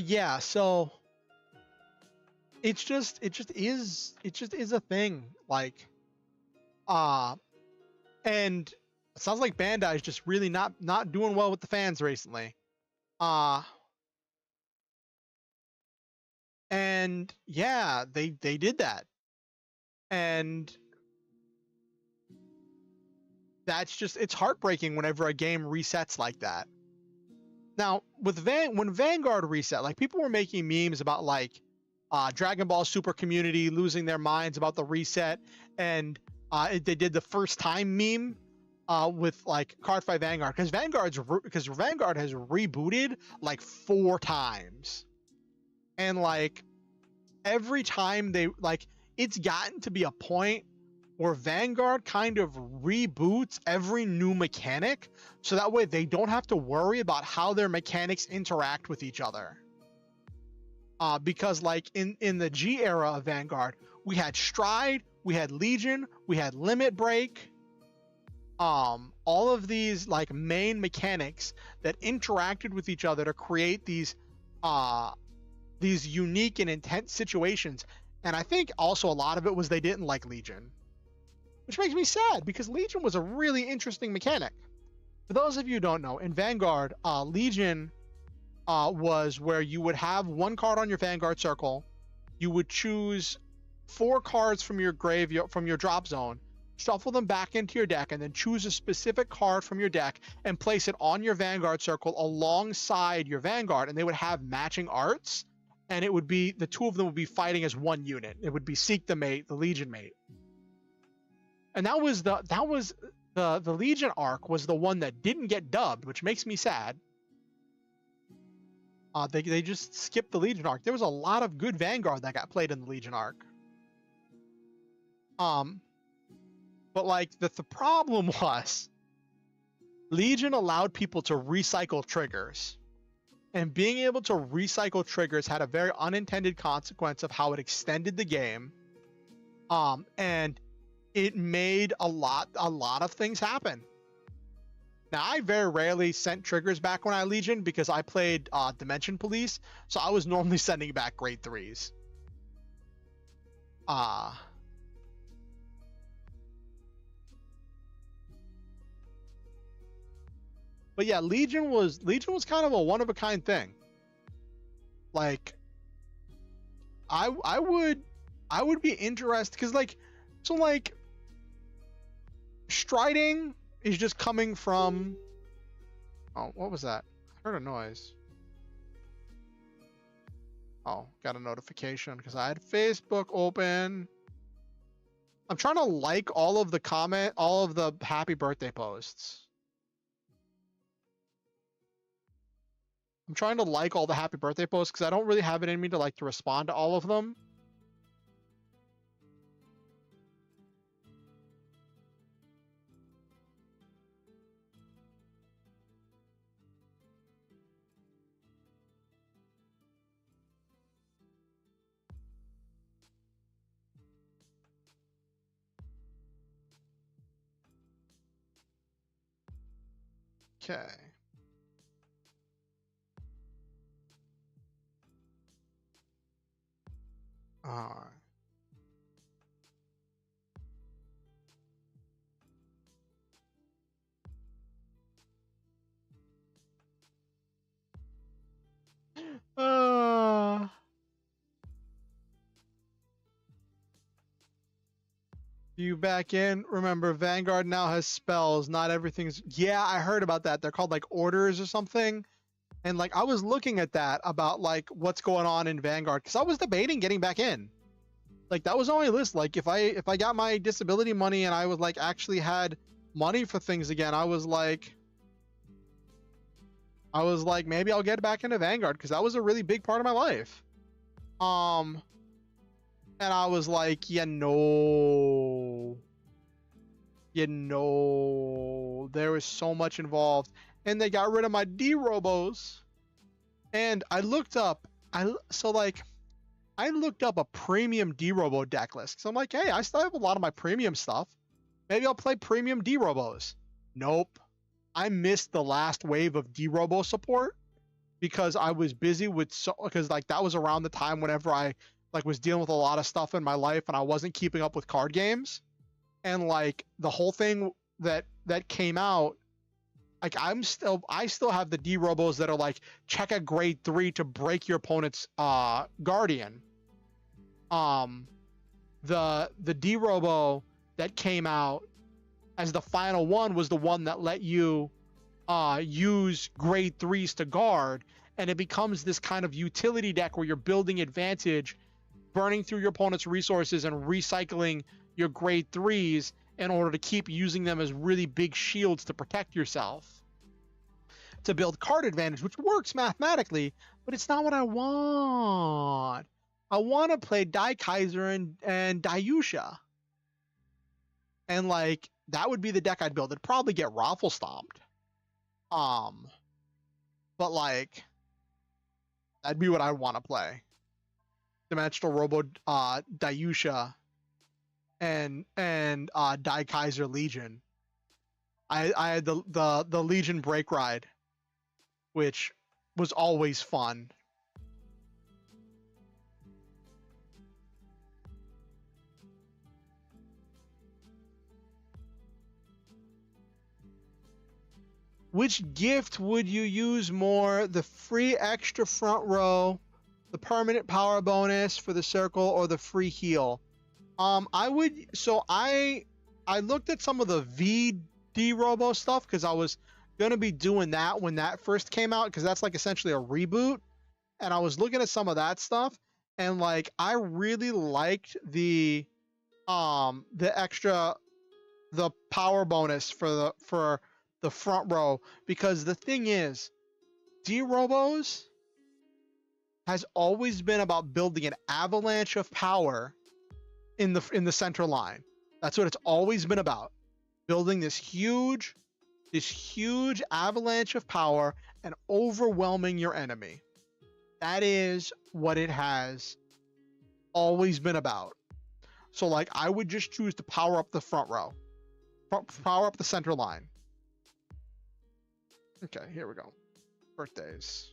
Speaker 1: yeah, so it just is a thing. Like, and it sounds like Bandai is just really not doing well with the fans recently. And yeah, they did that, and that's just, it's heartbreaking whenever a game resets like that. Now with when Vanguard reset, like people were making memes about like Dragon Ball Super community losing their minds about the reset, and they did the first time meme with like Cardfight Vanguard because Vanguard has rebooted like 4 times, and like every time they like it's gotten to be a point where Vanguard kind of reboots every new mechanic so that way they don't have to worry about how their mechanics interact with each other. Because like in the G era of Vanguard, we had Stride, we had Legion, we had Limit Break, all of these like main mechanics that interacted with each other to create these unique and intense situations. And I think also a lot of it was they didn't like Legion, which makes me sad because Legion was a really interesting mechanic. For those of you who don't know, in Vanguard, Legion was where you would have 1 card on your Vanguard circle. You would choose 4 cards from your graveyard, from your drop zone, shuffle them back into your deck, and then choose a specific card from your deck and place it on your Vanguard circle alongside your Vanguard, and they would have matching arts, and it would be the 2 of them would be fighting as 1 unit. It would be Seek the Mate, the Legion Mate. And that was the Legion arc was the one that didn't get dubbed, which makes me sad. They just skipped the Legion arc. There was a lot of good Vanguard that got played in the Legion arc. But like the problem was Legion allowed people to recycle triggers. And being able to recycle triggers had a very unintended consequence of how it extended the game. And it made a lot of things happen. Now, I very rarely sent triggers back when I Legion because I played Dimension Police, so I was normally sending back grade 3s. But yeah, Legion was kind of a one-of-a-kind thing. Like, I would be interested because like striding is just coming from. Oh, what was that? I heard a noise. Oh, got a notification because I had Facebook open. I'm trying to like all of the happy birthday posts. I'm trying to like all the happy birthday posts because I don't really have it in me to like to respond to all of them. Okay. All right. You back in? Remember, Vanguard now has spells. Not everything's. Yeah, I heard about that. They're called like orders or something. And like I was looking at that about like what's going on in Vanguard because I was debating getting back in. Like that was on my list. Like if I got my disability money and I was like actually had money for things again, I was like maybe I'll get back into Vanguard because that was a really big part of my life. And I was like, there was so much involved. And they got rid of my D-Robos. And I looked up, I looked up a premium D-Robo deck list. So I'm like, hey, I still have a lot of my premium stuff. Maybe I'll play premium D-Robos. Nope. I missed the last wave of D-Robo support because I was busy because like that was around the time whenever I like was dealing with a lot of stuff in my life and I wasn't keeping up with card games. And like the whole thing that came out, like I still have the D-Robos that are like check a grade 3 to break your opponent's Guardian. The D-Robo that came out as the final one was the one that let you use grade 3s to guard, and it becomes this kind of utility deck where you're building advantage, burning through your opponent's resources and recycling your grade 3s in order to keep using them as really big shields to protect yourself, to build card advantage, which works mathematically, but it's not what I want. I want to play Daikaiser and Dayusha. And like that would be the deck I'd build. It'd probably get raffle stomped. But like that'd be what I want to play. Dimensional Robo Dayusha and Daikaiser Legion. I had the Legion Break Ride, which was always fun. Which gift would you use more? The free extra front row, the permanent power bonus for the circle, or the free heal? I looked at some of the VD Robo stuff because I was gonna be doing that when that first came out, because that's like essentially a reboot. And I was looking at some of that stuff, and like I really liked the extra, the power bonus for the front row, because the thing is, D Robos has always been about building an avalanche of power in the center line. That's what it's always been about. Building this huge avalanche of power and overwhelming your enemy. That is what it has always been about. So like I would just choose to power up the front row. Power up the center line. Okay, here we go. Birthdays.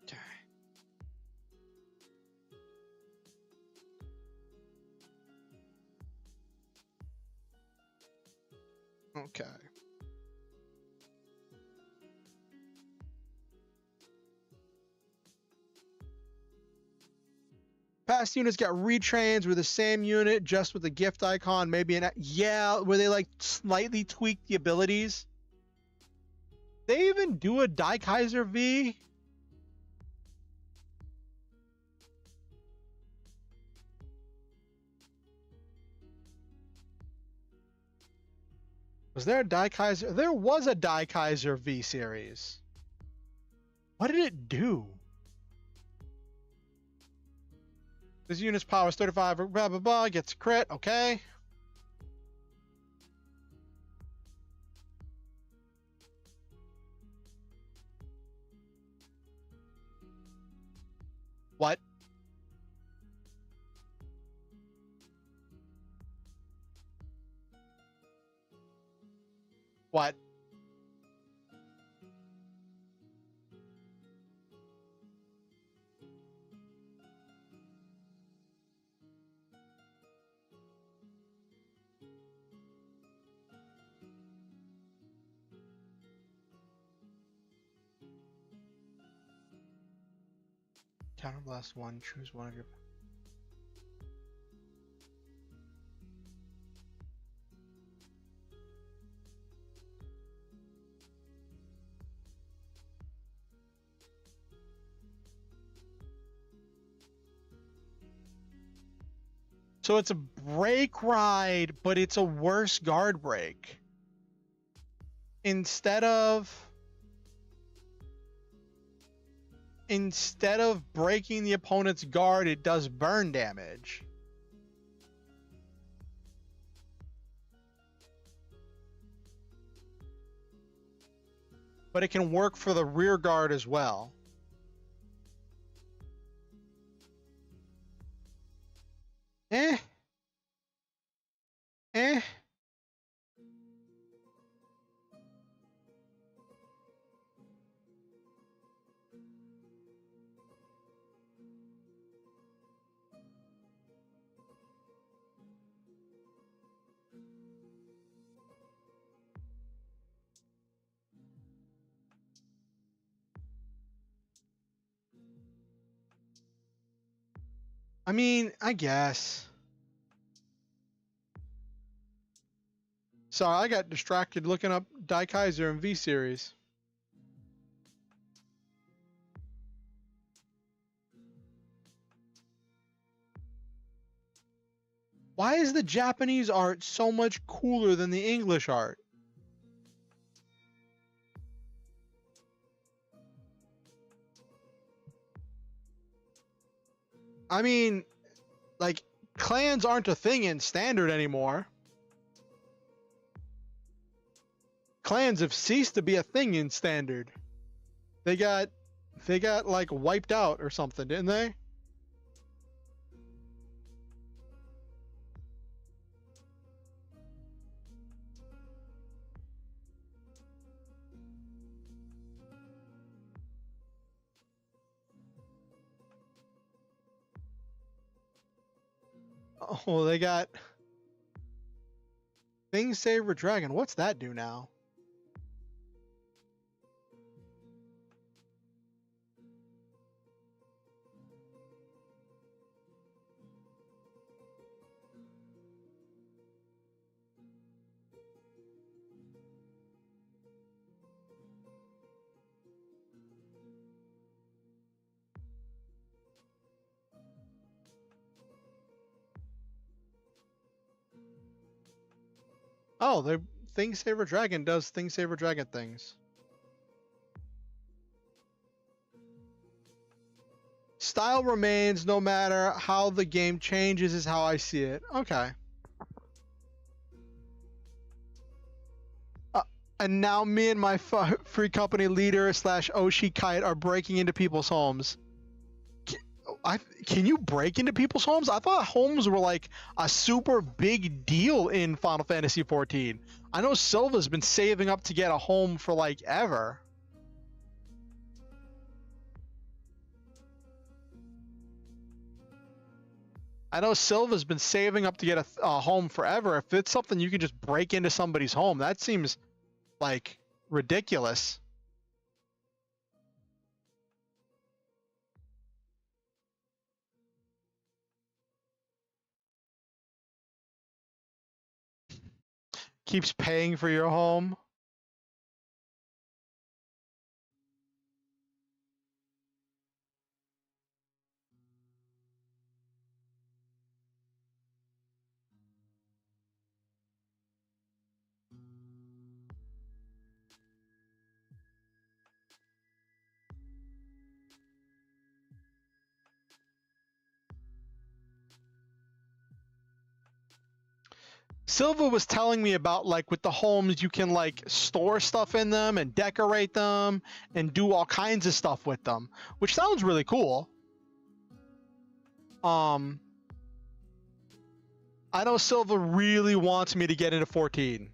Speaker 1: Okay. Okay. Past units got retrains with the same unit, just with the gift icon, maybe where they like slightly tweak the abilities. They even do a Daikaiser V? Was there a Daikaiser? There was a Daikaiser V series. What did it do? This unit's power is 35, blah, blah, blah, gets a crit, okay. What? What? Counterblast 1, choose one of your... So it's a break ride, but it's a worse guard break. Instead of breaking the opponent's guard, it does burn damage. But it can work for the rear guard as well. Eh. I mean, I guess. Sorry, I got distracted looking up Daikaiser and V-Series. Why is the Japanese art so much cooler than the English art? I mean, like, clans aren't a thing in standard anymore. Clans have ceased to be a thing in standard. They got like wiped out or something, didn't they? Oh, they got Thing Saver Dragon. What's that do now? Oh, the Thing Saver Dragon does Thing Saver Dragon things. Style remains no matter how the game changes, is how I see it. Okay. And now me and my free company leader / Oshi Kite are breaking into people's homes. Can you break into people's homes? I thought homes were like a super big deal in Final Fantasy XIV. I know Silva's been saving up to get a home for like ever. I know Silva's been saving up to get a home forever. If it's something you can just break into somebody's home, that seems like ridiculous. Keeps paying for your home. Silva was telling me about like with the homes you can like store stuff in them and decorate them and do all kinds of stuff with them, which sounds really cool. I know Silva really wants me to get into 14.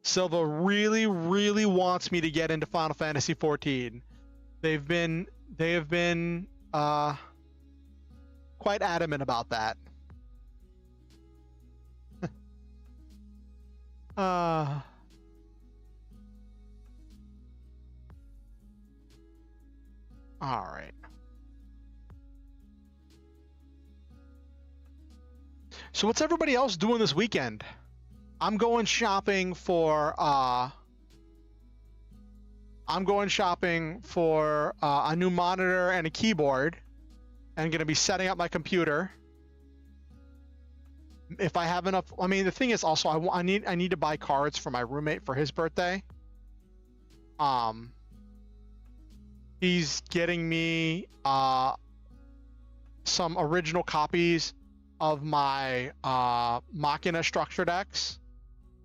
Speaker 1: Silva really, really wants me to get into Final Fantasy 14. They have been quite adamant about that. All right. So what's everybody else doing this weekend? I'm going shopping for a new monitor and a keyboard. And going to be setting up my computer. If I have enough, I mean, the thing is also I need to buy cards for my roommate for his birthday. He's getting me some original copies of my Machina structure decks,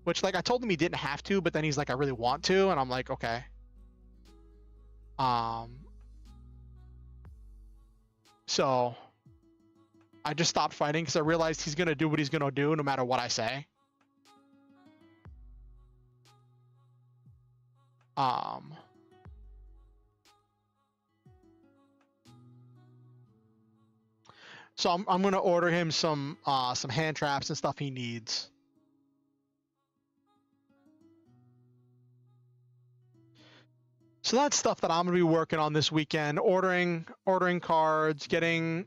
Speaker 1: which like I told him he didn't have to, but then he's like, I really want to, and I'm like, okay. So I just stopped fighting because I realized he's gonna do what he's gonna do no matter what I say. So I'm gonna order him some hand traps and stuff he needs. So that's stuff that I'm gonna be working on this weekend. Ordering cards, getting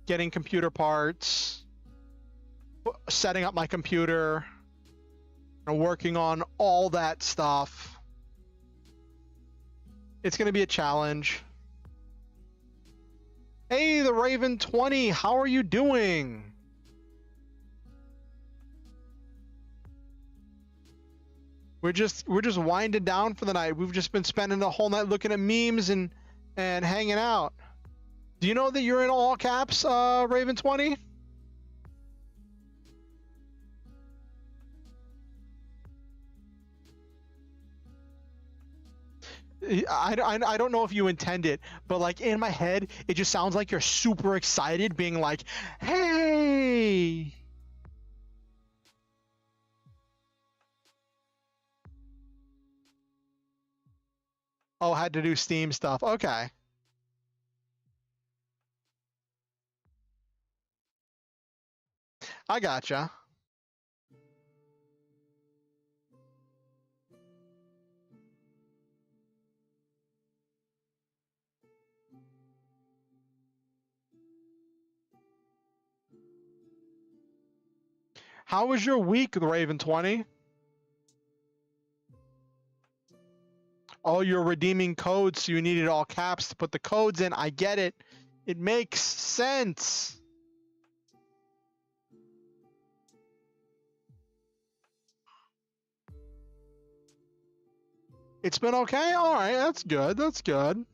Speaker 1: getting computer parts, setting up my computer, and working on all that stuff. It's going to be a challenge. Hey, the Raven 20, how are you doing? We're just winding down for the night. We've just been spending the whole night looking at memes and hanging out. Do you know that you're in all caps, Raven 20? I don't know if you intend it, but like in my head, it just sounds like you're super excited, being like, "Hey!" Oh, had to do Steam stuff. Okay. I gotcha. How was your week, the Raven 20? Oh, you're redeeming codes, so you needed all caps to put the codes in. I get it. It makes sense. It's been okay? All right, that's good. That's good.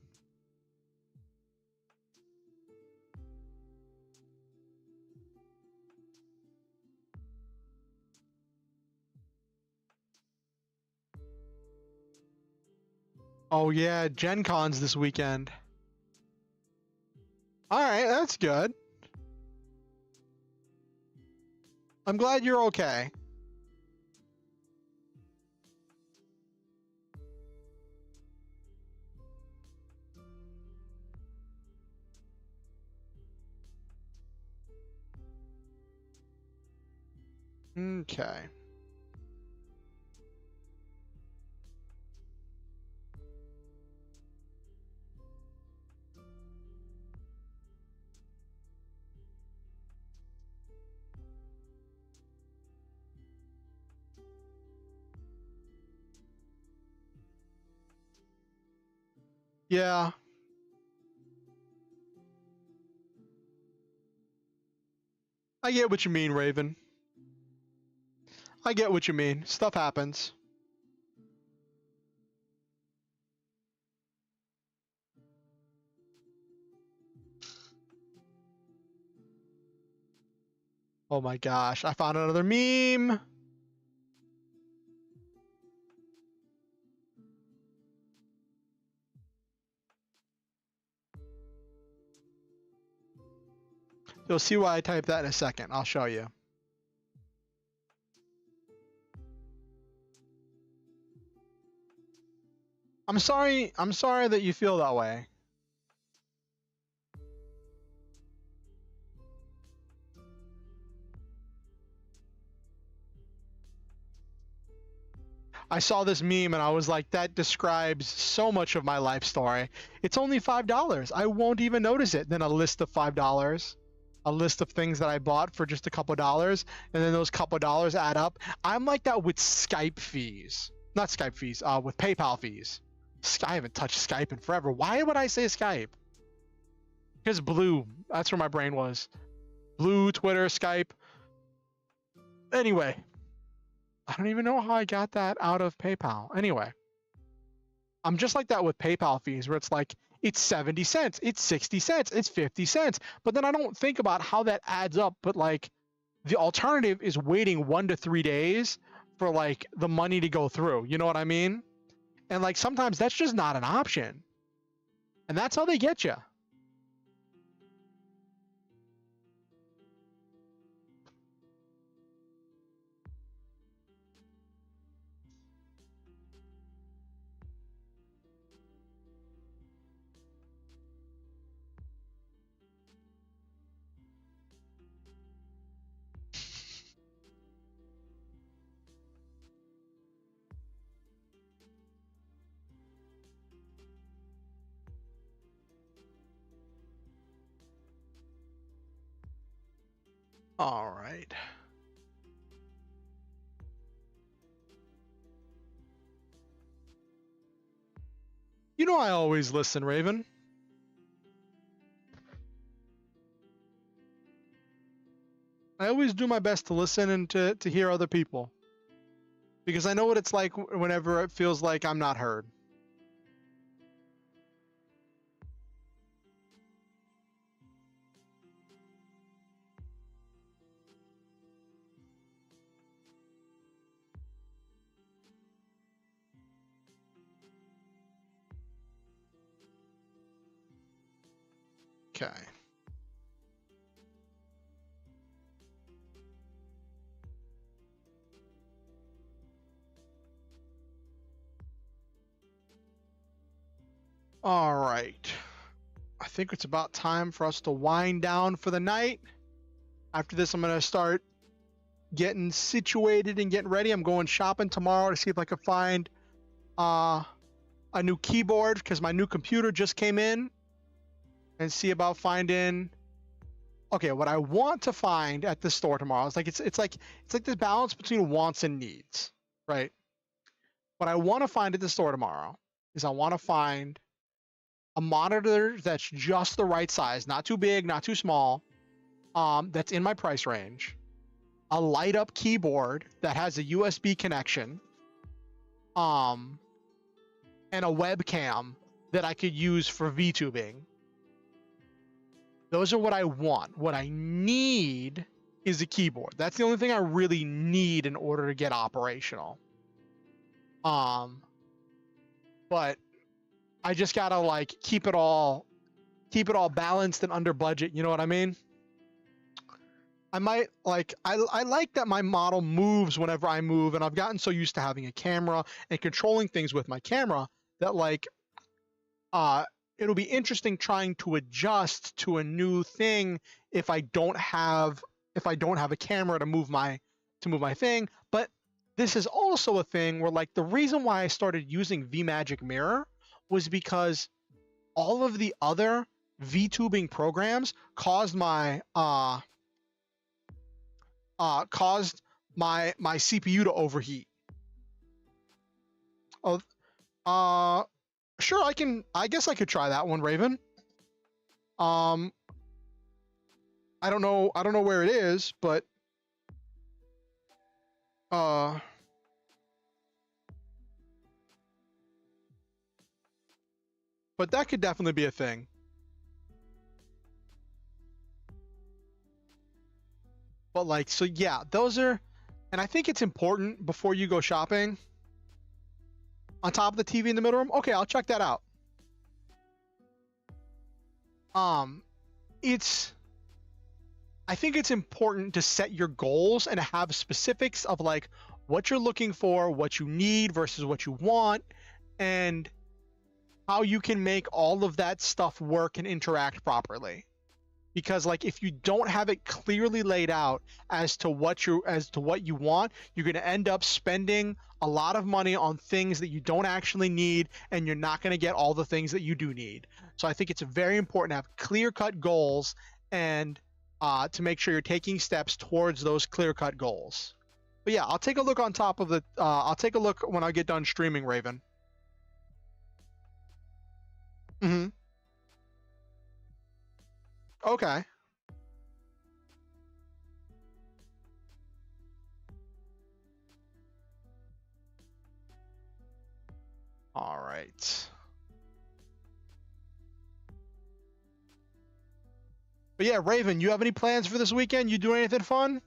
Speaker 1: Oh yeah, Gen Con's this weekend. All right, that's good. I'm glad you're okay. Okay. Yeah. I get what you mean, Raven. I get what you mean. Stuff happens. Oh my gosh, I found another meme. You'll see why I typed that in a second. I'll show you. I'm sorry that you feel that way. I saw this meme and I was like, that describes so much of my life story. It's only $5. I won't even notice it. Then a list of $5, a list of things that I bought for just a couple dollars, and then those couple dollars add up. I'm like that with Skype fees. Not Skype fees, with PayPal fees. I haven't touched Skype in forever. Why would I say Skype? Because Blue. That's where my brain was. Blue, Twitter, Skype. Anyway, I don't even know how I got that out of PayPal. Anyway, I'm just like that with PayPal fees, where it's like, it's 70 cents, it's 60 cents, it's 50 cents. But then I don't think about how that adds up. But like, the alternative is waiting 1 to 3 days for like the money to go through. You know what I mean? And like, sometimes that's just not an option. And that's how they get you. All right. You know I always listen, Raven. I always do my best to listen and to hear other people. Because I know what it's like whenever it feels like I'm not heard. Okay. All right. I think it's about time for us to wind down for the night. After this, I'm going to start getting situated and getting ready. I'm going shopping tomorrow to see if I can find a new keyboard because my new computer just came in, and see about finding. Okay, what I want to find at the store tomorrow is like it's like this balance between wants and needs, right? What I want to find at the store tomorrow is I want to find a monitor that's just the right size, not too big, not too small, that's in my price range, a light up keyboard that has a USB connection, and a webcam that I could use for VTubing. Those are what I want. What I need is a keyboard. That's the only thing I really need in order to get operational. But I just gotta like keep it all balanced and under budget. You know what I mean? I might like I like that my model moves whenever I move, and I've gotten so used to having a camera and controlling things with my camera that like it'll be interesting trying to adjust to a new thing if I don't have a camera to move my thing. But this is also a thing where like the reason why I started using VMagic Mirror was because all of the other VTubing programs caused my CPU to overheat. Oh, sure, I guess I could try that one, Raven. I don't know where it is, but but that could definitely be a thing. But like, so yeah, those are, and I think it's important before you go shopping. On top of the TV in the middle room, okay, I'll check that out. It's, I think it's important to set your goals and have specifics of like what you're looking for, what you need versus what you want, and how you can make all of that stuff work and interact properly. Because like if you don't have it clearly laid out as to what you want, you're going to end up spending a lot of money on things that you don't actually need, and you're not going to get all the things that you do need. So I think it's very important to have clear-cut goals and to make sure you're taking steps towards those clear-cut goals. But yeah, I'll take a look on top of the I'll take a look when I get done streaming, Raven. Mm-hmm. Okay. All right. But yeah, Raven, you have any plans for this weekend? You doing anything fun?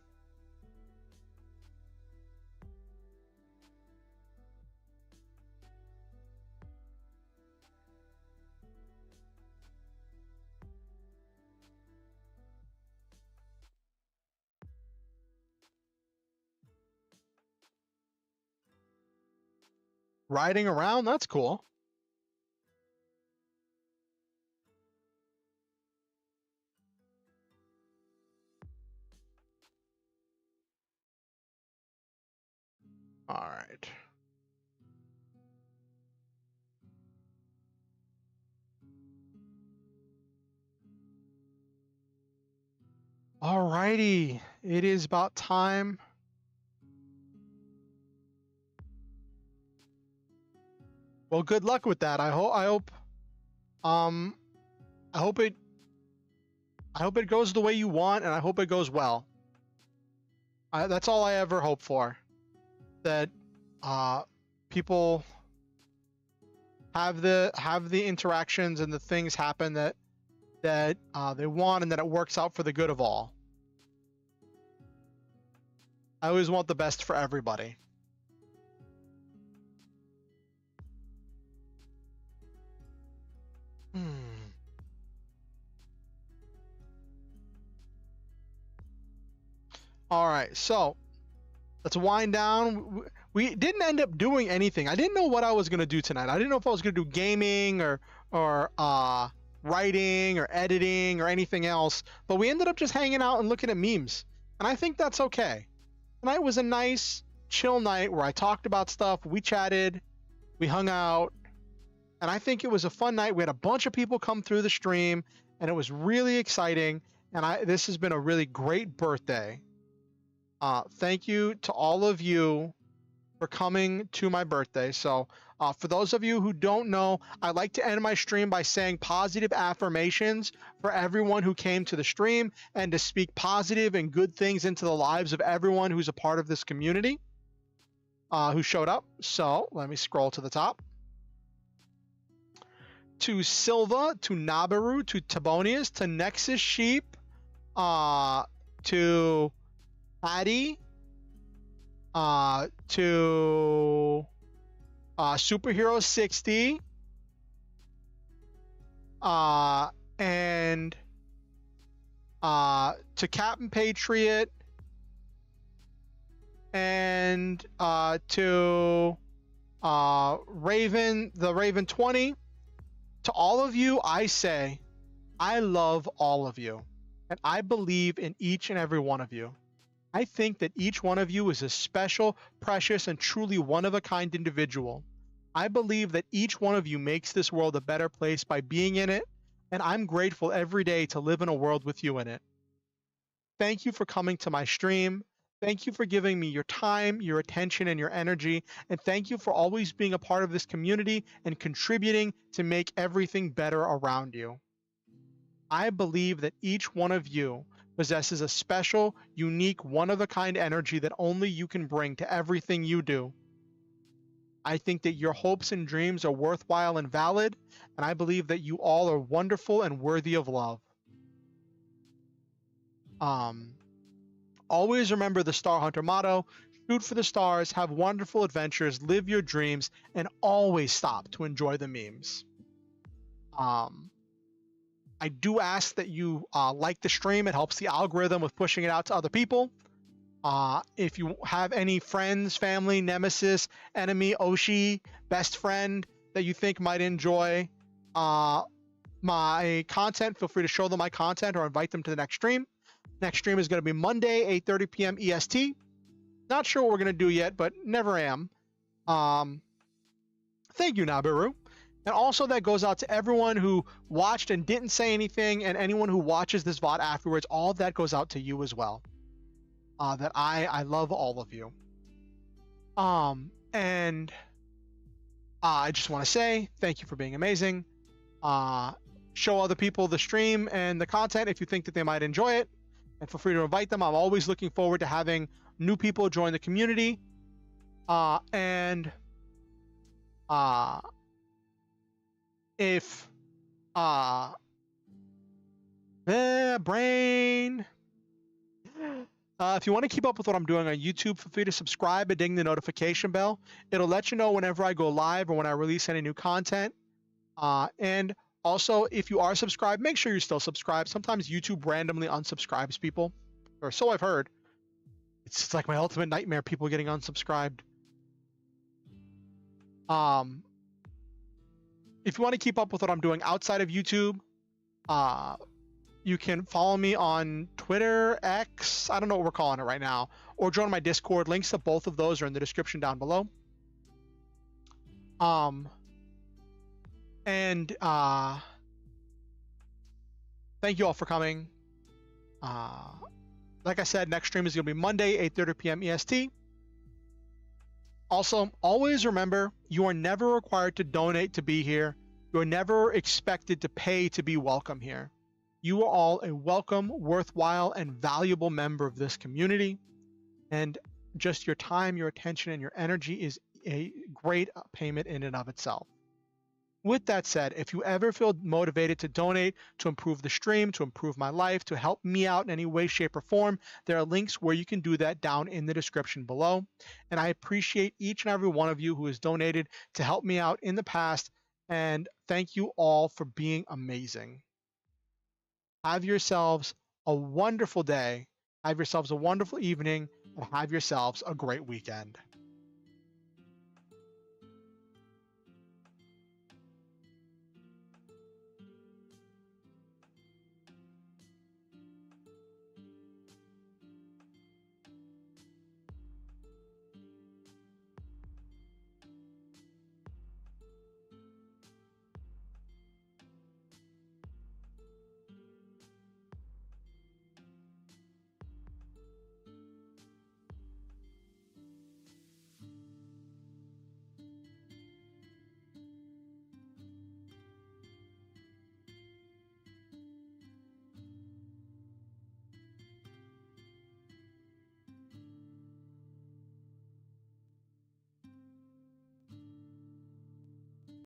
Speaker 1: Riding around? That's cool. All right. All righty. it is about time. Well, good luck with that. I hope it goes the way you want, and I hope it goes well. That's all I ever hope for. That people have the interactions and the things happen that they want, and that it works out for the good of all. I always want the best for everybody. All right, so let's wind down. We didn't end up doing anything. I didn't know what I was gonna do tonight. I didn't know if I was gonna do gaming or writing or editing or anything else. But we ended up just hanging out and looking at memes, and I think that's okay. Tonight was a nice, chill night where I talked about stuff. We chatted, we hung out, and I think it was a fun night. We had a bunch of people come through the stream, and it was really exciting. And this has been a really great birthday. Thank you to all of you for coming to my birthday. So for those of you who don't know, I like to end my stream by saying positive affirmations for everyone who came to the stream, and to speak positive and good things into the lives of everyone who's a part of this community, who showed up. So let me scroll to the top. To Silva, to Nabaru, to Tabonius, to Nexus Sheep, to Patty, to Superhero 60, and to Captain Patriot, and to Raven, the Raven 20. To all of you, I say, I love all of you, and I believe in each and every one of you. I think that each one of you is a special, precious, and truly one-of-a-kind individual. I believe that each one of you makes this world a better place by being in it, and I'm grateful every day to live in a world with you in it. Thank you for coming to my stream. Thank you for giving me your time, your attention, and your energy, and thank you for always being a part of this community and contributing to make everything better around you. I believe that each one of you possesses a special, unique, one-of-a-kind energy that only you can bring to everything you do. I think that your hopes and dreams are worthwhile and valid, and I believe that you all are wonderful and worthy of love. Always remember the Star Hunter motto: shoot for the stars, have wonderful adventures, live your dreams, and always stop to enjoy the memes. I do ask that you like the stream. It helps the algorithm with pushing it out to other people. If you have any friends, family, nemesis, enemy, Oshi, best friend that you think might enjoy my content, feel free to show them my content or invite them to the next stream. Next stream is going to be Monday, 8:30 p.m. EST. Not sure what we're going to do yet, but never am. Thank you, Nabiru. And also that goes out to everyone who watched and didn't say anything, and anyone who watches this VOD afterwards. All of that goes out to you as well. That I love all of you. And I just want to say thank you for being amazing. Show other people the stream and the content if you think that they might enjoy it, and feel free to invite them. I'm always looking forward to having new people join the community. If brain. If you want to keep up with what I'm doing on YouTube, feel free to subscribe and ding the notification bell. It'll let you know whenever I go live or when I release any new content. And also, if you are subscribed, make sure you're still subscribed. Sometimes YouTube randomly unsubscribes people, or so I've heard. It's like my ultimate nightmare, people getting unsubscribed. If you want to keep up with what I'm doing outside of YouTube, you can follow me on Twitter, X, I don't know what we're calling it right now, or join my Discord. Links to both of those are in the description down below. Thank you all for coming. Like I said, next stream is going to be Monday, 8:30 p.m. EST. Also, always remember, you are never required to donate to be here. You are never expected to pay to be welcome here. You are all a welcome, worthwhile, and valuable member of this community. And just your time, your attention, and your energy is a great payment in and of itself. With that said, if you ever feel motivated to donate to improve the stream, to improve my life, to help me out in any way, shape, or form, there are links where you can do that down in the description below. And I appreciate each and every one of you who has donated to help me out in the past. And thank you all for being amazing. Have yourselves a wonderful day. Have yourselves a wonderful evening, and have yourselves a great weekend.